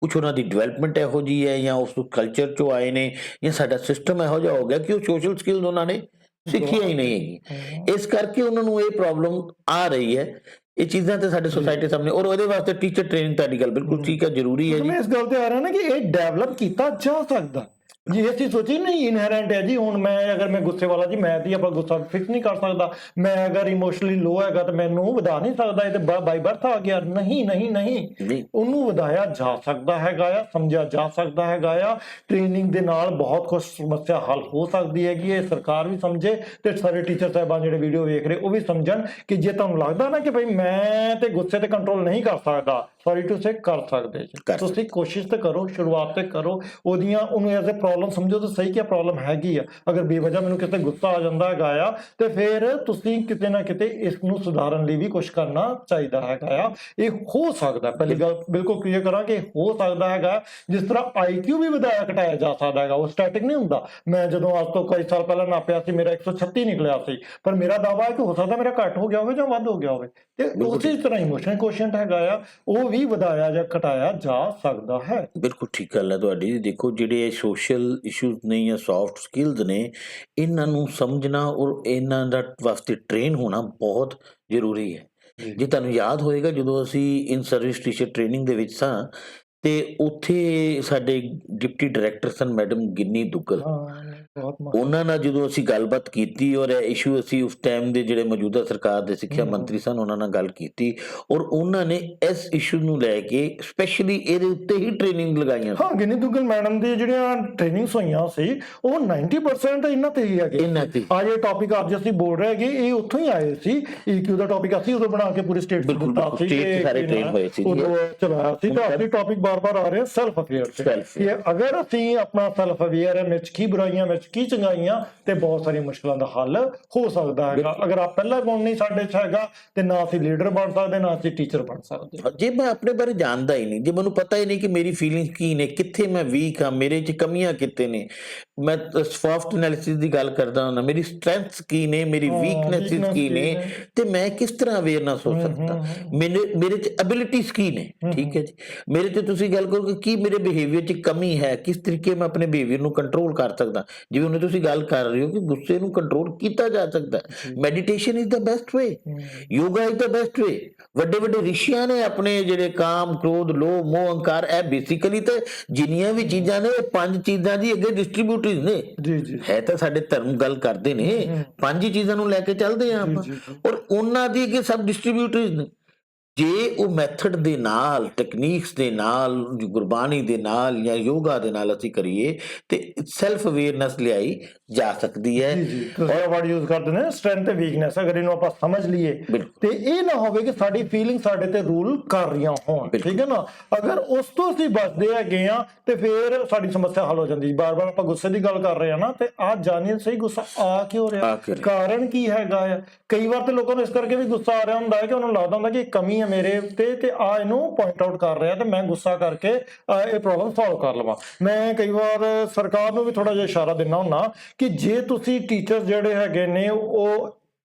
ਕੁਛ ਉਹਨਾਂ ਦੀ ਡਿਵੈਲਪਮੈਂਟ ਇਹੋ ਜਿਹੀ ਹੈ ਜਾਂ ਉਸ ਕਲਚਰ ਚੋਂ ਆਏ ਨੇ ਜਾਂ ਸਾਡਾ ਸਿਸਟਮ ਇਹੋ ਜਿਹਾ ਹੋ ਗਿਆ ਕਿ ਉਹ ਸੋਸ਼ਲ ਸਕਿੱਲਸ ਉਹਨਾਂ ਨੇ ਸਿੱਖੀਆਂ ਹੀ ਨਹੀਂ ਹੈਗੀ। ਇਸ ਕਰਕੇ ਉਹਨਾਂ ਨੂੰ ਇਹ ਪ੍ਰੋਬਲਮ ਆ ਰਹੀ ਹੈ। ਇਹ ਚੀਜ਼ਾਂ ਤੇ ਸਾਡੇ ਸੋਸਾਇਟੀ ਸਾਹਮਣੇ, ਔਰ ਉਹਦੇ ਵਾਸਤੇ ਟੀਚਰ ਟ੍ਰੇਨਿੰਗ ਤੁਹਾਡੀ ਗੱਲ ਬਿਲਕੁਲ ਠੀਕ ਹੈ, ਜ਼ਰੂਰੀ ਹੈ ਜੀ। ਮੈਂ ਇਸ ਗੱਲ ਤੇ ਆ ਰਿਹਾ ਨਾ ਕਿ ਇਹ ਡਿਵੈਲਪ ਕੀਤਾ ਜਾ ਸਕਦਾ ਜੀ। ਅਸੀਂ ਸੋਚੀ ਨਹੀਂ ਇਨਹੈਰੈਂਟ ਹੈ ਜੀ। ਹੁਣ ਮੈਂ ਅਗਰ ਮੈਂ ਗੁੱਸੇ ਵਾਲਾ ਜੀ, ਮੈਂ ਦੀ ਆਪਾਂ ਗੁੱਸਾ ਫਿਕਸ ਨਹੀਂ ਕਰ ਸਕਦਾ। ਮੈਂ ਅਗਰ ਇਮੋਸ਼ਨਲੀ ਲੋ ਹੈਗਾ ਤਾਂ ਮੈਨੂੰ ਵਧਾ ਨਹੀਂ ਸਕਦਾ, ਇਹ ਤੇ ਬਾਈ ਬਰਥ ਆ ਗਿਆ। ਨਹੀਂ ਨਹੀਂ ਨਹੀਂ, ਉਹਨੂੰ ਵਧਾਇਆ ਜਾ ਸਕਦਾ ਹੈਗਾ ਆ, ਸਮਝਿਆ ਜਾ ਸਕਦਾ ਹੈਗਾ ਆ। ਟ੍ਰੇਨਿੰਗ ਦੇ ਨਾਲ ਬਹੁਤ ਕੁਝ ਸਮੱਸਿਆ ਹੱਲ ਹੋ ਸਕਦੀ ਹੈਗੀ। ਇਹ ਸਰਕਾਰ ਵੀ ਸਮਝੇ ਤੇ ਸਾਰੇ ਟੀਚਰ ਸਾਹਿਬਾਨ ਜਿਹੜੇ ਵੀਡੀਓ ਵੇਖ ਰਹੇ ਉਹ ਵੀ ਸਮਝਣ ਕਿ ਜੇ ਤੁਹਾਨੂੰ ਲੱਗਦਾ ਨਾ ਕਿ ਭਾਈ ਮੈਂ ਤੇ ਗੁੱਸੇ ਤੇ ਕੰਟਰੋਲ ਨਹੀਂ ਕਰ ਸਕਦਾ, ਸੌਰੀ ਟੂ ਸੇ, ਕਰ ਸਕਦੇ ਜੀ। ਤੁਸੀਂ ਕੋਸ਼ਿਸ਼ ਤੇ ਕਰੋ, ਸ਼ੁਰੂਆਤ ਤੇ ਕਰੋ, ਉਹਨੂੰ ਐਜ਼ ਅ ਪ੍ਰੋਬਲਮ ਸਮਝੋ ਤਾਂ ਸਹੀ ਕਿ ਪ੍ਰੋਬਲਮ ਹੈਗੀ ਆ। ਅਗਰ ਬੇਵਜ੍ਹਾ ਮੈਨੂੰ ਕਿਤੇ ਗੁੱਸਾ ਆ ਜਾਂਦਾ ਹੈਗਾ ਆ, ਤੇ ਫਿਰ ਤੁਸੀਂ ਕਿਤੇ ਨਾ ਕਿਤੇ ਇਸ ਨੂੰ ਸੁਧਾਰਨ ਲਈ ਵੀ ਕੁਝ ਕਰਨਾ ਚਾਹੀਦਾ ਹੈਗਾ ਆ। ਇਹ ਹੋ ਸਕਦਾ, ਪਹਿਲੀ ਗੱਲ ਬਿਲਕੁਲ ਕਲੀਅਰ ਕਰਾਂ ਕਿ ਹੋ ਸਕਦਾ ਹੈਗਾ। ਜਿਸ ਤਰ੍ਹਾਂ IQ ਵੀ ਵਧਾਇਆ ਘਟਾਇਆ ਜਾ ਸਕਦਾ ਹੈਗਾ, ਉਹ ਸਟੈਟਿਕ ਨਹੀਂ ਹੁੰਦਾ। ਮੈਂ ਜਦੋਂ ਅੱਜ ਤੋਂ ਕਈ ਸਾਲ ਪਹਿਲਾਂ ਨਾਪਿਆ ਸੀ, ਮੇਰਾ 136 ਨਿਕਲਿਆ ਸੀ, ਪਰ ਮੇਰਾ ਦਾਅਵਾ ਹੈ ਕਿ ਹੋ ਸਕਦਾ ਮੇਰਾ ਘੱਟ ਹੋ ਗਿਆ ਹੋਵੇ ਜਾਂ ਵੱਧ ਹੋ ਗਿਆ ਹੋਵੇ। ਤੇ ਉਸੇ ਤਰ੍ਹਾਂ ਇਮੋਸ਼ਨਲ ਕੋਸ਼ੀਐਂਟ ਹੈਗਾ ਆ, ਉਹ ਵੀ ਵਧਾਇਆ ਜਾਂ ਘਟਾਇਆ ਜਾ ਸਕਦਾ ਹੈ। ਬਿਲਕੁਲ ਠੀਕ ਗੱਲ ਹੈ ਤੁਹਾਡੀ। ਦੇਖੋ, ਜਿਹੜੇ ਸੋਸ਼ਲ ਇਸ਼ੂਜ਼ ਨੇ ਜਾਂ ਸੌਫਟ ਸਕਿੱਲਸ ਨੇ, ਇਹਨਾਂ ਨੂੰ ਸਮਝਣਾ ਔਰ ਇਹਨਾਂ ਦਾ ਵਾਸਤੇ ਟ੍ਰੇਨ ਹੋਣਾ ਬਹੁਤ ਜ਼ਰੂਰੀ ਹੈ। ਜੇ ਤੁਹਾਨੂੰ ਯਾਦ ਹੋਏਗਾ, ਜਦੋਂ ਅਸੀਂ ਇਨ ਸਰਵਿਸ ਟੀਚਰ ਟ੍ਰੇਨਿੰਗ ਦੇ ਵਿੱਚ ਸਾਂ, ਤੇ ਉੱਥੇ ਸਾਡੇ ਡਿਪਟੀ ਡਾਇਰੈਕਟਰ ਸਨ ਮੈਡਮ ਗਿੰਨੀ ਦੁੱਗਲ। ਉਹਨਾਂ ਨਾਲ ਜਦੋਂ ਅਸੀਂ ਗੱਲਬਾਤ ਕੀਤੀ ਔਰ ਇਹ ਇਸ਼ੂ ਅਸੀਂ ਉਸ ਟਾਈਮ ਦੇ ਜਿਹੜੇ ਮੌਜੂਦਾ ਸਰਕਾਰ ਦੇ ਸਿੱਖਿਆ ਮੰਤਰੀ ਸਨ ਉਹਨਾਂ ਨਾਲ ਗੱਲ ਕੀਤੀ, ਔਰ ਉਹਨਾਂ ਨੇ ਇਸ ਇਸ਼ੂ ਨੂੰ ਲੈ ਕੇ ਸਪੈਸ਼ਲੀ ਇਹਦੇ ਉੱਤੇ ਹੀ ਟ੍ਰੇਨਿੰਗ ਲਗਾਈਆਂ। ਹਾਂ, ਗਿੰਨੀ ਦੁੱਗਲ ਮੈਡਮ ਦੀ ਜਿਹੜੀਆਂ ਟ੍ਰੇਨਿੰਗਸ ਹੋਈਆਂ ਸੀ, ਉਹ 90% ਇਹਨਾਂ ਤੇ ਹੀ ਹੈਗੇ। ਅੱਜ ਇਹ ਟੌਪਿਕ ਅੱਜ ਅਸੀਂ ਬੋਲ ਰਹੇ ਹੈਗੇ, ਇਹ ਉੱਥੋਂ ਹੀ ਆਏ ਸੀ। EQ ਦਾ ਟੌਪਿਕ ਅਸੀਂ ਉਦੋਂ ਬਣਾ ਕੇ ਪੂਰੀ ਸਟੇਟ ਚ ਦਿੱਤਾ ਸੀ, ਉਦੋਂ ਚਲਾਇਆ ਸੀ। ਤਾਂ ਅਸੀਂ ਟੌਪਿਕ ਬਾਰ-ਬਾਰ ਆ ਰਹੇ ਸੈਲਫ ਅਵੇਅਰ ਤੇ। ਅਗਰ ਅਸੀਂ ਆਪਣਾ ਸੈਲਫ ਅਵੇਅਰ ਹੈ, ਵਿੱਚ ਕੀ ਬੁਰਾਈਆਂ ਵਿੱਚ ਕੀ ਚੰਗਾਈਆਂ, ਤੇ ਬਹੁਤ ਸਾਰੀਆਂ ਮੁਸ਼ਕਲਾਂ ਦਾ ਹੱਲ ਹੋ ਸਕਦਾ ਹੈਗਾ। ਅਗਰ ਆਪ ਪਹਿਲਾ ਗੁਣ ਨਹੀਂ ਸਾਡੇ ਚ ਹੈਗਾ, ਤੇ ਨਾ ਅਸੀਂ ਲੀਡਰ ਬਣ ਸਕਦੇ, ਨਾ ਅਸੀਂ ਟੀਚਰ ਬਣ ਸਕਦੇ। ਜੇ ਮੈਂ ਆਪਣੇ ਬਾਰੇ ਜਾਣਦਾ ਹੀ ਨਹੀਂ, ਜੇ ਮੈਨੂੰ ਪਤਾ ਹੀ ਨਹੀਂ ਕਿ ਮੇਰੀ ਫੀਲਿੰਗ ਕੀ ਨੇ, ਕਿੱਥੇ ਮੈਂ ਵੀਕ ਹਾਂ, ਮੇਰੇ ਚ ਕਮੀਆਂ ਕਿੱਥੇ ਨੇ, ਮੈਂ ਸਵੋਟ ਐਨਾਲਿਸਿਸ ਦੀ ਗੱਲ ਕਰਦਾ ਹਾਂ, ਮੇਰੀ ਸਟਰੈਂਥਸ ਕੀ ਨੇ, ਮੇਰੀ ਵੀਕਨੈਸਿਸ weakness ਕੀ ਕੀ ਨੇ, ਨੇ। ਤੇ ਮੈਂ ਕਿਸ ਤਰ੍ਹਾਂ ਅਵੇਅਰਨੈਸ ਹੋ ਸਕਦਾ, ਮੇਰੇ ਚ ਐਬਿਲਿਟੀਜ਼ ਕੀ ਨੇ। ਠੀਕ ਹੈ ਜੀ, ਮੇਰੇ ਤੇ ਤੁਸੀਂ ਗੱਲ ਕਰੋ ਕਿ ਕੀ ਮੇਰੇ ਬਿਹੇਵੀਅਰ ਚ ਕਮੀ ਹੈ, ਕਿਸ ਤਰੀਕੇ ਮੈਂ ਆਪਣੇ ਬਿਹੇਵੀਅਰ ਨੂੰ ਕੰਟਰੋਲ ਕਰ ਸਕਦਾ। ਜਿਵੇਂ ਉਹਨੇ ਤੁਸੀਂ ਗੱਲ ਕਰ ਰਹੇ ਹੋ ਕਿ ਗੁੱਸੇ ਨੂੰ ਕੰਟਰੋਲ ਕੀਤਾ ਜਾ ਸਕਦਾ, meditation is the best way, yoga is the best way. ਵੱਡੇ ਵੱਡੇ ਰਿਸ਼ੀਆਂ ਨੇ ਆਪਣੇ ਜਿਹੜੇ ਕਾਮ, ਕ੍ਰੋਧ, ਲੋਭ, ਮੋਹ, ਅਹੰਕਾਰ, ਇਹ ਬੇਸਿਕਲੀ ਤੇ ਜਿੰਨੀਆਂ ਵੀ ਚੀਜ਼ਾਂ ਨੇ, ਇਹ 5 ਚੀਜ਼ਾਂ ਦੀ ਅੱਗੇ ਡਿਸਟ੍ਰੀਬਿਊਟਰੀਜ਼ ਨੇ। ਜੀ ਜੀ ਹੈ ਤਾਂ ਸਾਡੇ ਧਰਮ ਗੱਲ ਕਰਦੇ ਨੇ, 5 ਹੀ ਚੀਜ਼ਾਂ ਨੂੰ ਲੈ ਕੇ ਚੱਲਦੇ ਆ ਆਪਾਂ, ਔਰ ਉਹਨਾਂ ਦੀ ਅੱਗੇ ਸਭ ਡਿਸਟ੍ਰੀਬਿਊਟਰੀਜ਼ ਨੇ। ਜੇ ਉਹ ਮੈਥਡ ਦੇ ਨਾਲ, ਟੈਕਨੀਕਸ ਦੇ ਨਾਲ, ਗੁਰਬਾਣੀ ਦੇ ਨਾਲ ਜਾਂ ਯੋਗਾ ਦੇ ਨਾਲ ਅਸੀਂ ਕਰੀਏ ਤੇ ਸੈਲਫ ਅਵੇਅਰਨੈਸ ਲਿਆਈ ਜਾ ਸਕਦੀ ਹੈ। ਜੀ ਜੀ ਤੁਸੀਂ ਵਰਡ ਯੂਜ਼ ਕਰਦੇ ਨੇ ਸਟਰੈਂਥ ਤੇ ਵੀਕਨੈਸ, ਅਗਰ ਇਹਨੂੰ ਆਪਾਂ ਸਮਝ ਲਈਏ ਤੇ ਇਹ ਨਾ ਹੋਵੇ ਕਿ ਸਾਡੀ ਫੀਲਿੰਗ ਸਾਡੇ ਤੇ ਰੂਲ ਕਰ ਰਹੀਆਂ ਹੋਣ। ਠੀਕ ਹੈ ਨਾ, ਅਗਰ ਉਸ ਤੋਂ ਅਸੀਂ ਬਚਦੇ ਹੈਗੇ ਆ ਤੇ ਫਿਰ ਸਾਡੀ ਸਮੱਸਿਆ ਹੱਲ ਹੋ ਜਾਂਦੀ। ਬਾਰ-ਬਾਰ ਆਪਾਂ ਗੁੱਸੇ ਦੀ ਗੱਲ ਕਰ ਰਹੇ ਆ ਨਾ, ਤੇ ਆ ਜਾਣੀਏ ਸਹੀ ਗੁੱਸਾ ਆ ਕਿਉਂ ਰਿਹਾ, ਕਾਰਨ ਕੀ ਹੈਗਾ ਆ। ਕਈ ਵਾਰ ਤੇ ਲੋਕਾਂ ਨੂੰ ਇਸ ਕਰਕੇ ਵੀ ਗੁੱਸਾ ਆ ਰਿਹਾ ਹੁੰਦਾ ਹੈ ਕਿ ਉਹਨਾਂ ਨੂੰ ਲੱਗਦਾ ਹੁੰਦਾ ਕਿ ਕਮੀ ਹੈ ਮੇਰੇ ਉੱਤੇ ਤੇ ਆ ਇਹਨੂੰ ਪੁਆਇੰਟ ਆਊਟ ਕਰ ਰਿਹਾ ਤੇ ਮੈਂ ਗੁੱਸਾ ਕਰਕੇ ਇਹ ਪ੍ਰੋਬਲਮ ਸੋਲਵ ਕਰ ਲਵਾਂ। ਮੈਂ ਕਈ ਵਾਰ ਸਰਕਾਰ ਨੂੰ ਵੀ ਥੋੜਾ ਜਿਹਾ ਇਸ਼ਾਰਾ ਦਿੰਦਾ ਹੁੰਦਾ ਕਿ ਜੇ ਤੁਸੀਂ ਟੀਚਰ ਜਿਹੜੇ ਹੈਗੇ ਨੇ ਉਹ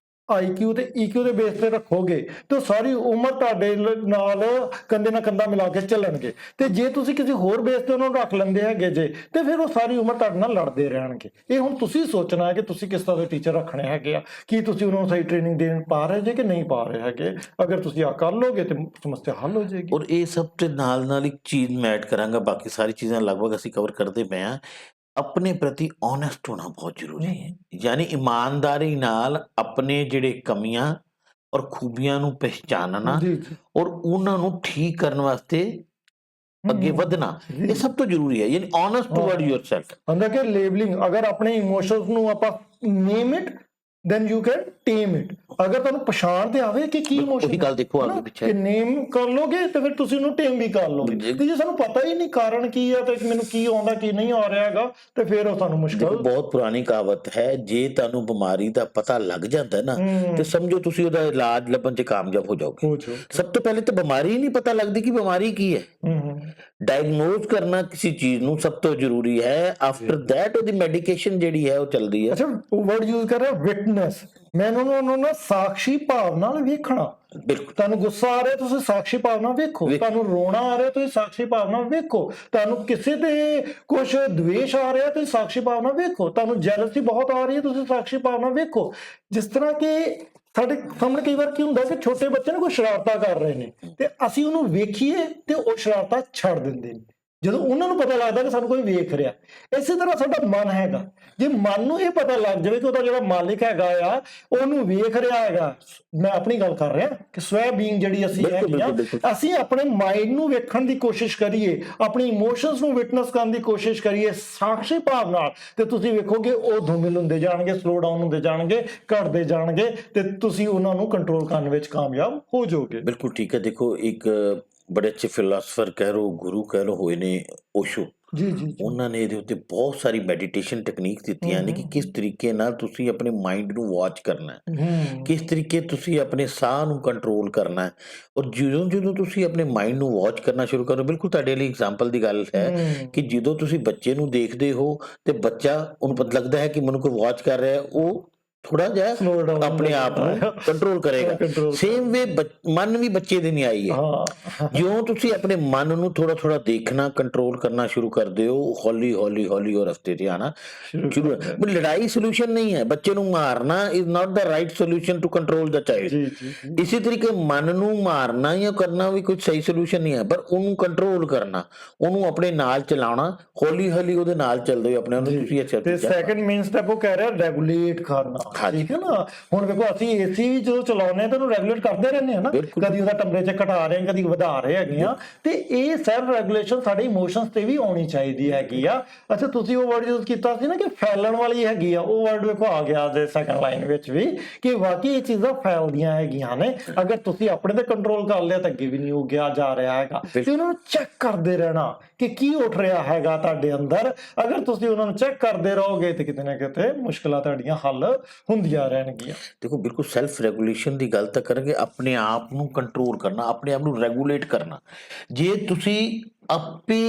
IQ ਤੇ EQ ਦੇ ਬੇਸ ਤੇ ਰੱਖੋਗੇ ਤੇ ਸਾਰੀ ਉਮਰ ਤੁਹਾਡੇ ਨਾਲ ਕੰਧੇ ਨਾਲ ਕੰਧਾ ਮਿਲਾ ਕੇ ਚੱਲਣਗੇ, ਤੇ ਜੇ ਤੁਸੀਂ ਕਿਸੇ ਹੋਰ ਬੇਸ ਤੇ ਉਹਨਾਂ ਨੂੰ ਰੱਖ ਲੈਂਦੇ ਹੈਗੇ ਜੇ ਤੇ ਫਿਰ ਉਹ ਸਾਰੀ ਉਮਰ ਤੁਹਾਡੇ ਨਾਲ ਲੜਦੇ ਰਹਿਣਗੇ। ਇਹ ਹੁਣ ਤੁਸੀਂ ਸੋਚਣਾ ਹੈ ਕਿ ਤੁਸੀਂ ਕਿਸ ਤਰ੍ਹਾਂ ਦੇ ਟੀਚਰ ਰੱਖਣੇ ਹੈਗੇ ਆ, ਕੀ ਤੁਸੀਂ ਉਹਨਾਂ ਨੂੰ ਸਹੀ ਟ੍ਰੇਨਿੰਗ ਦੇਣ ਪਾ ਰਹੇ ਜੇ ਕਿ ਨਹੀਂ ਪਾ ਰਹੇ ਹੈਗੇ। ਅਗਰ ਤੁਸੀਂ ਆ ਕਰ ਲੋਗੇ ਤੇ ਸਮੱਸਿਆ ਹੱਲ ਹੋ ਜਾਏਗੀ। ਔਰ ਇਹ ਸਭ ਦੇ ਨਾਲ ਇੱਕ ਚੀਜ਼ ਮੈਂ ਐਡ ਕਰਾਂਗਾ, ਬਾਕੀ ਸਾਰੀ ਚੀਜ਼ਾਂ ਲਗਭਗ ਅਸੀਂ ਕਵਰ ਕਰਦੇ ਪਏ ਹਾਂ। ਆਪਣੇ ਪ੍ਰਤੀ ਓਨੈਸਟ ਹੋਣਾ ਬਹੁਤ ਜ਼ਰੂਰੀ ਹੈ, ਯਾਨੀ ਇਮਾਨਦਾਰੀ ਨਾਲ ਆਪਣੇ ਜਿਹੜੇ ਕਮੀਆਂ ਔਰ ਖੂਬੀਆਂ ਨੂੰ ਪਹਿਚਾਨਣਾ ਔਰ ਉਹਨਾਂ ਨੂੰ ਠੀਕ ਕਰਨ ਵਾਸਤੇ ਅੱਗੇ ਵਧਣਾ, ਇਹ ਸਭ ਤੋਂ ਜ਼ਰੂਰੀ ਹੈ। ਯਾਨੀ ਓਨੈਸਟ ਟੁਵਰਡ ਯੋਰਸੈਲਫ। ਹੁੰਦਾ ਕਿ ਲੇਬਲਿੰਗ, ਅਗਰ ਆਪਣੇ ਇਮੋਸ਼ਨਸ ਨੂੰ ਆਪਾਂ ਨੇਮ it then you can tame it। ਅਗਰ ਤੁਹਾਨੂੰ ਪਛਾਣ ਤੇ ਆਵੇ ਕਿ ਕੀ ਇਮੋਸ਼ਨ, ਉਹੀ ਗੱਲ ਦੇਖੋ ਅੱਗੇ ਪਿੱਛੇ, ਕਿ ਨੇਮ ਕਰ ਲੋਗੇ ਤੇ ਫਿਰ ਤੁਸੀਂ ਉਹਨੂੰ ਟੇਮ ਵੀ ਕਰ ਲੋਗੇ। ਤੇ ਜੇ ਸਾਨੂੰ ਪਤਾ ਹੀ ਨਹੀਂ ਕਾਰਨ ਕੀ ਆ ਤੇ ਮੈਨੂੰ ਕੀ ਆਉਂਦਾ ਕੀ ਨਹੀਂ ਆ ਰਿਹਾ ਹੈਗਾ ਤੇ ਫਿਰ ਉਹ ਸਾਨੂੰ ਮੁਸ਼ਕਲ। ਬਹੁਤ ਪੁਰਾਣੀ ਕਹਾਵਤ ਹੈ, ਜੇ ਤੁਹਾਨੂੰ ਬਿਮਾਰੀ ਦਾ ਪਤਾ ਲੱਗ ਜਾਂਦਾ ਨਾ ਤੇ ਸਮਝੋ ਤੁਸੀਂ ਉਹਦਾ ਇਲਾਜ ਲੱਭਣ 'ਚ ਕਾਮਯਾਬ ਹੋ ਜਾਓਗੇ। ਸਭ ਤੋਂ ਪਹਿਲੇ ਤਾਂ ਬਿਮਾਰੀ ਹੀ ਨਹੀਂ ਪਤਾ ਲੱਗਦੀ ਕਿ ਬਿਮਾਰੀ ਕੀ ਹੈ। ਡਾਇਗਨੋਜ਼ ਕਰਨਾ ਕਿਸੇ ਚੀਜ਼ ਨੂੰ ਸਭ ਤੋਂ ਜ਼ਰੂਰੀ ਹੈ। ਆਫਟਰ ਦੈਟ ਉਹਦੀ ਮੈਡੀਕੇਸ਼ਨ ਜਿਹੜੀ ਹੈ ਉਹ ਚੱਲਦੀ ਹੈ। ਅੱਛਾ, ਵਰਡ ਯੂਜ਼ ਕਰ ਰਿਹਾ ਵਿਟਨੈਸ, ਮੈਨੂੰ ਉਹਨਾਂ ਨੂੰ ਸਾਖੀ ਭਾਵ ਨਾਲ ਵੇਖਣਾ। ਬਿਲਕੁਲ, ਤੁਹਾਨੂੰ ਗੁੱਸਾ ਆ ਰਿਹਾ ਤੁਸੀਂ ਸਾਖੀ ਭਾਵ ਨਾਲ ਵੇਖੋ, ਤੁਹਾਨੂੰ ਰੋਣਾ ਆ ਰਿਹਾ ਤੁਸੀਂ ਸਾਖੀ ਭਾਵ ਨਾਲ ਵੇਖੋ, ਤੁਹਾਨੂੰ ਕਿਸੇ ਤੇ ਕੁਝ ਦਵੇਸ਼ ਆ ਰਿਹਾ ਤੁਸੀਂ ਸਾਖੀ ਭਾਵ ਨਾਲ ਵੇਖੋ, ਤੁਹਾਨੂੰ ਜੈਲਸੀ ਬਹੁਤ ਆ ਰਹੀ ਹੈ ਤੁਸੀਂ ਸਾਖੀ ਭਾਵ ਨਾਲ ਵੇਖੋ। ਜਿਸ ਤਰ੍ਹਾਂ ਕਿ ਸਾਡੇ ਸਾਹਮਣੇ ਕਈ ਵਾਰ ਕੀ ਹੁੰਦਾ ਕਿ ਛੋਟੇ ਬੱਚੇ ਨੇ ਕੋਈ ਸ਼ਰਾਰਤਾਂ ਕਰ ਰਹੇ ਨੇ ਤੇ ਅਸੀਂ ਉਹਨੂੰ ਵੇਖੀਏ ਤੇ ਉਹ ਸ਼ਰਾਰਤਾਂ ਛੱਡ ਦਿੰਦੇ ਨੇ ਜਦੋਂ ਉਹਨਾਂ ਨੂੰ ਪਤਾ ਲੱਗਦਾ ਕਿ ਸਾਨੂੰ ਕੋਈ ਵੇਖ ਰਿਹਾ। ਇਸੇ ਤਰ੍ਹਾਂ ਸਾਡਾ ਮਨ ਹੈਗਾ, ਜੇ ਮਨ ਨੂੰ ਇਹ ਪਤਾ ਲੱਗ ਜਾਵੇ ਕਿ ਉਹਦਾ ਜਿਹੜਾ ਮਾਲਿਕ ਹੈਗਾ ਆ ਉਹਨੂੰ ਵੇਖ ਰਿਹਾ ਹੈਗਾ। ਮੈਂ ਆਪਣੀ ਗੱਲ ਕਰ ਰਿਹਾ ਕਿ ਸਵੈ ਬੀਇੰਗ ਜਿਹੜੀ ਅਸੀਂ ਹੈਗੀ ਆ, ਅਸੀਂ ਆਪਣੇ ਮਾਈਂਡ ਨੂੰ ਵੇਖਣ ਦੀ ਕੋਸ਼ਿਸ਼ ਕਰੀਏ, ਆਪਣੀ ਇਮੋਸ਼ਨਸ ਨੂੰ ਵਿਟਨੈਸ ਕਰਨ ਦੀ ਕੋਸ਼ਿਸ਼ ਕਰੀਏ ਸਾਖੀ ਭਾਵ ਨਾਲ, ਤੇ ਤੁਸੀਂ ਵੇਖੋਗੇ ਉਹ ਧੁਮਿਲ ਹੁੰਦੇ ਜਾਣਗੇ, ਸਲੋ ਡਾਊਨ ਹੁੰਦੇ ਜਾਣਗੇ, ਘਟਦੇ ਜਾਣਗੇ ਤੇ ਤੁਸੀਂ ਉਹਨਾਂ ਨੂੰ ਕੰਟਰੋਲ ਕਰਨ ਵਿੱਚ ਕਾਮਯਾਬ ਹੋ ਜਾਓਗੇ। ਬਿਲਕੁਲ ਠੀਕ ਹੈ। ਦੇਖੋ ਇੱਕ ਬੜੇ ਅੱਛੇ ਫਿਲਾਸਫਰ ਕਹਿ ਲਓ, ਗੁਰੂ ਕਹਿ ਲਓ ਹੋਏ ਨੇ ਓਸ਼ੋ। ਜੀ ਜੀ, ਉਹਨਾਂ ਨੇ ਇਹਦੇ ਉੱਤੇ ਬਹੁਤ ਸਾਰੀ ਮੈਡੀਟੇਸ਼ਨ ਟੈਕਨੀਕ ਦਿੱਤੀਆਂ ਨੇ ਕਿ ਕਿਸ ਤਰੀਕੇ ਨਾਲ ਤੁਸੀਂ ਆਪਣੇ ਮਾਈਂਡ ਨੂੰ ਵਾਚ ਕਰਨਾ ਹੈ, ਕਿਸ ਤਰੀਕੇ ਤੁਸੀਂ ਆਪਣੇ ਸਾਹ ਨੂੰ ਕੰਟਰੋਲ ਕਰਨਾ ਹੈ। ਔਰ ਜਦੋਂ ਜਦੋਂ ਤੁਸੀਂ ਆਪਣੇ ਮਾਈਂਡ ਨੂੰ ਵਾਚ ਕਰਨਾ ਸ਼ੁਰੂ ਕਰੋ, ਬਿਲਕੁਲ ਤੁਹਾਡੇ ਲਈ ਐਗਜ਼ਾਮਪਲ ਦੀ ਗੱਲ ਹੈ ਕਿ ਜਦੋਂ ਤੁਸੀਂ ਬੱਚੇ ਨੂੰ ਦੇਖਦੇ ਹੋ ਤੇ ਬੱਚਾ ਉਹਨੂੰ ਪਤਾ ਲੱਗਦਾ ਹੈ ਕਿ ਮੈਨੂੰ ਕੋਈ ਵਾਚ ਕਰ ਰਿਹਾ, ਉਹ ਥੋੜਾ ਜਿਹਾ ਆਪਣੇ ਆਪ ਨੂੰ ਕੰਟਰੋਲ ਕਰੇਗਾ। ਸੇਮ ਵੇ ਮਨ ਵੀ ਬੱਚੇ ਦੀ ਨਹੀਂ ਆਈ ਹੈ। ਜਿਉਂ ਤੁਸੀਂ ਆਪਣੇ ਮਨ ਨੂੰ ਥੋੜਾ ਥੋੜਾ ਦੇਖਣਾ, ਕੰਟਰੋਲ ਕਰਨਾ ਸ਼ੁਰੂ ਕਰਦੇ ਹੋ, ਹੌਲੀ ਹੌਲੀ ਹੌਲੀ ਉਹ ਰਸਤੇ ਤੇ ਆਣਾ ਸ਼ੁਰੂ। ਲੜਾਈ ਸੋਲੂਸ਼ਨ ਨਹੀਂ ਹੈ, ਬੱਚੇ ਨੂੰ ਮਾਰਨਾ is not the right solution to control the child. ਇਸੇ ਤਰੀਕੇ ਮਨ ਨੂੰ ਮਾਰਨਾ ਜਾਂ ਕਰਨਾ ਵੀ ਕੋਈ ਸਹੀ ਸੋਲੂਸ਼ਨ ਨਹੀਂ ਹੈ, ਪਰ ਉਹਨੂੰ ਕੰਟਰੋਲ ਕਰਨਾ, ਉਹਨੂੰ ਆਪਣੇ ਨਾਲ ਚਲਾਉਣਾ, ਹੌਲੀ ਹੌਲੀ ਉਹਦੇ ਨਾਲ ਚੱਲਦੇ ਹੋ ਆਪਣੇ ਉਹਨੂੰ ਤੁਸੀਂ। ਅੱਛਾ, ਤੇ ਸੈਕੰਡ ਮੇਨ ਸਟੈਪ ਉਹ ਕਹਿ ਰਿਹਾ ਰੈਗੂਲੇਟ ਕਰਨਾ। ਠੀਕ ਹੈ ਨਾ, ਹੁਣ ਵੇਖੋ ਅਸੀਂ ਏਸੀ ਵੀ ਜਦੋਂ ਚਲਾਉਂਦੇ ਤਾਂ ਉਹਨੂੰ ਰੈਗੂਲੇਟ ਕਰਦੇ ਰਹਿੰਦੇ ਹਾਂ ਨਾ, ਕਦੀ ਉਹਦਾ ਟੈਂਪਰੇਚਰ ਘਟਾ ਰਹੇ ਹਾਂ, ਕਦੀ ਵਧਾ ਰਹੇ ਹੈਗੇ ਆ, ਤੇ ਇਹ ਸੈਲਫ ਰੈਗੂਲੇਸ਼ਨ ਸਾਡੇ ਇਮੋਸ਼ਨਸ ਤੇ ਵੀ ਆਉਣੀ ਚਾਹੀਦੀ ਹੈਗੀ ਆ। ਅੱਛਾ, ਤੁਸੀਂ ਉਹ ਵਰਡ ਯੂਜ਼ ਕੀਤਾ ਸੀ ਨਾ ਕਿ ਫੈਲਣ ਵਾਲੀ ਹੈਗੀ ਆ, ਉਹ ਵਰਡ ਵੇਖੋ ਆ ਗਿਆ ਦੇ ਸੈਕੰਡ ਲਾਈਨ ਵਿੱਚ ਵੀ ਕਿ ਵਾਕਈ ਇਹ ਚੀਜ਼ਾਂ ਫੈਲਦੀਆਂ ਹੈਗੀਆਂ ਨੇ। ਅਗਰ ਤੁਸੀਂ ਆਪਣੇ ਤੇ ਕੰਟਰੋਲ ਕਰ ਲਿਆ ਤਾਂ ਅੱਗੇ ਵੀ ਨਹੀਂ ਹੋ ਗਿਆ ਜਾ ਰਿਹਾ ਹੈਗਾ, ਤੇ ਉਹਨਾਂ ਨੂੰ ਚੈੱਕ ਕਰਦੇ ਰਹਿਣਾ ਕਿ ਕੀ ਉੱਠ ਰਿਹਾ ਹੈਗਾ ਤੁਹਾਡੇ ਅੰਦਰ। ਅਗਰ ਤੁਸੀਂ ਉਹਨਾਂ ਨੂੰ ਚੈੱਕ ਕਰਦੇ ਰਹੋਗੇ ਤੇ ਕਿਤੇ ਨਾ ਕਿਤੇ ਮੁਸ਼ਕਲਾਂ ਤੁਹਾਡੀਆਂ ਹੱਲ ਹੁੰਦੀਆਂ ਰਹਿਣਗੀਆਂ। ਦੇਖੋ ਬਿਲਕੁਲ ਸੈਲਫ ਰੈਗੂਲੇਸ਼ਨ ਦੀ ਗੱਲ ਤਾਂ ਕਰਾਂਗੇ, ਆਪਣੇ ਆਪ ਨੂੰ ਕੰਟਰੋਲ ਕਰਨਾ, ਆਪਣੇ ਆਪ ਨੂੰ ਰੈਗੂਲੇਟ ਕਰਨਾ। ਜੇ ਤੁਸੀਂ ਆਪੇ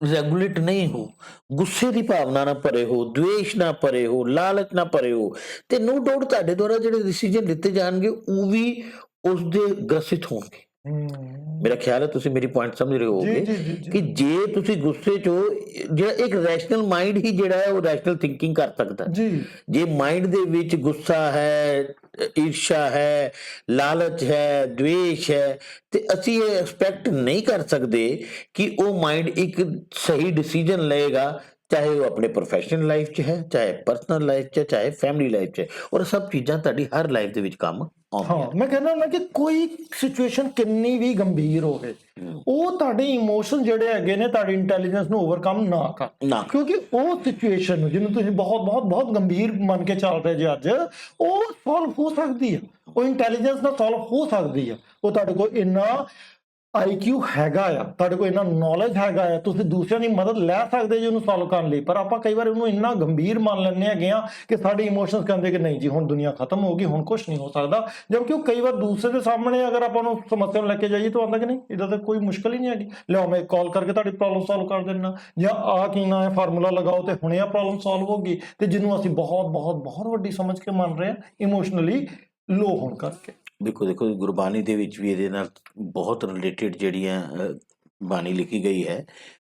ਰੈਗੂਲੇਟ ਨਹੀਂ ਹੋ, ਗੁੱਸੇ ਦੀ ਭਾਵਨਾ ਨਾ ਭਰੇ ਹੋ, द्वेष ਨਾ ਭਰੇ ਹੋ, ਲਾਲਚ ਨਾ ਭਰੇ ਹੋ, ਤੇ ਨੋ ਡਾਊਟ ਤੁਹਾਡੇ ਦੁਆਰਾ ਜਿਹੜੇ ਡਿਸੀਜਨ ਲਿੱਤੇ ਜਾਣਗੇ ਉਹ ਵੀ ਉਸ ਦੇ ਗ੍ਰਸਿਤ ਹੋਣਗੇ। ਮੇਰਾ ਖਿਆਲ ਹੈ ਤੁਸੀਂ ਮੇਰੀ ਪੁਆਇੰਟ ਸਮਝ ਰਹੇ ਜੀ ਹੋਗੇ ਜੀ ਜੀ ਜੀ ਕਿ ਜੇ ਤੁਸੀਂ ਗੁੱਸੇ 'ਚ ਹੋ, ਜਿਹੜਾ ਇੱਕ ਰੈਸ਼ਨਲ ਮਾਈਂਡ ਹੀ ਜਿਹੜਾ ਹੈ ਉਹ ਰੈਸ਼ਨਲ ਥਿੰਕਿੰਗ ਕਰ ਸਕਦਾ। ਜੀ ਜੇ ਮਾਈਂਡ ਦੇ ਵਿੱਚ ਗੁੱਸਾ ਹੈ, ਈਰਸ਼ਾ ਹੈ, ਲਾਲਚ ਹੈ, द्वेष ਹੈ, ਤੇ ਅਸੀਂ ਇਹ ਐਕਸਪੈਕਟ ਨਹੀਂ ਕਰ ਸਕਦੇ ਕਿ ਉਹ ਮਾਈਂਡ ਇੱਕ ਸਹੀ ਡਿਸੀਜਨ ਲਏਗਾ, ਚਾਹੇ ਉਹ ਆਪਣੇ ਪ੍ਰੋਫੈਸ਼ਨਲ ਲਾਈਫ 'ਚ ਹੈ, ਚਾਹੇ ਪਰਸਨਲ ਲਾਈਫ 'ਚ ਹੈ, ਚਾਹੇ ਫੈਮਿਲੀ ਲਾਈਫ 'ਚ ਹੈ, ਔਰ ਸਭ ਚੀਜ਼ਾਂ ਤੁਹਾਡੀ ਹਰ ਲਾਈਫ ਦੇ ਵਿੱਚ ਕੰਮ ਆਉਂਦੀਆਂ। ਹਾਂ ਮੈਂ ਕਹਿੰਦਾ ਨਾ ਕਿ ਕੋਈ ਸਿਚੁਏਸ਼ਨ ਕਿੰਨੀ ਵੀ ਗੰਭੀਰ ਹੋਵੇ, ਉਹ ਤੁਹਾਡੇ ਇਮੋਸ਼ਨ ਜਿਹੜੇ ਹੈਗੇ ਨੇ ਤੁਹਾਡੀ ਇੰਟੈਲੀਜੈਂਸ ਨੂੰ ਓਵਰਕਮ ਨਾ ਕਰ, ਨਾ ਕਿਉਂਕਿ ਉਹ ਸਿਚੁਏਸ਼ਨ ਨੂੰ ਜਿਹਨੂੰ ਤੁਸੀਂ ਬਹੁਤ ਬਹੁਤ ਬਹੁਤ ਗੰਭੀਰ ਮੰਨ ਕੇ ਚੱਲ ਰਹੇ ਜੇ ਅੱਜ, ਉਹ ਸੋਲਵ ਹੋ ਸਕਦੀ ਹੈ, ਉਹ ਇੰਟੈਲੀਜੈਂਸ ਨਾਲ ਸੋਲਵ ਹੋ ਸਕਦੀ ਹੈ। ਉਹ ਤੁਹਾਡੇ ਕੋਲ ਇੰਨਾ IQ ਹੈਗਾ ਆ, ਤੁਹਾਡੇ ਕੋਲ ਇੰਨਾ ਨੌਲੇਜ ਹੈਗਾ ਆ, ਤੁਸੀਂ ਦੂਸਰਿਆਂ ਦੀ ਮਦਦ ਲੈ ਸਕਦੇ ਜੀ ਉਹਨੂੰ ਸੋਲਵ ਕਰਨ ਲਈ। ਪਰ ਆਪਾਂ ਕਈ ਵਾਰ ਉਹਨੂੰ ਇੰਨਾ ਗੰਭੀਰ ਮੰਨ ਲੈਂਦੇ ਹੈਗੇ ਆ ਕਿ ਸਾਡੇ ਇਮੋਸ਼ਨਸ ਕਹਿੰਦੇ ਕਿ ਨਹੀਂ ਜੀ ਹੁਣ ਦੁਨੀਆ ਖਤਮ ਹੋ ਗਈ, ਹੁਣ ਕੁਝ ਨਹੀਂ ਹੋ ਸਕਦਾ, ਜਦਕਿ ਉਹ ਕਈ ਵਾਰ ਦੂਸਰੇ ਦੇ ਸਾਹਮਣੇ ਅਗਰ ਆਪਾਂ ਨੂੰ ਸਮੱਸਿਆ ਨੂੰ ਲੈ ਕੇ ਜਾਈਏ ਤਾਂ ਆਉਂਦਾ ਕਿ ਨਹੀਂ ਇਹਦਾ ਤਾਂ ਕੋਈ ਮੁਸ਼ਕਲ ਹੀ ਨਹੀਂ ਹੈਗੀ, ਲਿਆਓ ਮੈਂ ਕਾਲ ਕਰਕੇ ਤੁਹਾਡੀ ਪ੍ਰੋਬਲਮ ਸੋਲਵ ਕਰ ਦਿੰਦਾ, ਜਾਂ ਆ ਕੀ ਨਾ ਹੈ ਫਾਰਮੂਲਾ ਲਗਾਓ ਤੇ ਹੁਣੇ ਆ ਪ੍ਰੋਬਲਮ ਸੋਲਵ ਹੋ ਗਈ। ਤੇ ਜਿਹਨੂੰ ਅਸੀਂ ਬਹੁਤ ਬਹੁਤ ਬਹੁਤ ਵੱਡੀ ਸਮਝ ਕੇ ਮੰਨ ਰਹੇ ਹਾਂ ਇਮੋਸ਼ਨਲੀ ਲੋ ਹੋਣ ਕਰਕੇ। ਦੇਖੋ ਦੇਖੋ ਗੁਰਬਾਣੀ ਦੇ ਵਿੱਚ ਵੀ ਇਹਦੇ ਨਾਲ ਬਹੁਤ ਰਿਲੇਟਡ ਜਿਹੜੀਆਂ ਬਾਣੀ ਲਿਖੀ ਗਈ ਹੈ,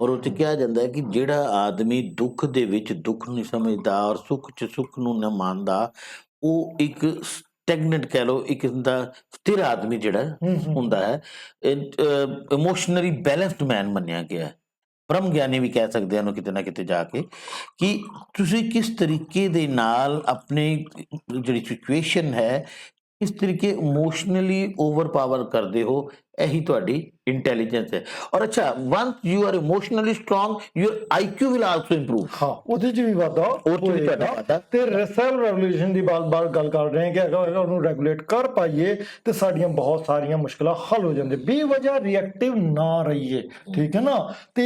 ਔਰ ਉਹ 'ਚ ਕਿਹਾ ਜਾਂਦਾ ਹੈ ਕਿ ਜਿਹੜਾ ਆਦਮੀ ਦੁੱਖ ਦੇ ਵਿੱਚ ਦੁੱਖ ਨਹੀਂ ਸਮਝਦਾ ਔਰ ਸੁੱਖ 'ਚ ਸੁੱਖ ਨੂੰ ਨਾ ਮੰਨਦਾ, ਉਹ ਇੱਕ ਸਟੈਗਨੈਂਟ ਕਹਿ ਲਓ, ਇੱਕ ਦਾ ਸਥਿਰ ਆਦਮੀ ਜਿਹੜਾ ਹੁੰਦਾ ਹੈ, ਇਮੋਸ਼ਨਲੀ ਬੈਲੈਂਸਡ ਮੈਨ ਮੰਨਿਆ ਗਿਆ ਹੈ। ਬ੍ਰਹਮ ਗਿਆਨੀ ਵੀ ਕਹਿ ਸਕਦੇ ਹਨ ਕਿਤੇ ਨਾ ਕਿਤੇ ਜਾ ਕੇ, ਕਿ ਤੁਸੀਂ ਕਿਸ ਤਰੀਕੇ ਦੇ ਨਾਲ ਆਪਣੇ ਜਿਹੜੀ ਸਿਚੁਏਸ਼ਨ ਹੈ ਕਿਸ ਤਰੀਕੇ ਇਮੋਸ਼ਨਲੀ ਓਵਰਪਾਵਰ ਕਰਦੇ ਹੋ, ਇਹੀ ਤੁਹਾਡੀ ਇੰਟੈਲੀਜੈਂਸ ਹੈ। ਔਰ ਅੱਛਾ, ones you are emotionally strong your IQ will also improve. ਹਾਂ ਉਹਦੇ 'ਚ ਵੀ ਵਾਧਾ ਹੋਏਗਾ। ਤੇ ਸੈਲਫ ਰੈਗੂਲੇਸ਼ਨ ਦੀ ਬਾਰ-ਬਾਰ ਗੱਲ ਕਰ ਰਹੇ ਹਾਂ ਕਿ ਅਗਰ ਉਹਨੂੰ ਰੈਗੂਲੇਟ ਕਰ ਪਾਈਏ ਤੇ ਸਾਡੀਆਂ ਬਹੁਤ ਸਾਰੀਆਂ ਮੁਸ਼ਕਲਾਂ ਹੱਲ ਹੋ ਜਾਂਦੀਆਂ, ਬੇਵਜ੍ਹਾ ਰਿਐਕਟਿਵ ਨਾ ਰਹੀਏ, ਠੀਕ ਹੈ ਨਾ। ਤੇ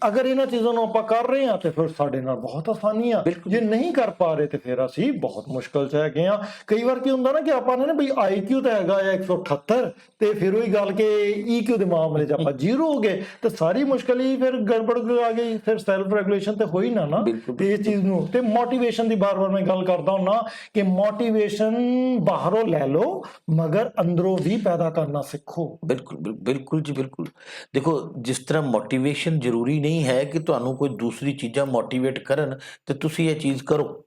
ਅਗਰ ਇਹਨਾਂ ਚੀਜ਼ਾਂ ਨੂੰ ਆਪਾਂ ਕਰ ਰਹੇ ਹਾਂ ਤੇ ਫਿਰ ਸਾਡੇ ਨਾਲ ਬਹੁਤ ਆਸਾਨੀ ਆ, ਜੇ ਨਹੀਂ ਕਰ ਪਾ ਰਹੇ ਤੇ ਫਿਰ ਅਸੀਂ ਬਹੁਤ ਮੁਸ਼ਕਲ 'ਚ ਹੈਗੇ ਆ। ਕਈ ਵਾਰ ਕੀ ਹੁੰਦਾ ਨਾ ਕਿ ਆਪਾਂ ਨੇ ਨਾ ਬਈ IQ ਤਾਂ ਹੈਗਾ ਆ 178 ਤੇ ਫਿਰ ਉਹੀ ਗੱਲ ਕਿ EQ ਦੇ ਮਾਮਲੇ 'ਚ ਆਪਾਂ 0 ਹੋ ਗਏ ਤੇ ਸਾਰੀ ਮੁਸ਼ਕਲ ਹੀ ਫਿਰ ਗੜਬੜ ਆ ਗਈ, ਫਿਰ ਸੈਲਫ ਰੈਗੂਲੇਸ਼ਨ ਤੇ ਹੋਈ ਨਾ ਤੇ ਇਸ ਚੀਜ਼ ਨੂੰ। ਤੇ ਮੋਟੀਵੇਸ਼ਨ ਦੀ ਬਾਰ-ਬਾਰ ਮੈਂ ਗੱਲ ਕਰਦਾ ਹੁੰਨਾ ਕਿ ਮੋਟੀਵੇਸ਼ਨ ਬਾਹਰੋਂ ਲੈ ਲਓ ਮਗਰ ਅੰਦਰੋਂ ਵੀ ਪੈਦਾ ਕਰਨਾ ਸਿੱਖੋ। ਬਿਲਕੁਲ ਬਿਲਕੁਲ ਜੀ ਬਿਲਕੁਲ। ਦੇਖੋ ਜਿਸ ਤਰ੍ਹਾਂ ਮੋਟੀਵੇਸ਼ਨ ਜ਼ਰੂਰੀ ਨਹੀਂ ਹੈ ਕਿ ਤੁਹਾਨੂੰ ਕੋਈ ਦੂਸਰੀ ਚੀਜ਼ਾਂ ਮੋਟੀਵੇਟ ਕਰਨ ਤੇ ਤੁਸੀਂ ਇਹ ਚੀਜ਼ ਕਰੋ।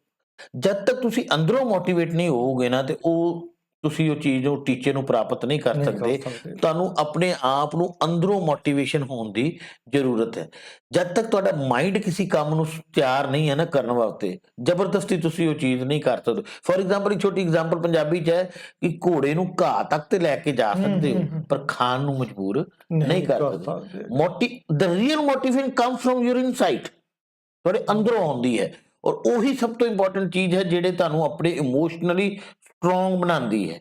ਜਦ ਤੱਕ ਤੁਸੀਂ ਅੰਦਰੋਂ ਮੋਟੀਵੇਟ ਨਹੀਂ ਹੋਵੋਗੇ ਨਾ ਤੇ ਉਹ ਤੁਸੀਂ ਉਹ ਚੀਜ਼ ਨੂੰ ਟੀਚੇ ਨੂੰ ਪ੍ਰਾਪਤ ਨਹੀਂ ਕਰ ਸਕਦੇ। ਤੁਹਾਨੂੰ ਆਪਣੇ ਆਪ ਨੂੰ ਅੰਦਰੋਂ ਮੋਟੀਵੇਸ਼ਨ ਹੋਣ ਦੀ ਜ਼ਰੂਰਤ ਹੈ। ਜਦ ਤੱਕ ਤੁਹਾਡਾ ਮਾਈਂਡ ਕਿਸੇ ਕੰਮ ਨੂੰ ਤਿਆਰ ਨਹੀਂ ਹੈ ਨਾ ਕਰਨ ਵਾਸਤੇ, ਜ਼ਬਰਦਸਤੀ ਤੁਸੀਂ ਉਹ ਚੀਜ਼ ਨਹੀਂ ਕਰ ਸਕਦੇ। ਫੋਰ ਐਗਜ਼ਾਮਪਲ, ਇੱਕ ਛੋਟੀ ਐਗਜ਼ਾਮਪਲ ਪੰਜਾਬੀ 'ਚ ਹੈ ਕਿ ਘੋੜੇ ਨੂੰ ਘਾਹ ਤੱਕ ਤੇ ਲੈ ਕੇ ਜਾ ਸਕਦੇ ਹੋ ਪਰ ਖਾਣ ਨੂੰ ਮਜਬੂਰ ਨਹੀਂ ਕਰ ਸਕਦੇ। ਦ real motivation comes firm your insight, ਤੁਹਾਡੇ ਅੰਦਰੋਂ ਆਉਂਦੀ ਹੈ, ਔਰ ਉਹੀ ਸਭ ਤੋਂ ਇੰਪੋਰਟੈਂਟ ਚੀਜ਼ ਹੈ ਜਿਹੜੇ ਤੁਹਾਨੂੰ ਆਪਣੇ ਇਮੋਸ਼ਨਲੀ ਸਟਰੋਂਗ ਬਣਾਉਂਦੀ ਹੈ।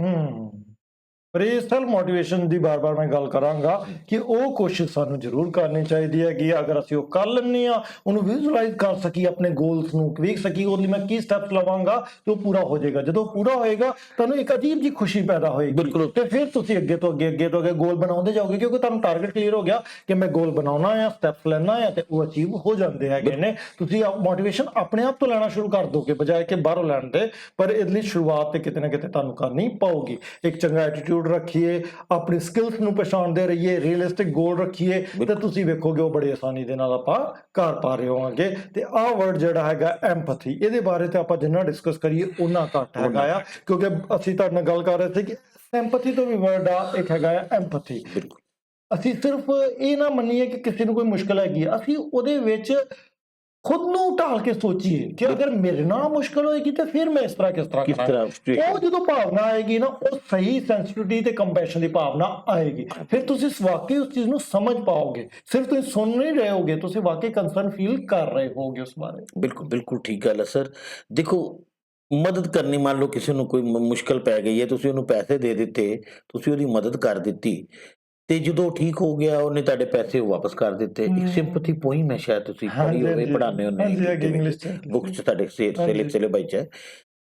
ਪਰ ਇਹ ਸੈਲਫ ਮੋਟੀਵੇਸ਼ਨ ਦੀ ਬਾਰ-ਬਾਰ ਮੈਂ ਗੱਲ ਕਰਾਂਗਾ ਕਿ ਉਹ ਕੋਸ਼ਿਸ਼ ਸਾਨੂੰ ਜ਼ਰੂਰ ਕਰਨੀ ਚਾਹੀਦੀ ਹੈ ਕਿ ਅਗਰ ਅਸੀਂ ਉਹ ਕਰ ਲੈਂਦੇ ਹਾਂ, ਉਹਨੂੰ ਵਿਜ਼ੂਅਲਾਈਜ਼ ਕਰ ਸਕੀਏ, ਆਪਣੇ ਗੋਲਸ ਨੂੰ ਵੇਖ ਸਕੀਏ, ਉਹਦੇ ਲਈ ਮੈਂ ਕੀ ਸਟੈਪਸ ਲਵਾਂਗਾ ਤੇ ਉਹ ਪੂਰਾ ਹੋ ਜਾਏਗਾ। ਜਦੋਂ ਪੂਰਾ ਹੋਏਗਾ ਤੁਹਾਨੂੰ ਇੱਕ ਅਜੀਬ ਜੀ ਖੁਸ਼ੀ ਪੈਦਾ ਹੋਏਗੀ ਤੇ ਫਿਰ ਤੁਸੀਂ ਅੱਗੇ ਤੋਂ ਅੱਗੇ ਗੋਲ ਬਣਾਉਂਦੇ ਜਾਓਗੇ, ਕਿਉਂਕਿ ਤੁਹਾਨੂੰ ਟਾਰਗੇਟ ਕਲੀਅਰ ਹੋ ਗਿਆ ਕਿ ਮੈਂ ਗੋਲ ਬਣਾਉਣਾ ਆ, ਸਟੈਪਸ ਲੈਣਾ ਆ ਤੇ ਉਹ ਅਚੀਵ ਹੋ ਜਾਂਦੇ ਹੈਗੇ ਨੇ। ਤੁਸੀਂ ਮੋਟੀਵੇਸ਼ਨ ਆਪਣੇ ਆਪ ਤੋਂ ਲੈਣਾ ਸ਼ੁਰੂ ਕਰ ਦੋਗੇ ਬਜਾਏ ਕਿ ਬਾਹਰੋਂ ਲੈਣ ਦੇ, ਪਰ ਇਹਦੇ ਲਈ ਸ਼ੁਰੂਆਤ ਤੇ ਕਿਤੇ ਨਾ ਕਿਤੇ ਤੁਹਾਨੂੰ ਕਰਨੀ ਪਊਗੀ। ਇੱਕ ਚੰਗਾ ਐਟੀਟਿਊਡ ਰੱਖੀਏ, ਆਪਣੀ ਸਕਿੱਲਸ ਨੂੰ ਪਛਾਣਦੇ ਰਹੀਏ, ਰੀਅਲਿਸਟਿਕ ਗੋਲ ਰੱਖੀਏ ਤੇ ਤੁਸੀਂ ਵੇਖੋਗੇ ਉਹ ਬੜੀ ਆਸਾਨੀ ਦੇ ਨਾਲ ਆਪਾਂ ਕਰ ਪਾ ਰਹੇ ਹੋਵਾਂਗੇ। ਤੇ ਆਹ ਵਰਡ ਜਿਹੜਾ ਹੈਗਾ ਐਮਪੈਥੀ, ਇਹਦੇ ਬਾਰੇ ਤੇ ਆਪਾਂ ਜਿੰਨਾ ਡਿਸਕਸ ਕਰੀਏ ਉਹਨਾਂ ਘੱਟ ਹੈਗਾ ਆ, ਕਿਉਂਕਿ ਅਸੀਂ ਤੁਹਾਡੇ ਨਾਲ ਗੱਲ ਕਰ ਰਹੇ ਸੀ ਕਿ ਸਿੰਪੈਥੀ ਤੋਂ ਵੀ ਵਰਡ ਆ ਇੱਕ ਹੈਗਾ ਆ ਐਮਪੈਥੀ। ਅਸੀਂ ਸਿਰਫ ਇਹ ਨਾ ਮੰਨੀਏ ਕਿ ਕਿਸੇ ਨੂੰ ਕੋਈ ਮੁਸ਼ਕਲ ਹੈਗੀ, ਅਸੀਂ ਉਹਦੇ ਵਿੱਚ ਖੁਦ ਨੂੰ ਢਾਲ ਕੇ ਸੋਚੀਏ ਕਿ ਅਗਰ ਮੇਰੇ ਨਾਲ ਮੁਸ਼ਕਲ ਹੋਏਗੀ ਤੇ ਫਿਰ ਮੈਂ ਇਸ ਤਰ੍ਹਾਂ ਕਿਸ ਤਰ੍ਹਾਂ ਕਰਾਂ। ਉਹ ਜਦੋਂ ਭਾਵਨਾ ਆਏਗੀ ਨਾ, ਉਹ ਸਹੀ ਸੈਂਸਿਟੀਵਿਟੀ ਤੇ ਕੰਪੈਸ਼ਨ ਦੀ ਭਾਵਨਾ ਆਏਗੀ, ਫਿਰ ਤੁਸੀਂ ਵਾਕਈ ਉਸ ਚੀਜ਼ ਨੂੰ ਸਮਝ ਪਾਓਗੇ। ਸਿਰਫ ਤੁਸੀਂ ਸੁਣ ਨਹੀਂ ਰਹੇ ਹੋਗੇ, ਤੁਸੀਂ ਵਾਕਈ ਕੰਸਰਨ ਫੀਲ ਕਰ ਰਹੇ ਹੋਗੇ ਉਸ ਬਾਰੇ। ਬਿਲਕੁਲ ਬਿਲਕੁਲ ਠੀਕ ਗੱਲ ਹੈ ਸਰ। ਦੇਖੋ ਮਦਦ ਕਰਨੀ, ਮੰਨ ਲਓ ਕਿਸੇ ਨੂੰ ਕੋਈ ਮੁਸ਼ਕਲ ਪੈ ਗਈ ਹੈ, ਤੁਸੀਂ ਉਹਨੂੰ ਪੈਸੇ ਦੇ ਦਿੱਤੇ, ਤੁਸੀਂ ਉਹਦੀ ਮਦਦ ਕਰ ਦਿੱਤੀ ਤੇ ਜਦੋਂ ਠੀਕ ਹੋ ਗਿਆ ਉਹਨੇ ਤੁਹਾਡੇ ਪੈਸੇ ਵਾਪਸ ਕਰ ਦਿੱਤੇ। ਇੱਕ ਸਿੰਪੈਥੀ ਪੋਇਮ ਹੈ, ਸ਼ਾਇਦ ਤੁਸੀਂ ਪੜ੍ਹੀ ਹੋਵੇ, ਪੜ੍ਹਾਉਂਦੇ ਹੋ ਬੁੱਕਸ 'ਚ ਤੁਹਾਡੇ ਸਿਲੇਬਸ 'ਚ ਹੈ।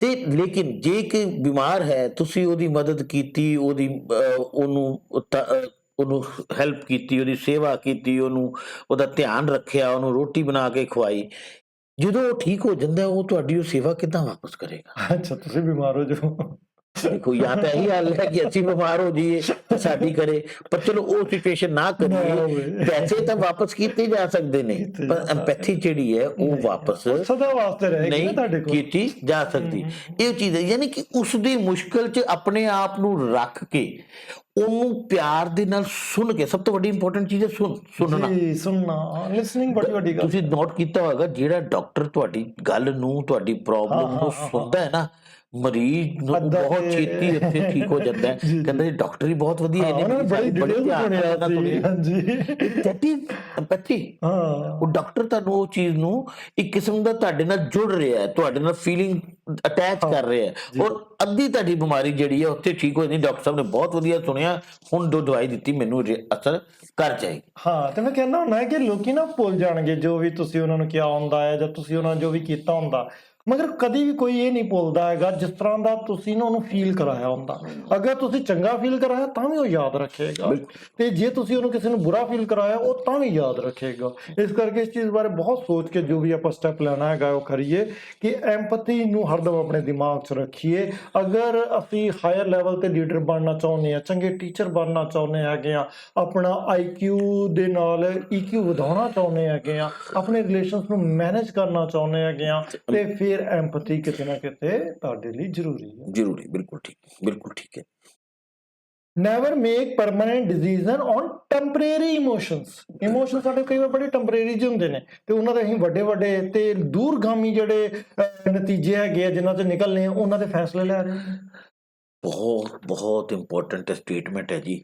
ਤੇ ਲੇਕਿਨ ਜੇ ਕਿ ਬਿਮਾਰ ਹੈ, ਤੁਸੀਂ ਉਹਦੀ ਮਦਦ ਕੀਤੀ, ਉਹਨੂੰ ਉਹਨੂੰ ਹੈਲਪ ਕੀਤੀ, ਉਹਦੀ ਸੇਵਾ ਕੀਤੀ, ਉਹਨੂੰ ਉਹਦਾ ਧਿਆਨ ਰੱਖਿਆ, ਉਹਨੂੰ ਰੋਟੀ ਬਣਾ ਕੇ ਖਵਾਈ। ਜਦੋਂ ਉਹ ਠੀਕ ਹੋ ਜਾਂਦਾ ਹੈ, ਉਹ ਤੁਹਾਡੀ ਉਹ ਸੇਵਾ ਕਿੱਦਾਂ ਵਾਪਸ ਕਰੇਗਾ? ਅੱਛਾ, ਤੁਸੀਂ ਬਿਮਾਰ ਹੋ ਜਾਓ। ਦੇਖੋ ਜਾਂ ਤਾਂ ਇਹੀ ਹਾਲ ਹੈ ਕਿ ਅਸੀਂ ਬਿਮਾਰ ਹੋ ਜਾਈਏ ਤੇ ਸਾਡੀ ਕਰੇ, ਪਰ ਚਲੋ ਉਹ ਸਿਚੁਏਸ਼ਨ ਨਾ ਨਾ ਕਰੀਏ। ਹੋਵੇ। ਪੈਸੇ ਤਾਂ ਵਾਪਸ ਕੀਤੇ ਜਾ ਸਕਦੇ ਨੇ, ਕੀਤੇ ਪਰ ਜਾ ਸਕਦੇ ਐਮਪੈਥੀ ਜਿਹੜੀ ਹੈ ਉਹ ਨਹੀਂ, ਵਾਪਸ ਉਹ ਸਦਾ ਵਾਸਤੇ ਰਹੇਗੀ ਨਾ ਨਹੀਂ ਤੁਹਾਡੇ ਕੋਲ। ਕੀਤੀ ਜਾ ਸਕਦੀ। ਇਹ ਚੀਜ਼ ਹੈ, ਯਾਨੀ ਕਿ ਉਸ ਦੀ ਮੁਸ਼ਕਲ 'ਚ ਆਪਣੇ ਆਪ ਨੂੰ ਰੱਖ ਕੇ ਉਹਨੂੰ ਪਿਆਰ ਦੇ ਨਾਲ ਸੁਣ ਕੇ, ਸਭ ਤੋਂ ਵੱਡੀ ਇੰਪੋਰਟੈਂਟ ਚੀਜ਼ ਹੈ ਸੁਣਨਾ। ਜੀ, ਸੁਣਨਾ, ਲਿਸਨਿੰਗ ਬੜੀ ਵੱਡੀ ਗੱਲ। ਤੁਸੀਂ ਨੋਟ ਕੀਤਾ ਹੋਵੇਗਾ, ਜਿਹੜਾ ਡਾਕਟਰ ਤੁਹਾਡੀ ਗੱਲ ਨੂੰ, ਤੁਹਾਡੀ ਪ੍ਰੋਬਲਮ ਨੂੰ ਸੁਣਦਾ ਹੈ ਨਾ, ਮਰੀਜ਼ ਨੂੰ ਅੱਧਾ ਬਹੁਤ ਤੇ- ਛੇਤੀ ਇੱਥੇ ਠੀਕ ਹੋ ਜਾਂਦਾ ਹੈ। ਜੀ, ਕਹਿੰਦਾ ਜੀ ਡਾਕਟਰ ਹੀ ਬਹੁਤ ਵਧੀਆ ਹਾਂ, ਉਹਨਾਂ ਨੇ ਬੜੀ ਬੜੇ ਧਿਆਨ ਨਾਲ ਸੁਣਿਆ ਸੀ, ਸੁਣਿਆ। ਹਾਂਜੀ। That is empathy। ਹਾਂ, ਉਹ ਡਾਕਟਰ ਤੁਹਾਨੂੰ ਉਹ ਚੀਜ਼ ਨੂੰ ਇੱਕ ਕਿਸਮ ਦਾ ਤੁਹਾਡੇ ਨਾਲ ਜੁੜ ਰਿਹਾ ਹੈ, ਤੁਹਾਡੇ ਨਾਲ ਫੀਲਿੰਗ ਅਟੈਚ ਕਰ ਰਿਹਾ ਹੈ, ਔਰ ਅੱਧੀ ਤੁਹਾਡੀ ਬਿਮਾਰੀ ਜਿਹੜੀ ਹੈ ਉੱਥੇ ਠੀਕ ਹੋ ਜਾਂਦੀ। ਡਾਕਟਰ ਸਾਹਿਬ ਨੇ ਬਹੁਤ ਵਧੀਆ ਸੁਣਿਆ, ਹੁਣ ਜੋ ਦਵਾਈ ਦਿੱਤੀ ਮੈਨੂੰ ਅਸਰ ਕਰ ਜਾਏਗੀ। ਹਾਂ, ਤੇ ਮੈਂ ਕਹਿੰਦਾ ਹੁੰਦਾ ਕਿ ਲੋਕੀ ਨਾ ਭੁੱਲ ਜਾਣਗੇ ਜੋ ਵੀ ਤੁਸੀਂ ਉਹਨਾਂ ਨੂੰ ਕਿਹਾ ਹੁੰਦਾ ਹੈ, ਜਾਂ ਤੁਸੀਂ ਉਹਨਾਂ ਨੂੰ ਜੋ ਵੀ ਕੀਤਾ ਹੁੰਦਾ, ਮਗਰ ਕਦੀ ਵੀ ਕੋਈ ਇਹ ਨਹੀਂ ਭੁੱਲਦਾ ਹੈਗਾ ਜਿਸ ਤਰ੍ਹਾਂ ਦਾ ਤੁਸੀਂ ਨਾ ਉਹਨੂੰ ਫੀਲ ਕਰਾਇਆ ਹੁੰਦਾ। ਅਗਰ ਤੁਸੀਂ ਚੰਗਾ ਫੀਲ ਕਰਾਇਆ ਤਾਂ ਵੀ ਉਹ ਯਾਦ ਰੱਖੇਗਾ, ਤੇ ਜੇ ਤੁਸੀਂ ਉਹਨੂੰ ਕਿਸੇ ਨੂੰ ਬੁਰਾ ਫੀਲ ਕਰਾਇਆ ਉਹ ਤਾਂ ਵੀ ਯਾਦ ਰੱਖੇਗਾ। ਇਸ ਕਰਕੇ ਇਸ ਚੀਜ਼ ਬਾਰੇ ਬਹੁਤ ਸੋਚ ਕੇ ਜੋ ਵੀ ਆਪਾਂ ਸਟੈਪ ਲੈਣਾ ਹੈਗਾ ਉਹ ਕਰੀਏ, ਕਿ ਐਮਪੈਥੀ ਨੂੰ ਹਰਦਮ ਆਪਣੇ ਦਿਮਾਗ 'ਚ ਰੱਖੀਏ। ਅਗਰ ਅਸੀਂ ਹਾਇਰ ਲੈਵਲ ਤੇ ਲੀਡਰ ਬਣਨਾ ਚਾਹੁੰਦੇ ਹਾਂ, ਚੰਗੇ ਟੀਚਰ ਬਣਨਾ ਚਾਹੁੰਦੇ ਹੈਗੇ ਆ, ਆਪਣਾ IQ ਦੇ ਨਾਲ EQ ਵਧਾਉਣਾ ਚਾਹੁੰਦੇ ਹੈਗੇ ਆ, ਆਪਣੇ ਰਿਲੇਸ਼ਨਸ ਨੂੰ ਮੈਨੇਜ ਕਰਨਾ ਚਾਹੁੰਦੇ ਹੈਗੇ ਆ, ਤੇ ਫਿਰ ਐਮਪੈਥੀ ਕਿਤੇ ਨਾ ਕਿਤੇ ਤੁਹਾਡੇ ਲਈ ਜ਼ਰੂਰੀ ਹੈ। ਜ਼ਰੂਰੀ, ਬਿਲਕੁਲ ਠੀਕ, ਬਿਲਕੁਲ ਠੀਕ ਹੈ। Never make permanent decision on temporary emotions ਸਾਡੇ ਕਈ ਵਾਰ ਬੜੇ ਟੈਂਪਰੇਰੀ ਜਿਹੇ ਹੁੰਦੇ ਨੇ, ਤੇ ਉਹਨਾਂ ਦੇ ਅਸੀਂ ਵੱਡੇ ਵੱਡੇ ਤੇ ਦੂਰਗਾਮੀ ਜਿਹੜੇ ਨਤੀਜੇ ਹੈਗੇ ਆ ਜਿਨ੍ਹਾਂ 'ਚ ਨਿਕਲਨੇ ਆ, ਉਹਨਾਂ ਦੇ ਫੈਸਲੇ ਲੈ ਰਹੇ ਨੇ। ਬਹੁਤ ਬਹੁਤ ਇੰਪੋਰਟੈਂਟ ਸਟੇਟਮੈਂਟ ਹੈ ਜੀ।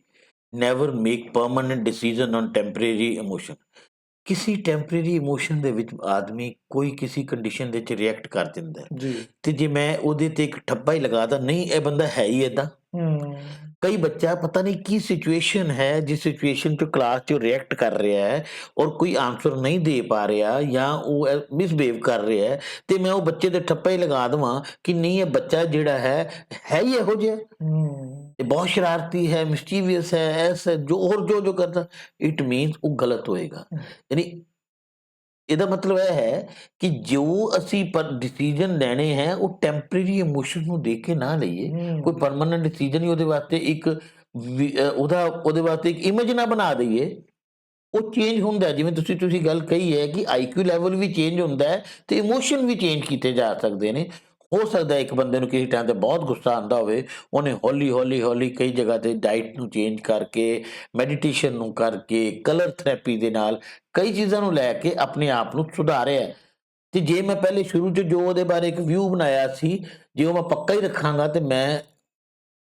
Never make permanent decision on temporary emotion. ਕਿਸੇ ਟੈਂਪਰੇਰੀ ਇਮੋਸ਼ਨ ਦੇ ਵਿੱਚ ਆਦਮੀ ਕੋਈ ਕਿਸੇ ਕੰਡੀਸ਼ਨ ਦੇ ਵਿੱਚ ਰਿਐਕਟ ਕਰ ਦਿੰਦਾ ਹੈ, ਜੀ। ਤੇ ਜੇ ਮੈਂ ਉਹਦੇ ਤੇ ਇੱਕ ਠੱਪਾ ਹੀ ਲਗਾਦਾ, ਨਹੀਂ ਇਹ ਬੰਦਾ ਹੈ ਹੀ ਏਦਾਂ। ਕਈ ਬੱਚਾ ਪਤਾ ਨਹੀਂ ਕੀ ਸਿਚੁਏਸ਼ਨ ਹੈ, ਜਿਸ ਸਿਚੁਏਸ਼ਨ 'ਚ ਕਲਾਸ 'ਚ ਰਿਐਕਟ ਕਰ ਰਿਹਾ ਹੈ ਔਰ ਕੋਈ ਆਨਸਰ ਨਹੀਂ ਦੇ ਪਾ ਰਿਹਾ, ਜਾਂ ਉਹ ਮਿਸਬਿਹੇਵ ਕਰ ਰਿਹਾ ਹੈ, ਤੇ ਮੈਂ ਉਹ ਬੱਚੇ ਤੇ ਠੱਪਾ ਹੀ ਲਗਾ ਦੇਵਾਂ ਕਿ ਨਹੀਂ ਇਹ ਬੱਚਾ ਜਿਹੜਾ ਹੈ ਹੀ ਇਹੋ ਜਿਹਾ, ਇਹ ਬਹੁਤ ਸ਼ਰਾਰਤੀ ਹੈ, ਮਿਸਚੀਵੀਅਸ ਹੈ, ਐਸਾ ਜੋ ਕਰਦਾ, ਇਟ ਮੀਨਸ ਉਹ ਗਲਤ ਹੋਏਗਾ। ਯਾਨੀ ਇਹਦਾ ਮਤਲਬ ਇਹ ਹੈ ਕਿ ਜੋ ਅਸੀਂ ਪਰ ਡਿਸੀਜਨ ਲੈਣੇ ਹੈ ਉਹ ਟੈਂਪਰੇਰੀ ਇਮੋਸ਼ਨ ਨੂੰ ਦੇਖ ਕੇ ਨਾ ਲਈਏ, ਕੋਈ ਪਰਮਾਨੈਂਟ ਡਿਸੀਜਨ ਹੀ ਉਹਦੇ ਵਾਸਤੇ ਇੱਕ ਉਹਦੇ ਵਾਸਤੇ ਇੱਕ ਇਮੇਜ ਨਾ ਬਣਾ ਦਈਏ। ਉਹ ਚੇਂਜ ਹੁੰਦਾ ਹੈ, ਜਿਵੇਂ ਤੁਸੀਂ ਗੱਲ ਕਹੀ ਹੈ ਕਿ IQ ਲੈਵਲ ਵੀ ਚੇਂਜ ਹੁੰਦਾ ਹੈ ਤੇ ਇਮੋਸ਼ਨ ਵੀ ਚੇਂਜ ਕੀਤੇ ਜਾ ਸਕਦੇ ਨੇ। ਹੋ ਸਕਦਾ ਇੱਕ ਬੰਦੇ ਨੂੰ ਕਿਸੇ ਟਾਈਮ ਤੇ ਬਹੁਤ ਗੁੱਸਾ ਆਉਂਦਾ ਹੋਵੇ, ਉਹਨੇ ਹੌਲੀ ਕਈ ਜਗ੍ਹਾ ਤੇ ਡਾਈਟ ਨੂੰ ਚੇਂਜ ਕਰਕੇ, ਮੈਡੀਟੇਸ਼ਨ ਨੂੰ ਕਰਕੇ, ਕਲਰ ਥੈਰੇਪੀ ਦੇ ਨਾਲ ਕਈ ਚੀਜ਼ਾਂ ਨੂੰ ਲੈ ਕੇ ਆਪਣੇ ਆਪ ਨੂੰ ਸੁਧਾਰਿਆ। ਤੇ ਜੇ ਮੈਂ ਪਹਿਲੇ ਸ਼ੁਰੂ 'ਚ ਜੋ ਉਹਦੇ ਬਾਰੇ ਇੱਕ ਵਿਊ ਬਣਾਇਆ ਸੀ, ਜੇ ਉਹ ਮੈਂ ਪੱਕਾ ਹੀ ਰੱਖਾਂਗਾ ਤੇ ਮੈਂ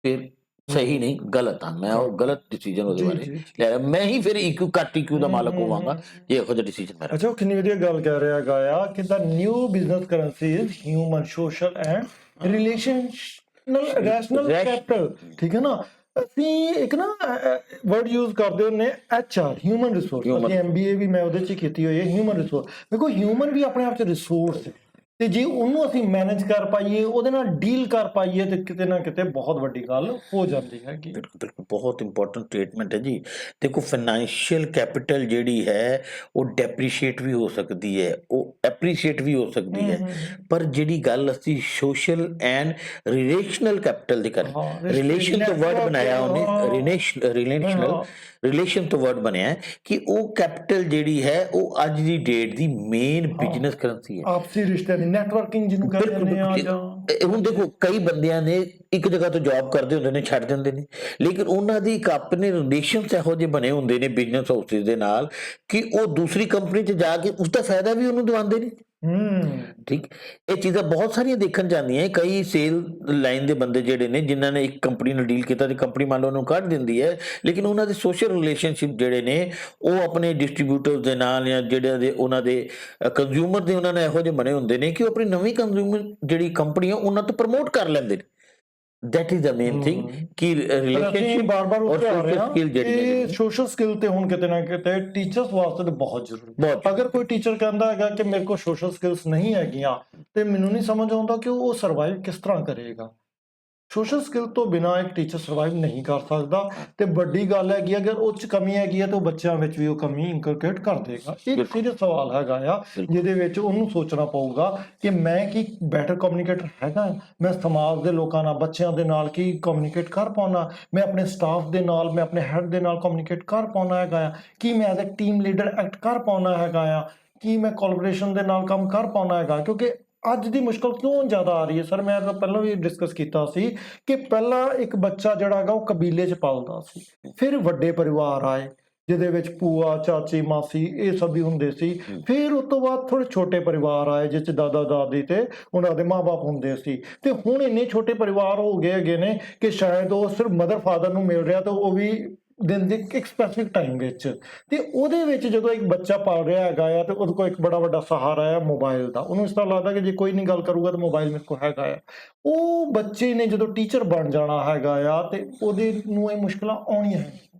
ਫਿਰ ਸਹੀ ਨਹੀਂ, ਗਲਤ ਹਾਂ, ਮੈਂ ਉਹ ਗਲਤ ਡਿਸੀਜਨ ਉਹਦੇ ਬਾਰੇ ਲੈ ਰਿਹਾ, ਮੈਂ ਹੀ ਫਿਰ ਘੱਟ EQ ਦਾ ਮਾਲਕ ਹੋਵਾਂਗਾ ਜੇ ਇਹੋ ਜਿਹਾ ਡਿਸੀਜਨ ਮੈਂ। ਅੱਛਾ, ਉਹ ਕਿੰਨੀ ਵਧੀਆ ਗੱਲ ਕਹਿ ਰਿਹਾ ਹੈਗਾ ਆ ਕਿ the new business currency is human, social and rational capital. ਠੀਕ ਹੈ ਨਾ, ਅਸੀਂ ਇੱਕ ਨਾ ਵਰਡ ਯੂਜ਼ ਕਰਦੇ ਹੁੰਦੇ HR, ਹਿਊਮਨ ਰਿਸੋਰਸ। ਅਸੀਂ MBA ਵੀ ਮੈਂ ਉਹਦੇ 'ਚ ਕੀਤੀ ਹੋਈ ਹੈ, ਹਿਊਮਨ ਰਿਸੋਰਸ। ਦੇਖੋ ਹਿਊਮਨ ਵੀ ਆਪਣੇ ਆਪ 'ਚ ਰਿਸੋਰਸ ਹੈ, ਤੇ ਜੇ ਉਹਨੂੰ ਅਸੀਂ ਮੈਨੇਜ ਕਰ ਪਾਈਏ, ਉਹਦੇ ਨਾਲ ਡੀਲ ਕਰ ਪਾਈਏ, ਤੇ ਕਿਤੇ ਨਾ ਕਿਤੇ ਬਹੁਤ ਵੱਡੀ ਗੱਲ ਹੋ ਜਾਂਦੀ ਹੈਗੀ। ਬਿਲਕੁਲ ਬਹੁਤ ਇੰਪੋਰਟੈਂਟ ਸਟੇਟਮੈਂਟ ਹੈ ਜੀ। ਦੇਖੋ ਫਾਈਨੈਂਸ਼ੀਅਲ ਕੈਪੀਟਲ ਜਿਹੜੀ ਹੈ ਉਹ ਡੈਪਰੀਸ਼ੀਏਟ ਵੀ ਹੋ ਸਕਦੀ ਹੈ, ਉਹ ਐਪਰੀਸ਼ੀਏਟ ਵੀ ਹੋ ਸਕਦੀ ਹੈ, ਪਰ ਜਿਹੜੀ ਗੱਲ ਅਸੀਂ ਸੋਸ਼ਲ ਐਂਡ ਰਿਲੇਸ਼ਨਲ ਕੈਪੀਟਲ ਦੀ ਕਰ, ਰਿਲੇਸ਼ਨ ਤੋਂ ਵਰਡ ਬਣਾਇਆ ਉਹਨੇ, ਰਿਲੇਸ਼ਨ ਤੋਂ ਵਰਡ ਬਣਿਆ ਕਿ ਉਹ ਕੈਪੀਟਲ ਜਿਹੜੀ ਹੈ ਉਹ ਅੱਜ ਦੀ ਡੇਟ ਦੀ ਮੇਨ ਬਿਜ਼ਨਸ ਕਰੰਸੀ ਹੈ। ਆਪਸੀ ਰਿਸ਼ਤੇ ਦੀ ਨੈਟਵਰਕਿੰਗ ਜਿਹਨੂੰ ਕਹਿੰਦੇ ਆ। ਹੁਣ ਦੇਖੋ ਕਈ ਬੰਦਿਆਂ ਨੇ ਇੱਕ ਜਗ੍ਹਾ ਤੋਂ ਜੌਬ ਕਰਦੇ ਹੁੰਦੇ ਨੇ, ਛੱਡ ਦਿੰਦੇ ਨੇ, ਲੇਕਿਨ ਉਹਨਾਂ ਦੀ ਇੱਕ ਆਪਣੇ ਰਿਲੇਸ਼ਨਸ ਇਹੋ ਜਿਹੇ ਬਣੇ ਹੁੰਦੇ ਨੇ ਬਿਜ਼ਨਸ ਹਾਊਸਿਸ ਦੇ ਨਾਲ ਕਿ ਉਹ ਦੂਸਰੀ ਕੰਪਨੀ 'ਚ ਜਾ ਕੇ ਉਸਦਾ ਫਾਇਦਾ ਵੀ ਉਹਨੂੰ ਦਿਵਾਉਂਦੇ ਨੇ। ਠੀਕ, ਇਹ ਚੀਜ਼ਾਂ ਬਹੁਤ ਸਾਰੀਆਂ ਦੇਖਣ ਜਾਂਦੀਆਂ। ਕਈ ਸੇਲ ਲਾਈਨ ਦੇ ਬੰਦੇ ਜਿਹੜੇ ਨੇ, ਜਿਨ੍ਹਾਂ ਨੇ ਇੱਕ ਕੰਪਨੀ ਨਾਲ ਡੀਲ ਕੀਤਾ ਤੇ ਕੰਪਨੀ ਮੰਨ ਲਓ ਉਹਨੂੰ ਕੱਢ ਦਿੰਦੀ ਹੈ, ਲੇਕਿਨ ਉਹਨਾਂ ਦੇ ਸੋਸ਼ਲ ਰਿਲੇਸ਼ਨਸ਼ਿਪ ਜਿਹੜੇ ਨੇ ਉਹ ਆਪਣੇ ਡਿਸਟਰੀਬਿਊਟਰ ਦੇ ਨਾਲ ਜਾਂ ਜਿਹੜੇ ਉਹਨਾਂ ਦੇ ਕੰਜ਼ਿਊਮਰ ਦੇ ਉਹਨਾਂ ਨੇ ਇਹੋ ਜਿਹੇ ਬਣੇ ਹੁੰਦੇ ਨੇ ਕਿ ਉਹ ਆਪਣੀ ਨਵੀਂ ਕੰਜ਼ਿਊਮਰ ਜਿਹੜੀ ਕੰਪਨੀ ਆ ਉਹਨਾਂ ਤੋਂ ਪ੍ਰਮੋਟ ਕਰ ਲੈਂਦੇ ਨੇ। That is the main thing ਕਿ ਰਿਲੇਸ਼ਨਸ਼ਿਪ ਬਾਰ-ਬਾਰ ਉੱਤੇ ਆ ਰਹੇ ਸਕਿੱਲ ਜਿਹੜੀ ਹੈ, ਸੋਸ਼ਲ ਸਕਿੱਲ ਤੇ ਹੁਣ ਕਿਤੇ ਨਾ ਕਿਤੇ ਟੀਚਰਸ ਵਾਸਤੇ ਤਾਂ ਬਹੁਤ ਜ਼ਰੂਰੀ। ਅਗਰ ਕੋਈ ਟੀਚਰ ਕਹਿੰਦਾ ਹੈਗਾ ਕਿ ਮੇਰੇ ਕੋਲ ਸੋਸ਼ਲ ਸਕਿੱਲਸ ਨਹੀਂ ਹੈਗੀਆਂ, ਤੇ ਮੈਨੂੰ ਨਹੀਂ ਸਮਝ ਆਉਂਦਾ ਕਿ ਉਹ ਸਰਵਾਈਵ ਕਿਸ ਤਰ੍ਹਾਂ ਕਰੇਗਾ। ਸੋਸ਼ਲ ਸਕਿੱਲ ਤੋਂ ਬਿਨਾਂ ਇੱਕ ਟੀਚਰ ਸਰਵਾਈਵ ਨਹੀਂ ਕਰ ਸਕਦਾ ਤੇ ਵੱਡੀ ਗੱਲ ਹੈਗੀ ਆ, ਅਗਰ ਉਹ 'ਚ ਕਮੀ ਹੈਗੀ ਆ ਤਾਂ ਉਹ ਬੱਚਿਆਂ ਵਿੱਚ ਵੀ ਉਹ ਕਮੀ ਇਨਕਲਕੇਟ ਕਰ ਦੇਗਾ। ਇਹ ਬਿਲਕੁਲ ਸੀਰੀਅਸ ਸਵਾਲ ਹੈਗਾ ਆ, ਬਿਲਕੁਲ ਜਿਹਦੇ ਵਿੱਚ ਉਹਨੂੰ ਸੋਚਣਾ ਪਊਗਾ ਕਿ ਮੈਂ ਕੀ ਬੈਟਰ ਕਮਿਊਨੀਕੇਟਰ ਹੈਗਾ, ਮੈਂ ਸਮਾਜ ਦੇ ਲੋਕਾਂ ਨਾਲ, ਬੱਚਿਆਂ ਦੇ ਨਾਲ ਕੀ ਕਮਿਊਨੀਕੇਟ ਕਰ ਪਾਉਣਾ, ਮੈਂ ਆਪਣੇ ਸਟਾਫ ਦੇ ਨਾਲ, ਮੈਂ ਆਪਣੇ ਹੈਡ ਦੇ ਨਾਲ ਕਮਿਊਨੀਕੇਟ ਕਰ ਪਾਉਣਾ ਹੈਗਾ ਆ, ਕੀ ਮੈਂ as a team leader act ਕਰ ਪਾਉਣਾ ਹੈਗਾ ਆ, ਕੀ ਮੈਂ ਕੋਲੈਬੋਰੇਸ਼ਨ ਦੇ ਨਾਲ ਕੰਮ ਕਰ ਪਾਉਣਾ ਹੈਗਾ। ਕਿਉਂਕਿ ਅੱਜ ਦੀ ਮੁਸ਼ਕਲ ਕਿਉਂ ਜ਼ਿਆਦਾ ਆ ਰਹੀ ਹੈ ਸਰ, ਮੈਂ ਤਾਂ ਪਹਿਲਾਂ ਵੀ ਡਿਸਕਸ ਕੀਤਾ ਸੀ ਕਿ ਪਹਿਲਾਂ ਇੱਕ ਬੱਚਾ ਜਿਹੜਾ ਹੈਗਾ ਉਹ ਕਬੀਲੇ 'ਚ ਪਲਦਾ ਸੀ, ਫਿਰ ਵੱਡੇ ਪਰਿਵਾਰ ਆਏ ਜਿਹਦੇ ਵਿੱਚ ਭੂਆ, ਚਾਚੀ, ਮਾਸੀ ਇਹ ਸਭ ਵੀ ਹੁੰਦੇ ਸੀ, ਫਿਰ ਉਸ ਤੋਂ ਬਾਅਦ ਥੋੜੇ ਛੋਟੇ ਪਰਿਵਾਰ ਆਏ ਜਿਸ 'ਚ ਦਾਦਾ ਦਾਦੀ ਤੇ ਉਹਨਾਂ ਦੇ ਮਾਂ-ਬਾਪ ਹੁੰਦੇ ਸੀ, ਤੇ ਹੁਣ ਇੰਨੇ ਛੋਟੇ ਪਰਿਵਾਰ ਹੋ ਗਏ ਹੈਗੇ ਨੇ ਕਿ ਸ਼ਾਇਦ ਉਹ ਸਿਰਫ ਮਦਰ ਫਾਦਰ ਨੂੰ ਮਿਲ ਰਿਹਾ, ਤਾਂ ਉਹ ਵੀ ਦਿਨ ਦੇ ਇੱਕ ਸਪੈਸੀਫਿਕ ਟਾਈਮ ਵਿੱਚ। ਤੇ ਉਹਦੇ ਵਿੱਚ ਜਦੋਂ ਇੱਕ ਬੱਚਾ ਪਲ ਰਿਹਾ ਹੈਗਾ ਆ ਤੇ ਉਹਦੇ ਕੋਲ ਇੱਕ ਬੜਾ ਵੱਡਾ ਸਹਾਰਾ ਆ ਮੋਬਾਈਲ ਦਾ, ਉਹਨੂੰ ਇਸ ਤਰ੍ਹਾਂ ਲੱਗਦਾ ਕਿ ਜੇ ਕੋਈ ਨਹੀਂ ਗੱਲ ਕਰੂਗਾ ਤਾਂ ਮੋਬਾਈਲ ਮੇਰੇ ਕੋਲ ਹੈਗਾ ਆ। ਉਹ ਬੱਚੇ ਨੇ ਜਦੋਂ ਟੀਚਰ ਬਣ ਜਾਣਾ ਹੈਗਾ ਆ ਤੇ ਉਹਦੇ ਨੂੰ ਇਹ ਮੁਸ਼ਕਲਾਂ ਆਉਣੀਆਂ ਹੈ।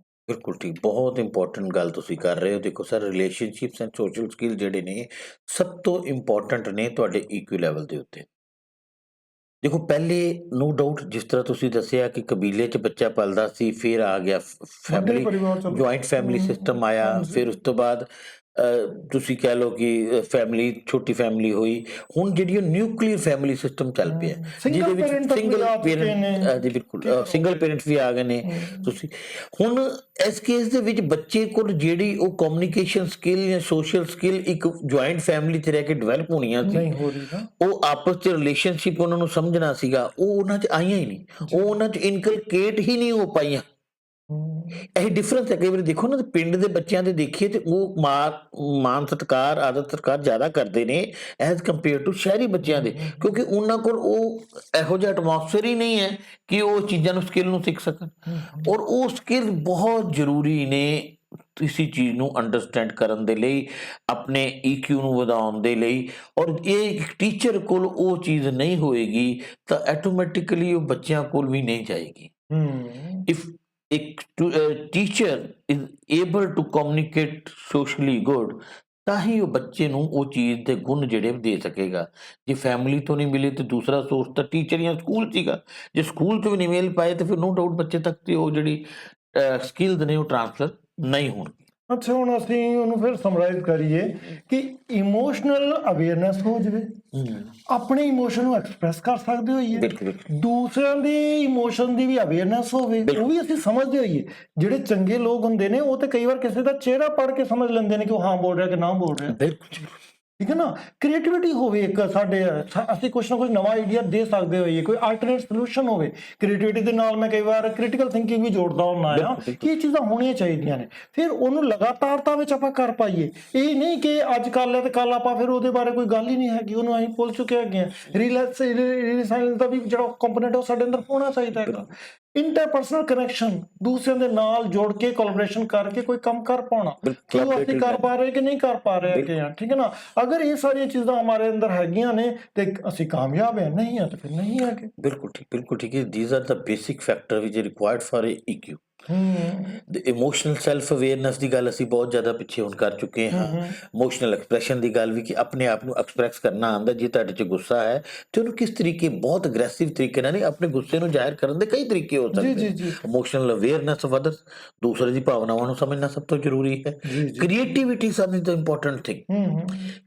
ਬਿਲਕੁਲ ਠੀਕ, ਬਹੁਤ ਇੰਪੋਰਟੈਂਟ ਗੱਲ ਤੁਸੀਂ ਕਰ ਰਹੇ ਹੋ। ਦੇਖੋ sir, relationships and social skill ਜਿਹੜੇ ਨੇ ਸਭ ਤੋਂ ਇੰਪੋਰਟੈਂਟ ਨੇ ਤੁਹਾਡੇ EQ ਲੈਵਲ ਦੇ ਉੱਤੇ। ਦੇਖੋ ਪਹਿਲੇ ਨੋ ਡਾਊਟ ਜਿਸ ਤਰ੍ਹਾਂ ਤੁਸੀਂ ਦੱਸਿਆ ਕਿ ਕਬੀਲੇ 'ਚ ਬੱਚਾ ਪਲਦਾ ਸੀ, ਫਿਰ ਆ ਗਿਆ ਵੱਡੇ ਫੈਮਿਲੀ, ਪਰਿਵਾਰ ਚਲੋ ਜੁਆਇੰਟ ਫੈਮਿਲੀ ਸਿਸਟਮ ਆਇਆ, ਹਾਂਜੀ ਫਿਰ ਉਸ ਤੋਂ ਬਾਅਦ ਤੁਸੀਂ ਕਹਿ ਲਓ ਕਿ ਫੈਮਿਲੀ, ਛੋਟੀ ਫੈਮਿਲੀ ਹੋਈ। ਹੁਣ ਜਿਹੜੀ ਉਹ ਨਿਊਕਲੀਅਰ ਫੈਮਿਲੀ ਸਿਸਟਮ ਚੱਲ ਪਿਆ, ਸਿੰਗਲ ਜਿਹਦੇ ਵਿੱਚ ਪੇਰੈਂਟ ਤੱਕ ਵੀ ਸਿੰਗਲ ਆ ਚੁੱਕੇ ਨੇ। ਪੇਰੈਂਟ, ਜੀ ਬਿਲਕੁਲ ਸਿੰਗਲ ਪੇਰੈਂਟਸ ਵੀ ਆ ਗਏ ਨੇ। ਤੁਸੀਂ ਹੁਣ ਇਸ ਕੇਸ ਦੇ ਵਿੱਚ ਬੱਚੇ ਕੋਲ ਜਿਹੜੀ ਉਹ ਕਮਿਊਨੀਕੇਸ਼ਨ ਸਕਿੱਲ ਜਾਂ ਸੋਸ਼ਲ ਸਕਿੱਲ ਇੱਕ ਜੁਆਇੰਟ ਫੈਮਿਲੀ 'ਚ ਰਹਿ ਕੇ ਡਿਵੈਲਪ ਹੋਣੀਆਂ ਸੀ, ਨਹੀਂ ਹੋ ਰਹੀ ਨਾ। ਉਹ ਆਪਸ 'ਚ ਰਿਲੇਸ਼ਨਸ਼ਿਪ ਉਹਨਾਂ ਨੂੰ ਸਮਝਣਾ ਸੀਗਾ, ਉਹ ਉਹਨਾਂ 'ਚ ਆਈਆਂ ਹੀ ਨਹੀਂ, ਉਹ ਉਹਨਾਂ 'ਚ ਇਨਕਲਕੇਟ ਹੀ ਨਹੀਂ ਹੋ ਪਾਈਆਂ। ਇਹ ਡਿਫਰੈਂਸ ਹੈ। ਕਈ ਵਾਰੀ ਦੇਖੋ ਨਾ, ਪਿੰਡ ਦੇ ਬੱਚਿਆਂ ਦੇ ਦੇਖੀਏ ਤੇ ਉਹ ਮਾਨ ਸਤਿਕਾਰ, ਆਦਰ ਸਤਿਕਾਰ ਜ਼ਿਆਦਾ ਕਰਦੇ ਨੇ ਐਜ਼ ਕੰਪੇਅਰ ਟੂ ਸ਼ਹਿਰੀ ਬੱਚਿਆਂ ਦੇ, ਕਿਉਂਕਿ ਉਹਨਾਂ ਕੋਲ ਉਹ ਇਹੋ ਜਿਹਾ ਐਟਮੋਸਫੇਅਰ ਹੀ ਨਹੀਂ ਹੈ ਕਿ ਉਹ ਚੀਜ਼ਾਂ ਨੂੰ, ਸਕਿੱਲ ਨੂੰ ਸਿੱਖ ਸਕਣ। ਔਰ ਉਹ ਸਕਿੱਲ ਬਹੁਤ ਜ਼ਰੂਰੀ ਨੇ ਕਿਸੇ ਚੀਜ਼ ਨੂੰ ਅੰਡਰਸਟੈਂਡ ਕਰਨ ਦੇ ਲਈ, ਆਪਣੇ EQ ਨੂੰ ਵਧਾਉਣ ਦੇ ਲਈ। ਔਰ ਇਹ ਇੱਕ ਟੀਚਰ ਕੋਲ ਉਹ ਚੀਜ਼ ਨਹੀਂ ਹੋਏਗੀ ਤਾਂ ਆਟੋਮੈਟਿਕਲੀ ਉਹ ਬੱਚਿਆਂ ਕੋਲ ਵੀ ਨਹੀਂ ਜਾਏਗੀ। ਇਫ ਇੱਕ teacher is able to communicate socially good, ਤਾਂ ਹੀ ਉਹ ਬੱਚੇ ਨੂੰ ਉਹ ਚੀਜ਼ ਦੇ ਗੁਣ ਜਿਹੜੇ ਦੇ ਸਕੇਗਾ। ਜੇ ਫੈਮਿਲੀ ਤੋਂ ਨਹੀਂ ਮਿਲੇ ਤਾਂ ਦੂਸਰਾ ਸੋਰਸ ਤਾਂ ਟੀਚਰ ਜਾਂ ਸਕੂਲ ਸੀਗਾ, ਜੇ ਸਕੂਲ 'ਚ ਵੀ ਨਹੀਂ ਮਿਲ ਪਾਏ ਤਾਂ ਫਿਰ ਨੋ ਡਾਊਟ ਬੱਚੇ ਤੱਕ ਤੇ ਉਹ ਜਿਹੜੀ ਸਕਿੱਲਸ ਨੇ ਉਹ ਟ੍ਰਾਂਸਫਰ ਨਹੀਂ ਹੋਣਗੇ। ਅੱਛਾ, ਹੁਣ ਅਸੀਂ ਉਹਨੂੰ ਫਿਰ ਸਮਰਾਈਜ਼ ਕਰੀਏ ਕਿ ਇਮੋਸ਼ਨਲ ਅਵੇਅਰਨੈਸ ਹੋ ਜਾਵੇ, ਆਪਣੇ ਇਮੋਸ਼ਨ ਨੂੰ ਐਕਸਪ੍ਰੈਸ ਕਰ ਸਕਦੇ ਹੋਈਏ, ਬਿਲਕੁਲ ਦੂਸਰਿਆਂ ਦੇ ਇਮੋਸ਼ਨ ਦੀ ਵੀ ਅਵੇਅਰਨੈਸ ਹੋਵੇ, ਉਹ ਵੀ ਅਸੀਂ ਸਮਝਦੇ ਹੋਈਏ। ਜਿਹੜੇ ਚੰਗੇ ਲੋਕ ਹੁੰਦੇ ਨੇ ਉਹ ਤੇ ਕਈ ਵਾਰ ਕਿਸੇ ਦਾ ਚਿਹਰਾ ਪੜ੍ਹ ਕੇ ਸਮਝ ਲੈਂਦੇ ਨੇ ਕਿ ਉਹ ਹਾਂ ਬੋਲ ਰਿਹਾ ਕਿ ਨਾ ਬੋਲ ਰਿਹਾ। ਬਿਲਕੁਲ ਠੀਕ ਹੈ ਨਾ। ਕ੍ਰੀਏਟੀਵਿਟੀ ਹੋਵੇ ਇੱਕ ਸਾਡੇ, ਅਸੀਂ ਕੁਛ ਨਾ ਕੁਛ ਨਵਾਂ ਆਈਡੀਆ ਦੇ ਸਕਦੇ ਹੋਈਏ, ਕੋਈ ਆਲਟਰਨੇਟ ਸੋਲੂਸ਼ਨ ਹੋਵੇ। ਕ੍ਰੀਏਟੀਵਿਟੀ ਦੇ ਨਾਲ ਮੈਂ ਕਈ ਵਾਰ ਕ੍ਰਿਟੀਕਲ ਥਿੰਕਿੰਗ ਵੀ ਜੋੜਦਾ ਹੁੰਦਾ ਆ ਕਿ ਇਹ ਚੀਜ਼ਾਂ ਹੋਣੀਆਂ ਚਾਹੀਦੀਆਂ ਨੇ, ਫਿਰ ਉਹਨੂੰ ਲਗਾਤਾਰਤਾ ਵਿੱਚ ਆਪਾਂ ਕਰ ਪਾਈਏ। ਇਹ ਨਹੀਂ ਕਿ ਅੱਜ ਕਰ ਲਿਆ ਤੇ ਕੱਲ ਆਪਾਂ ਫਿਰ ਉਹਦੇ ਬਾਰੇ ਕੋਈ ਗੱਲ ਹੀ ਨਹੀਂ ਹੈਗੀ, ਉਹਨੂੰ ਅਸੀਂ ਭੁੱਲ ਚੁੱਕੇ ਹੈਗੇ ਹਾਂ। ਰੀਸਾਈਲੈਂਸ ਦਾ ਵੀ ਜਿਹੜਾ ਕੰਪੋਨੈਂਟ ਉਹ ਸਾਡੇ ਅੰਦਰ ਹੋਣਾ ਚਾਹੀਦਾ ਹੈਗਾ। ਇੰਟਰਪਰਸਨਲ ਕਨੈਕਸ਼ਨ, ਦੂਸਰਿਆਂ ਦੇ ਨਾਲ ਜੋੜ ਕੇ ਕੋਲੈਬੋਰੇਸ਼ਨ ਕਰਕੇ ਕੋਈ ਕੰਮ ਕਰ ਪਾਉਣਾ, ਕਿ ਉਹ ਅਸੀਂ ਕਰ ਪਾ ਰਹੇ ਕਿ ਨਹੀਂ ਕਰ ਪਾ ਰਹੇ ਹੈਗੇ ਆ। ਠੀਕ ਹੈ ਨਾ। ਅਗਰ ਇਹ ਸਾਰੀਆਂ ਚੀਜ਼ਾਂ ਹਮਾਰੇ ਅੰਦਰ ਹੈਗੀਆਂ ਨੇ ਤੇ ਅਸੀਂ ਕਾਮਯਾਬ ਹੈ, ਨਹੀਂ ਹੈ ਤਾਂ ਫਿਰ ਨਹੀਂ ਹੈਗੇ। ਬਿਲਕੁਲ ਠੀਕ, ਬਿਲਕੁਲ ਠੀਕ ਹੈ। These are the basic factor which required for EQ। Emotional self awareness ਦੀ ਗੱਲ ਅਸੀਂ ਬਹੁਤ ਜ਼ਿਆਦਾ ਪਿੱਛੇ ਹੁਣ ਕਰ ਚੁੱਕੇ ਹਾਂ। ਇਮੋਸ਼ਨਲ ਐਕਸਪ੍ਰੈਸ਼ਨ ਦੀ ਗੱਲ ਵੀ, ਕਿ ਆਪਣੇ ਆਪ ਨੂੰ ਐਕਸਪ੍ਰੈਸ ਕਰਨਾ ਆਉਂਦਾ। ਜੇ ਤੁਹਾਡੇ 'ਚ ਗੁੱਸਾ ਹੈ ਤੇ ਉਹਨੂੰ ਕਿਸ ਤਰੀਕੇ, ਬਹੁਤ ਅਗਰੈਸਿਵ ਤਰੀਕੇ ਨਾਲ ਨਹੀਂ, ਆਪਣੇ ਗੁੱਸੇ ਨੂੰ ਜ਼ਾਹਿਰ ਕਰਨ ਦੇ ਕਈ ਤਰੀਕੇ ਹੋ ਸਕਦੇ ਨੇ। ਇਮੋਸ਼ਨਲ ਅਵੇਅਰਨੈਸ ਆਫ ਅਦਰਸ, ਦੂਸਰੇ ਦੀ ਭਾਵਨਾਵਾਂ ਨੂੰ ਸਮਝਣਾ ਸਭ ਤੋਂ ਜ਼ਰੂਰੀ ਹੈ। ਕ੍ਰੀਏਟੀਵਿਟੀ ਸਭ ਤੋਂ ਇੰਪੋਰਟੈਂਟ ਥਿੰਗ,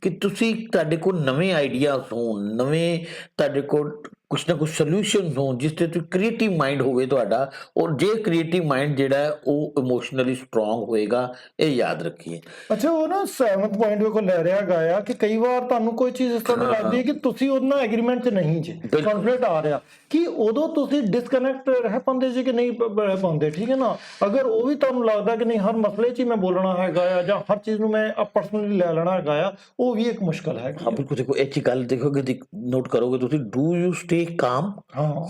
ਕਿ ਤੁਸੀਂ, ਤੁਹਾਡੇ ਕੋਲ ਨਵੇਂ ਆਈਡੀਆਜ਼ ਹੋਣ, ਨਵੇਂ ਤੁਹਾਡੇ ਕੋਲ ਕੁਛ ਨਾ ਕੁਛ ਸੋਲਿਊਸ਼ਨਸ ਹੋਣ ਜਿਸ ਤੇ ਤੁਸੀਂ ਕ੍ਰੀਏਟਿਵ ਮਾਈਂਡ ਹੋਵੇ ਤੁਹਾਡਾ। ਔਰ ਜੇ ਕ੍ਰੀਏਟਿਵ ਮਾਈਂਡ ਜਿਹੜਾ ਹੈ ਉਹ ਇਮੋਸ਼ਨਲੀ ਸਟਰੋਂਗ ਹੋਏਗਾ, ਇਹ ਯਾਦ ਰੱਖੀਏ। ਅੱਛਾ, ਉਹ ਨਾ 7th ਪੁਆਇੰਟ ਵੀ ਕੋਲ ਲੈ ਰਿਹਾ ਹੈਗਾ ਆ ਕਿ ਕਈ ਵਾਰ ਤੁਹਾਨੂੰ ਕੋਈ ਚੀਜ਼ ਇਸ ਤਰ੍ਹਾਂ ਦੀ ਲੱਗਦੀ ਹੈ ਕਿ ਤੁਸੀਂ ਉਹਦੇ ਨਾਲ ਐਗਰੀਮੈਂਟ 'ਚ ਨਹੀਂ ਜੇ, ਕਨਫਲਿਕਟ ਆ ਰਿਹਾ, ਕਿ ਉਦੋਂ ਤੁਸੀਂ ਡਿਸਕਨੈਕਟ ਰਹਿ ਪਾਉਂਦੇ ਜੀ ਕਿ ਨਹੀਂ ਰਹਿ ਪਾਉਂਦੇ। ਠੀਕ ਹੈ ਨਾ। ਅਗਰ ਉਹ ਵੀ ਤੁਹਾਨੂੰ ਲੱਗਦਾ ਕਿ ਨਹੀਂ ਹਰ ਮਸਲੇ 'ਚ ਹੀ ਮੈਂ ਬੋਲਣਾ ਹੈਗਾ ਆ ਜਾਂ ਹਰ ਚੀਜ਼ ਨੂੰ ਮੈਂ ਪਰਸਨਲੀ ਲੈ ਲੈਣਾ ਹੈਗਾ ਆ, ਉਹ ਵੀ ਇੱਕ ਮੁਸ਼ਕਲ ਹੈ। ਹਾਂ ਬਿਲਕੁਲ। ਦੇਖੋ ਇਹ 'ਚ ਗੱਲ ਦੇਖੋਗੇ, ਨੋਟ ਕਰੋਗੇ ਤੁਸੀਂ, do you stay calm,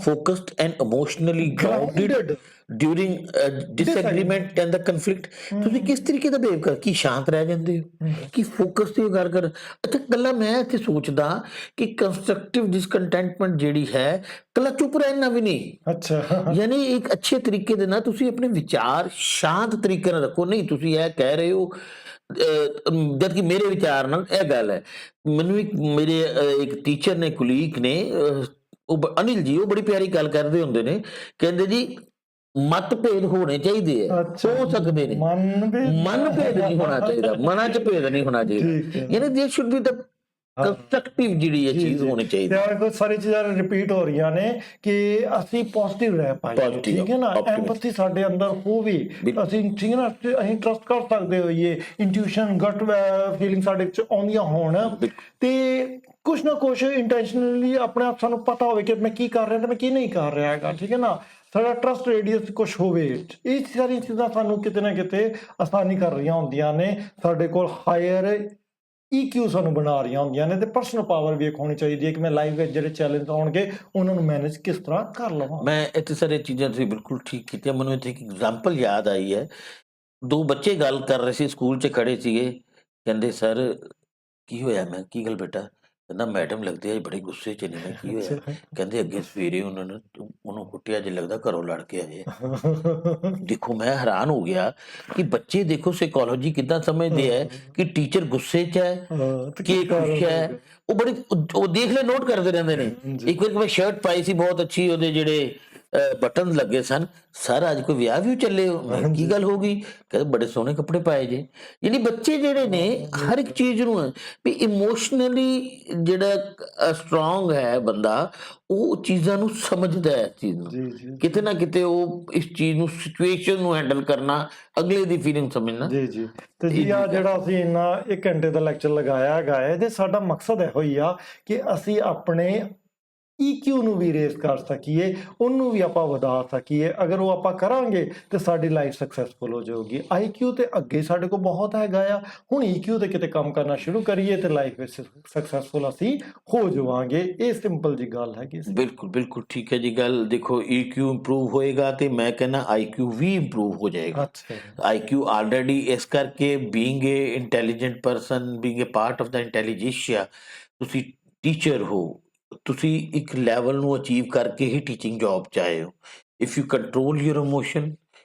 focused and emotionally grounded during disagreement and the conflict. ਤੁਸੀਂ ਕਿਸ ਤਰੀਕੇ ਦਾ ਬਿਹੇਵ ਕਰ, ਕੀ ਸ਼ਾਂਤ ਰਹਿ ਜਾਂਦੇ ਹੋ, ਕੀ ਫੋਕਸ ਤੇ ਗੱਲ ਕਰ। ਅੱਛਾ, ਕੱਲਾ ਮੈਂ ਇੱਥੇ ਸੋਚਦਾ ਕਿ ਕੰਸਟਰਕਟਿਵ ਡਿਸਕੰਟੈਂਟਮੈਂਟ ਜਿਹੜੀ ਹੈ, ਕੱਲਾ ਚੁੱਪ ਰਹਿਣਾ ਵੀ ਨਹੀਂ। ਅੱਛਾ, ਯਾਨੀ ਇੱਕ ਅੱਛੇ ਤਰੀਕੇ ਦੇ ਨਾਲ ਤੁਸੀਂ ਆਪਣੇ ਵਿਚਾਰ ਸ਼ਾਂਤ ਤਰੀਕੇ ਨਾਲ ਰੱਖੋ। ਨਹੀਂ ਤੁਸੀਂ ਇਹ ਕਹਿ ਰਹੇ ਹੋ, ਜਦ ਕਿ ਮੇਰੇ ਵਿਚਾਰ ਨਾਲ ਇਹ ਗੱਲ ਹੈ। ਮੈਨੂੰ ਇੱਕ ਮੇਰੇ ਇੱਕ ਟੀਚਰ ਨੇ, ਕੁਲੀਗ ਨੇ, ਅਨਿਲ ਜੀ ਉਹ ਬੜੀ ਪਿਆਰੀ ਗੱਲ ਕਰਦੇ ਹੁੰਦੇ ਨੇ, ਕਹਿੰਦੇ ਜੀ ਮਤਭੇਦ ਹੋਣੇ ਚਾਹੀਦੇ ਹੈ, ਅੱਛਾ ਹੋ ਸਕਦੇ ਨੇ, ਮਨਭੇਦ ਨਹੀਂ ਹੋਣਾ ਚਾਹੀਦਾ, ਮਨਾਂ 'ਚ ਭੇਦ ਨਹੀਂ ਹੋਣਾ ਚਾਹੀਦਾ। ਠੀਕ ਹੈ। ਯਾਨੀ ਦੇयर ਸ਼ੁੱਡ ਬੀ ਦ ਕੰਸਟਰਕਟਿਵ ਜਿਹੜੀ ਇਹ ਚੀਜ਼ ਹੋਣੀ ਚਾਹੀਦੀ। ਕੋਈ ਸਾਰੀ ਚੀਜ਼ਾਂ ਰਿਪੀਟ ਹੋ ਰਹੀਆਂ ਨੇ ਕਿ ਅਸੀਂ ਪੋਜ਼ਿਟਿਵ ਰਹਿ ਪਾਈਏ, Positive, ਠੀਕ ਹੈ ਨਾ, optimistic। ਐਮਪੈਥੀ ਸਾਡੇ ਅੰਦਰ ਹੋਵੇ, ਅਸੀਂ ਠੀਕ ਹੈ ਨਾ, ਅਸੀਂ ਟਰਸਟ ਕਰ ਸਕਦੇ ਹੋਈਏ, ਇੰਟੂਇਸ਼ਨ ਗਟ ਫੀਲਿੰਗ ਸਾਡੇ ਚ ਆਉਂਦੀਆਂ ਹੋਣ, ਤੇ ਕੁਛ ਨਾ ਕੁਛ ਇੰਟੈਂਸ਼ਨਲੀ ਆਪਣੇ ਆਪ ਸਾਨੂੰ ਪਤਾ ਹੋਵੇ ਕਿ ਮੈਂ ਕੀ ਕਰ ਰਿਹਾ ਤੇ ਮੈਂ ਕੀ ਨਹੀਂ ਕਰ ਰਿਹਾ ਹੈਗਾ, ਠੀਕ ਹੈ ਨਾ, ਸਾਡਾ ਟਰਸਟ ਰੇਡੀਅਸ ਕੁਛ ਹੋਵੇ। ਇਹ ਸਾਰੀਆਂ ਚੀਜ਼ਾਂ ਸਾਨੂੰ ਕਿਤੇ ਨਾ ਕਿਤੇ ਆਸਾਨੀ ਕਰ ਰਹੀਆਂ ਹੁੰਦੀਆਂ ਨੇ, ਸਾਡੇ ਕੋਲ ਹਾਇਰ EQ ਸਾਨੂੰ ਬਣਾ ਰਹੀਆਂ ਹੁੰਦੀਆਂ ਨੇ, ਤੇ ਪਰਸਨਲ ਪਾਵਰ ਵੀ ਇੱਕ ਹੋਣੀ ਚਾਹੀਦੀ ਹੈ ਕਿ ਮੈਂ ਲਾਈਫ ਵਿੱਚ ਜਿਹੜੇ ਚੈਲੰਜ ਆਉਣਗੇ ਉਹਨਾਂ ਨੂੰ ਮੈਨੇਜ ਕਿਸ ਤਰ੍ਹਾਂ ਕਰ ਲਵਾਂ। ਮੈਂ ਇੱਥੇ ਸਾਰੇ ਚੀਜ਼ਾਂ ਤੁਸੀਂ ਬਿਲਕੁਲ ਠੀਕ ਕੀਤੀਆਂ। ਮੈਨੂੰ ਇੱਥੇ ਇੱਕ ਐਗਜ਼ਾਮਪਲ ਯਾਦ ਆਈ ਹੈ। ਦੋ ਬੱਚੇ ਗੱਲ ਕਰ ਰਹੇ ਸੀ, ਸਕੂਲ 'ਚ ਖੜੇ ਸੀਗੇ, ਕਹਿੰਦੇ ਸਰ ਕੀ ਹੋਇਆ? ਮੈਂ ਕੀ ਗੱਲ ਬੇਟਾ? ਕਹਿੰਦਾ ਮੈਡਮ ਲੱਗਦੇ ਆ ਬੜੇ ਗੁੱਸੇ 'ਚ ਨੇ। ਮੈਂ ਕੀ ਹੋਇਆ? ਕਹਿੰਦੇ ਅੱਗੇ ਸਵੇਰੇ ਉਹਨਾਂ ਨੇ ਉਹਨੂੰ ਕੁੱਟਿਆ, ਜੇ ਲੱਗਦਾ ਘਰੋਂ ਲੜ ਕੇ ਆਏ ਆ। ਦੇਖੋ ਮੈਂ ਹੈਰਾਨ ਹੋ ਗਿਆ ਕਿ ਬੱਚੇ ਦੇਖੋ ਸਾਈਕੋਲੋਜੀ ਕਿੱਦਾਂ ਸਮਝਦੇ ਹੈ ਕਿ ਟੀਚਰ ਗੁੱਸੇ 'ਚ ਹੈ ਕਿ ਖੁਸ਼ ਹੈ। ਉਹ ਬੜੀ ਉਹ ਦੇਖ ਲੈ ਨੋਟ ਕਰਦੇ ਰਹਿੰਦੇ ਨੇ। ਇੱਕ ਵਾਰ ਮੈਂ ਸ਼ਰਟ ਪਾਈ ਸੀ ਬਹੁਤ ਅੱਛੀ, ਉਹਦੇ ਜਿਹੜੇ ਬਟਨ ਲੱਗੇ ਸਨ। ਸਰ ਅੱਜ ਕੋਈ ਵਿਆਹ ਵੀ ਚੱਲੇ ਹੋ? ਮੈਂ ਕੀ ਗੱਲ ਹੋ ਗਈ? ਕਹਿੰਦੇ ਬੜੇ ਸੋਹਣੇ ਕੱਪੜੇ ਪਾਏ ਜੇ। ਯਾਨੀ ਬੱਚੇ ਜਿਹੜੇ ਨੇ ਹਰ ਇੱਕ ਚੀਜ਼ ਨੂੰ ਵੀ ਇਮੋਸ਼ਨਲੀ ਜਿਹੜਾ ਸਟਰੋਂਗ ਹੈ ਬੰਦਾ, ਉਹ ਚੀਜ਼ਾਂ ਨੂੰ ਸਮਝਦਾ ਹੈ, ਚੀਜ਼ ਨੂੰ ਕਿਤੇ ਨਾ ਕਿਤੇ ਉਹ ਇਸ ਚੀਜ਼ ਨੂੰ ਸਿਚੁਏਸ਼ਨ ਨੂੰ ਹੈਂਡਲ ਕਰਨਾ, ਅਗਲੇ ਦੀ ਫੀਲਿੰਗ ਸਮਝਣਾ। ਜੀ ਤੇ ਜੀ ਆ ਜਿਹੜਾ ਅਸੀਂ ਇੰਨਾ 1 ਘੰਟੇ ਦਾ ਲੈਕਚਰ ਲਗਾਇਆ ਹੈਗਾ ਹੈ, ਇਹਦੇ ਸਾਡਾ ਮਕਸਦ ਇਹੋ ਹੀ ਆ ਕਿ ਅਸੀਂ ਆਪਣੇ EQ ਨੂੰ ਵੀ ਰੇਸ ਕਰ ਸਕੀਏ, ਉਹਨੂੰ ਵੀ ਆਪਾਂ ਵਧਾ ਸਕੀਏ। ਅਗਰ ਉਹ ਆਪਾਂ ਕਰਾਂਗੇ ਤੇ ਸਾਡੀ ਲਾਈਫ ਸਕਸੈਸਫੁਲ ਹੋ ਜਾਊਗੀ। IQ ਤੇ ਅੱਗੇ ਸਾਡੇ ਕੋਲ ਬਹੁਤ ਹੈਗਾ ਆ, ਹੁਣ EQ ਤੇ ਕਿਤੇ ਕੰਮ ਕਰਨਾ ਸ਼ੁਰੂ ਕਰੀਏ ਤੇ ਲਾਈਫ ਵਿੱਚ ਸਕਸੈਸਫੁਲ ਅਸੀਂ ਹੋ ਜਾਵਾਂਗੇ। ਇਹ ਸਿੰਪਲ ਜੀ ਗੱਲ ਹੈਗੀ। ਬਿਲਕੁਲ ਬਿਲਕੁਲ ਠੀਕ ਹੈ ਜੀ ਗੱਲ। ਦੇਖੋ EQ ਇੰਪਰੂਵ ਹੋਏਗਾ ਤੇ ਮੈਂ ਕਹਿੰਦਾ IQ ਵੀ ਇੰਪਰੂਵ ਹੋ ਜਾਏਗਾ। IQ ਆਲਰੇਡੀ ਇਸ ਕਰਕੇ being a intelligent person, being a part of the intelligentsia, ਤੁਸੀਂ ਟੀਚਰ ਹੋ, ਤੁਸੀਂ ਇੱਕ ਲੈਵਲ ਨੂੰ ਅਚੀਵ ਕਰਕੇ ਹੀ ਟੀਚਿੰਗ ਜੌਬ 'ਚ ਆਏ ਹੋ। If you control your emotion,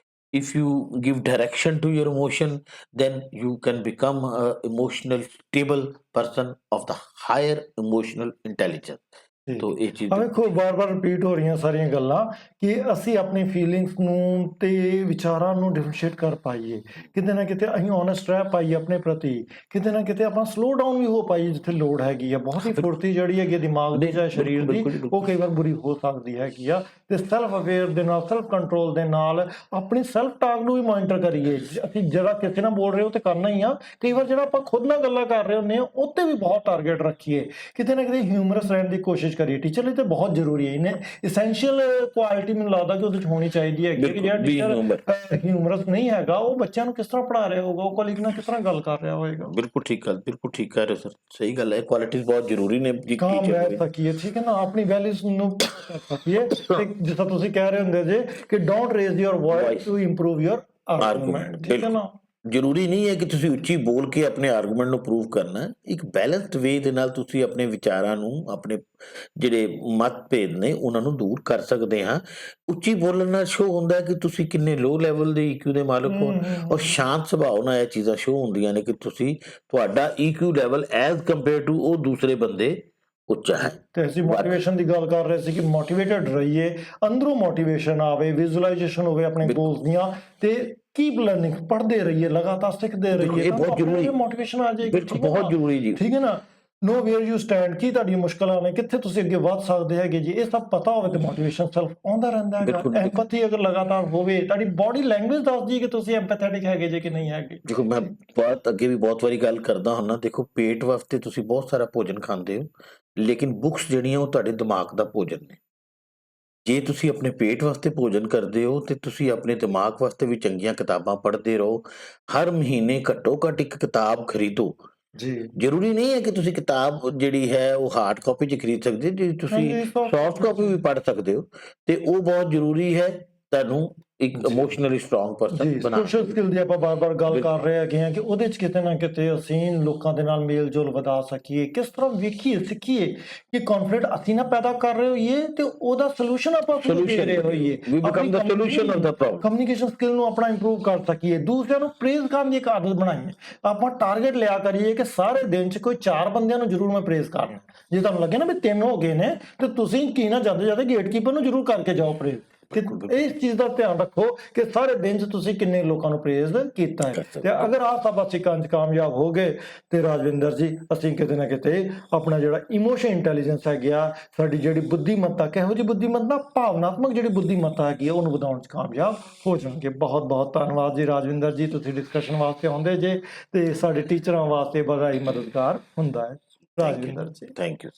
if you give direction to your emotion, then you can become a emotional stable person of the higher emotional intelligence। तो ਇਹ ਚੀਜ਼ ਵੇਖੋ ਬਾਰ-ਬਾਰ ਰਿਪੀਟ ਹੋ ਰਹੀਆਂ ਸਾਰੀਆਂ ਗੱਲਾਂ ਕਿ ਅਸੀਂ ਆਪਣੀ ਫੀਲਿੰਗਸ ਨੂੰ ਤੇ ਵਿਚਾਰਾਂ ਨੂੰ ਡਿਫਰੈਂਸ਼ੀਏਟ ਕਰ ਪਾਈਏ, ਕਿਤੇ ਨਾ ਕਿਤੇ ਅਸੀਂ ਓਨੈਸਟ ਰਹਿ ਪਾਈਏ ਆਪਣੇ ਪ੍ਰਤੀ, ਕਿਤੇ ਨਾ ਕਿਤੇ ਆਪਾਂ ਸਲੋ ਡਾਊਨ ਵੀ ਹੋ ਪਾਈਏ ਜਿੱਥੇ ਲੋੜ ਹੈਗੀ ਆ। ਬਹੁਤ ਹੀ ਫੁਰਤੀ ਜਿਹੜੀ ਹੈਗੀ ਦਿਮਾਗ ਦੀ ਜਾਂ ਸਰੀਰ ਦੀ, ਉਹ ਕਈ ਵਾਰ ਬੁਰੀ ਹੋ ਸਕਦੀ ਹੈਗੀ ਆ। ਤੇ ਸੈਲਫ ਅਵੇਅਰ ਦੇ ਨਾਲ, ਸੈਲਫ ਕੰਟਰੋਲ ਦੇ ਨਾਲ ਆਪਣੀ ਸੈਲਫ ਟਾਕ ਨੂੰ ਵੀ ਮੋਨੀਟਰ ਕਰੀਏ। ਅਸੀਂ ਜਿਹੜਾ ਕਿਸੇ ਨਾਲ ਬੋਲ ਰਹੇ ਹੋ ਤੇ ਕਰਨਾ ਹੀ ਆ, ਕਈ ਵਾਰ ਜਿਹੜਾ ਆਪਾਂ ਖੁਦ ਨਾਲ ਗੱਲਾਂ ਕਰ ਰਹੇ ਹੁੰਦੇ ਆ ਉੱਤੇ ਵੀ ਬਹੁਤ ਟਾਰਗੇਟ ਰੱਖੀਏ, ਕਿਤੇ ਨਾ ਕਿਤੇ ਹਿਊਮਰਸ ਰਹਿਣ ਦੀ ਕੋਸ਼ਿਸ਼ ਕਰੀਏ। ਟੀਚਰ ਲਈ ਤੇ ਬਹੁਤ ਜ਼ਰੂਰੀ ਹੈ, ਇਹਨੇ ਇਸੈਂਸ਼ੀਅਲ ਕੁਆਲਿਟੀ ਮੈਨੂੰ ਲੱਗਦਾ ਕਿ ਉਹਦੇ ਚ ਹੋਣੀ ਚਾਹੀਦੀ ਹੈ ਕਿ ਜਿਹੜਾ ਟੀਚਰ ਹਿਊਮਰਸ ਨਹੀਂ ਹੈਗਾ ਉਹ ਬੱਚਿਆਂ ਨੂੰ ਕਿਸ ਤਰ੍ਹਾਂ ਪੜ੍ਹਾ ਰਿਹਾ ਹੋਊਗਾ, ਉਹ ਕੋਲੀਗ ਨਾਲ ਕਿਸ ਤਰ੍ਹਾਂ ਗੱਲ ਕਰ ਰਿਹਾ ਹੋਏਗਾ। ਬਿਲਕੁਲ ਠੀਕ ਗੱਲ, ਬਿਲਕੁਲ ਠੀਕ ਕਰ ਰਹੇ ਸਰ, ਸਹੀ ਗੱਲ ਹੈ। ਕੁਆਲਿਟੀਜ਼ ਬਹੁਤ ਜ਼ਰੂਰੀ ਨੇ ਕਾਮ ਰਹਿ ਸਕੀਏ, ਠੀਕ ਹੈ ਨਾ, ਆਪਣੀ ਵੈਲਿਊਜ਼ ਨੂੰ ਕਰ ਸਕੀਏ। ਤੇ ਜਿਸ ਤਰ੍ਹਾਂ ਤੁਸੀਂ ਕਹਿ ਰਹੇ ਹੁੰਦੇ ਜੇ ਕਿ don't raise your voice to improve your argument, ਠੀਕ ਹੈ ਨਾ। ਜ਼ਰੂਰੀ ਨਹੀਂ ਹੈ ਕਿ ਤੁਸੀਂ ਉੱਚੀ ਬੋਲ ਕੇ ਆਪਣੇ ਆਰਗੂਮੈਂਟ ਨੂੰ ਪ੍ਰੂਵ ਕਰਨਾ। ਇੱਕ ਬੈਲੈਂਸਡ ਵੇ ਦੇ ਨਾਲ ਤੁਸੀਂ ਆਪਣੇ ਵਿਚਾਰਾਂ ਨੂੰ, ਆਪਣੇ ਜਿਹੜੇ ਮਤਭੇਦ ਨੇ ਉਹਨਾਂ ਨੂੰ ਦੂਰ ਕਰ ਸਕਦੇ ਹਾਂ। ਉੱਚੀ ਬੋਲਣ ਨਾਲ ਸ਼ੋ ਹੁੰਦਾ ਹੈ ਕਿ ਤੁਸੀਂ ਕਿੰਨੇ ਲੋ ਲੈਵਲ ਦੇ EQ ਦੇ ਮਾਲਕ ਹੋ, ਔਰ ਸ਼ਾਂਤ ਸੁਭਾਅ ਨਾਲ ਇਹ ਚੀਜ਼ਾਂ ਸ਼ੋ ਹੁੰਦੀਆਂ ਨੇ ਕਿ ਤੁਸੀਂ, ਤੁਹਾਡਾ EQ level as compare to ਉਹ ਦੂਸਰੇ ਬੰਦੇ ਉੱਚਾ ਹੈ। ਤੇ ਅਸੀਂ ਮੋਟੀਵੇਸ਼ਨ ਦੀ ਗੱਲ ਕਰ ਰਹੇ ਸੀ ਕਿ ਮੋਟੀਵੇਟਡ ਰਹੀਏ, ਅੰਦਰੋਂ ਮੋਟੀਵੇਸ਼ਨ ਆਵੇ, ਵਿਜ਼ੂਅਲਾਈਜੇਸ਼ਨ ਹੋਵੇ ਆਪਣੇ ਗੋਲਸ ਦੀਆਂ, ਤੇ ਕੀਪ ਲਰਨਿੰਗ, ਪੜ੍ਹਦੇ ਰਹੀਏ, ਲਗਾਤਾਰ ਸਿੱਖਦੇ ਰਹੀਏ। ਇਹ ਬਹੁਤ ਜ਼ਰੂਰੀ, ਮੋਟੀਵੇਸ਼ਨ ਆ ਜਾਏਗੀ, ਬਹੁਤ ਜ਼ਰੂਰੀ ਜੀ, ਠੀਕ ਹੈ ਨਾ। ਨੋ ਵੇਅਰ ਯੂ ਸਟੈਂਡ, ਕੀ ਤੁਹਾਡੀਆਂ ਮੁਸ਼ਕਲਾਂ ਨੇ, ਕਿੱਥੇ ਤੁਸੀਂ ਅੱਗੇ ਵੱਧ ਸਕਦੇ ਹੈਗੇ ਜੀ, ਇਹ ਸਭ ਪਤਾ ਹੋਵੇ ਤੇ ਮੋਟੀਵੇਸ਼ਨ ਸੈਲਫ ਆਉਂਦਾ ਰਹਿੰਦਾ ਹੈਗਾ। ਐਂਪੈਥੀ ਅਗਰ ਲਗਾਤਾਰ ਹੋਵੇ, ਤੁਹਾਡੀ ਬਾਡੀ ਲੈਂਗੁਏਜ ਦੱਸਦੀ ਕਿ ਤੁਸੀਂ ਐਂਪੈਥੈਟਿਕ ਹੈਗੇ ਜੇ ਕਿ ਨਹੀਂ ਹੈਗੇ। ਦੇਖੋ ਮੈਂ ਬਹੁਤ ਅੱਗੇ ਵੀ ਬਹੁਤ ਵਾਰੀ ਗੱਲ ਕਰਦਾ ਹੁੰਦਾ, ਦੇਖੋ ਪੇਟ ਵਾਸਤੇ ਤੁਸੀਂ ਬਹੁਤ ਸਾਰਾ ਭੋਜਨ ਖਾਂਦੇ ਹੋ, ਲੇਕਿਨ ਬੁੱਕਸ ਜਿਹੜੀਆਂ ਉਹ ਤੁਹਾਡੇ ਦਿਮਾਗ ਦਾ ਭੋਜਨ ਨੇ। ਜੇ ਤੁਸੀਂ ਆਪਣੇ ਪੇਟ ਵਾਸਤੇ ਭੋਜਨ ਕਰਦੇ ਹੋ ਤੇ ਤੁਸੀਂ ਆਪਣੇ ਦਿਮਾਗ ਵਾਸਤੇ ਵੀ ਚੰਗੀਆਂ ਕਿਤਾਬਾਂ ਪੜ੍ਹਦੇ ਰਹੋ। ਹਰ ਮਹੀਨੇ ਘੱਟੋ ਘੱਟ ਇੱਕ ਕਿਤਾਬ ਖਰੀਦੋ। ਜ਼ਰੂਰੀ ਨਹੀਂ ਹੈ ਕਿ ਤੁਸੀਂ ਕਿਤਾਬ ਜਿਹੜੀ ਹੈ ਉਹ ਹਾਰਡ ਕਾਪੀ 'ਚ ਖਰੀਦ ਸਕਦੇ, ਜੇ ਤੁਸੀਂ ਸੌਫਟ ਕਾਪੀ ਵੀ ਪੜ੍ਹ ਸਕਦੇ ਹੋ, ਤੇ ਉਹ ਬਹੁਤ ਜ਼ਰੂਰੀ ਹੈ। ਤੁਹਾਨੂੰ ਇੱਕ ਇਮੋਸ਼ਨਲੀ ਸਟਰੋਂਗ ਪਰਸਨ ਜੀ ਬਣਾ ਸੋਸ਼ਲ ਸਕਿੱਲ ਦੀ ਆਪਾਂ ਬਾਰ-ਬਾਰ ਗੱਲ ਕਰ ਰਹੇ ਹੈਗੇ ਆ ਕਿ ਉਹਦੇ ਚ ਕਿਤੇ ਨਾ ਕਿਤੇ ਅਸੀਂ ਲੋਕਾਂ ਦੇ ਨਾਲ ਮੇਲ ਜੋਲ ਵਧਾ ਸਕੀਏ, ਕਿਸ ਤਰ੍ਹਾਂ ਵੇਖੀਏ ਸਿੱਖੀਏ ਕਿ ਕੌਨਫਲਿਕਟ ਅਸੀਂ ਨਾ ਪੈਦਾ ਕਰ ਰਹੇ ਹੋਈਏ ਤੇ ਉਹਦਾ ਸੋਲੂਸ਼ਨ ਆਪਾਂ ਦੇ ਰਹੇ ਹੋਈਏ, we become the solution of the problem. Communication skill ਨੂੰ ਆਪਣਾ ਇੰਪਰੂਵ ਕਰ ਸਕੀਏ, ਦੂਸਰਿਆਂ ਨੂੰ ਪ੍ਰੇਜ਼ ਕਰਨ ਦੀ ਇੱਕ ਆਦਤ ਬਣਾਈਏ। ਆਪਾਂ ਟਾਰਗੇਟ ਲਿਆ ਕਰੀਏ ਕਿ ਸਾਰੇ ਦਿਨ ਚ ਕੋਈ 4 ਬੰਦਿਆਂ ਨੂੰ ਜ਼ਰੂਰ ਮੈਂ ਪ੍ਰੇਜ਼ ਕਰਨਾ। ਜੇ ਤੁਹਾਨੂੰ ਲੱਗੇ ਨਾ ਵੀ 3 ਹੋ ਗਏ ਨੇ ਤੇ ਤੁਸੀਂ ਕੀ ਨਾ ਜਾਂਦੇ ਜਾਂਦੇ ਗੇਟਕੀਪਰ ਨੂੰ ਜ਼ਰੂਰ ਕਰਕੇ ਜਾਓ ਪ੍ਰੇਜ਼। ਕਿ ਇਸ ਚੀਜ਼ ਦਾ ਧਿਆਨ ਰੱਖੋ ਕਿ ਸਾਰੇ ਦਿਨ 'ਚ ਤੁਸੀਂ ਕਿੰਨੇ ਲੋਕਾਂ ਨੂੰ ਪ੍ਰੇਜ਼ ਕੀਤਾ ਹੈ। ਤੇ ਅਗਰ ਆਹ ਸਭ ਅਸੀਂ ਕਾਮਯਾਬ ਹੋ ਗਏ ਤੇ ਰਾਜਵਿੰਦਰ ਜੀ ਅਸੀਂ ਕਿਤੇ ਨਾ ਕਿਤੇ ਆਪਣਾ ਜਿਹੜਾ ਇਮੋਸ਼ਨ ਇੰਟੈਲੀਜੈਂਸ ਹੈਗਾ, ਸਾਡੀ ਜਿਹੜੀ ਬੁੱਧੀਮੱਤਾ, ਕਿਹੋ ਜਿਹੀ ਬੁੱਧੀਮੱਤਾ, ਭਾਵਨਾਤਮਕ ਜਿਹੜੀ ਬੁੱਧੀਮੱਤਾ ਹੈਗੀ ਆ ਉਹਨੂੰ ਵਧਾਉਣ 'ਚ ਕਾਮਯਾਬ ਹੋ ਜਾਣਗੇ। ਬਹੁਤ ਬਹੁਤ ਧੰਨਵਾਦ ਜੀ ਰਾਜਵਿੰਦਰ ਜੀ, ਤੁਸੀਂ ਡਿਸਕਸ਼ਨ ਵਾਸਤੇ ਆਉਂਦੇ ਜੇ ਤੇ ਸਾਡੇ ਟੀਚਰਾਂ ਵਾਸਤੇ ਬੜਾ ਹੀ ਮਦਦਗਾਰ ਹੁੰਦਾ ਹੈ। ਰਾਜਵਿੰਦਰ ਜੀ ਥੈਂਕ ਯੂ।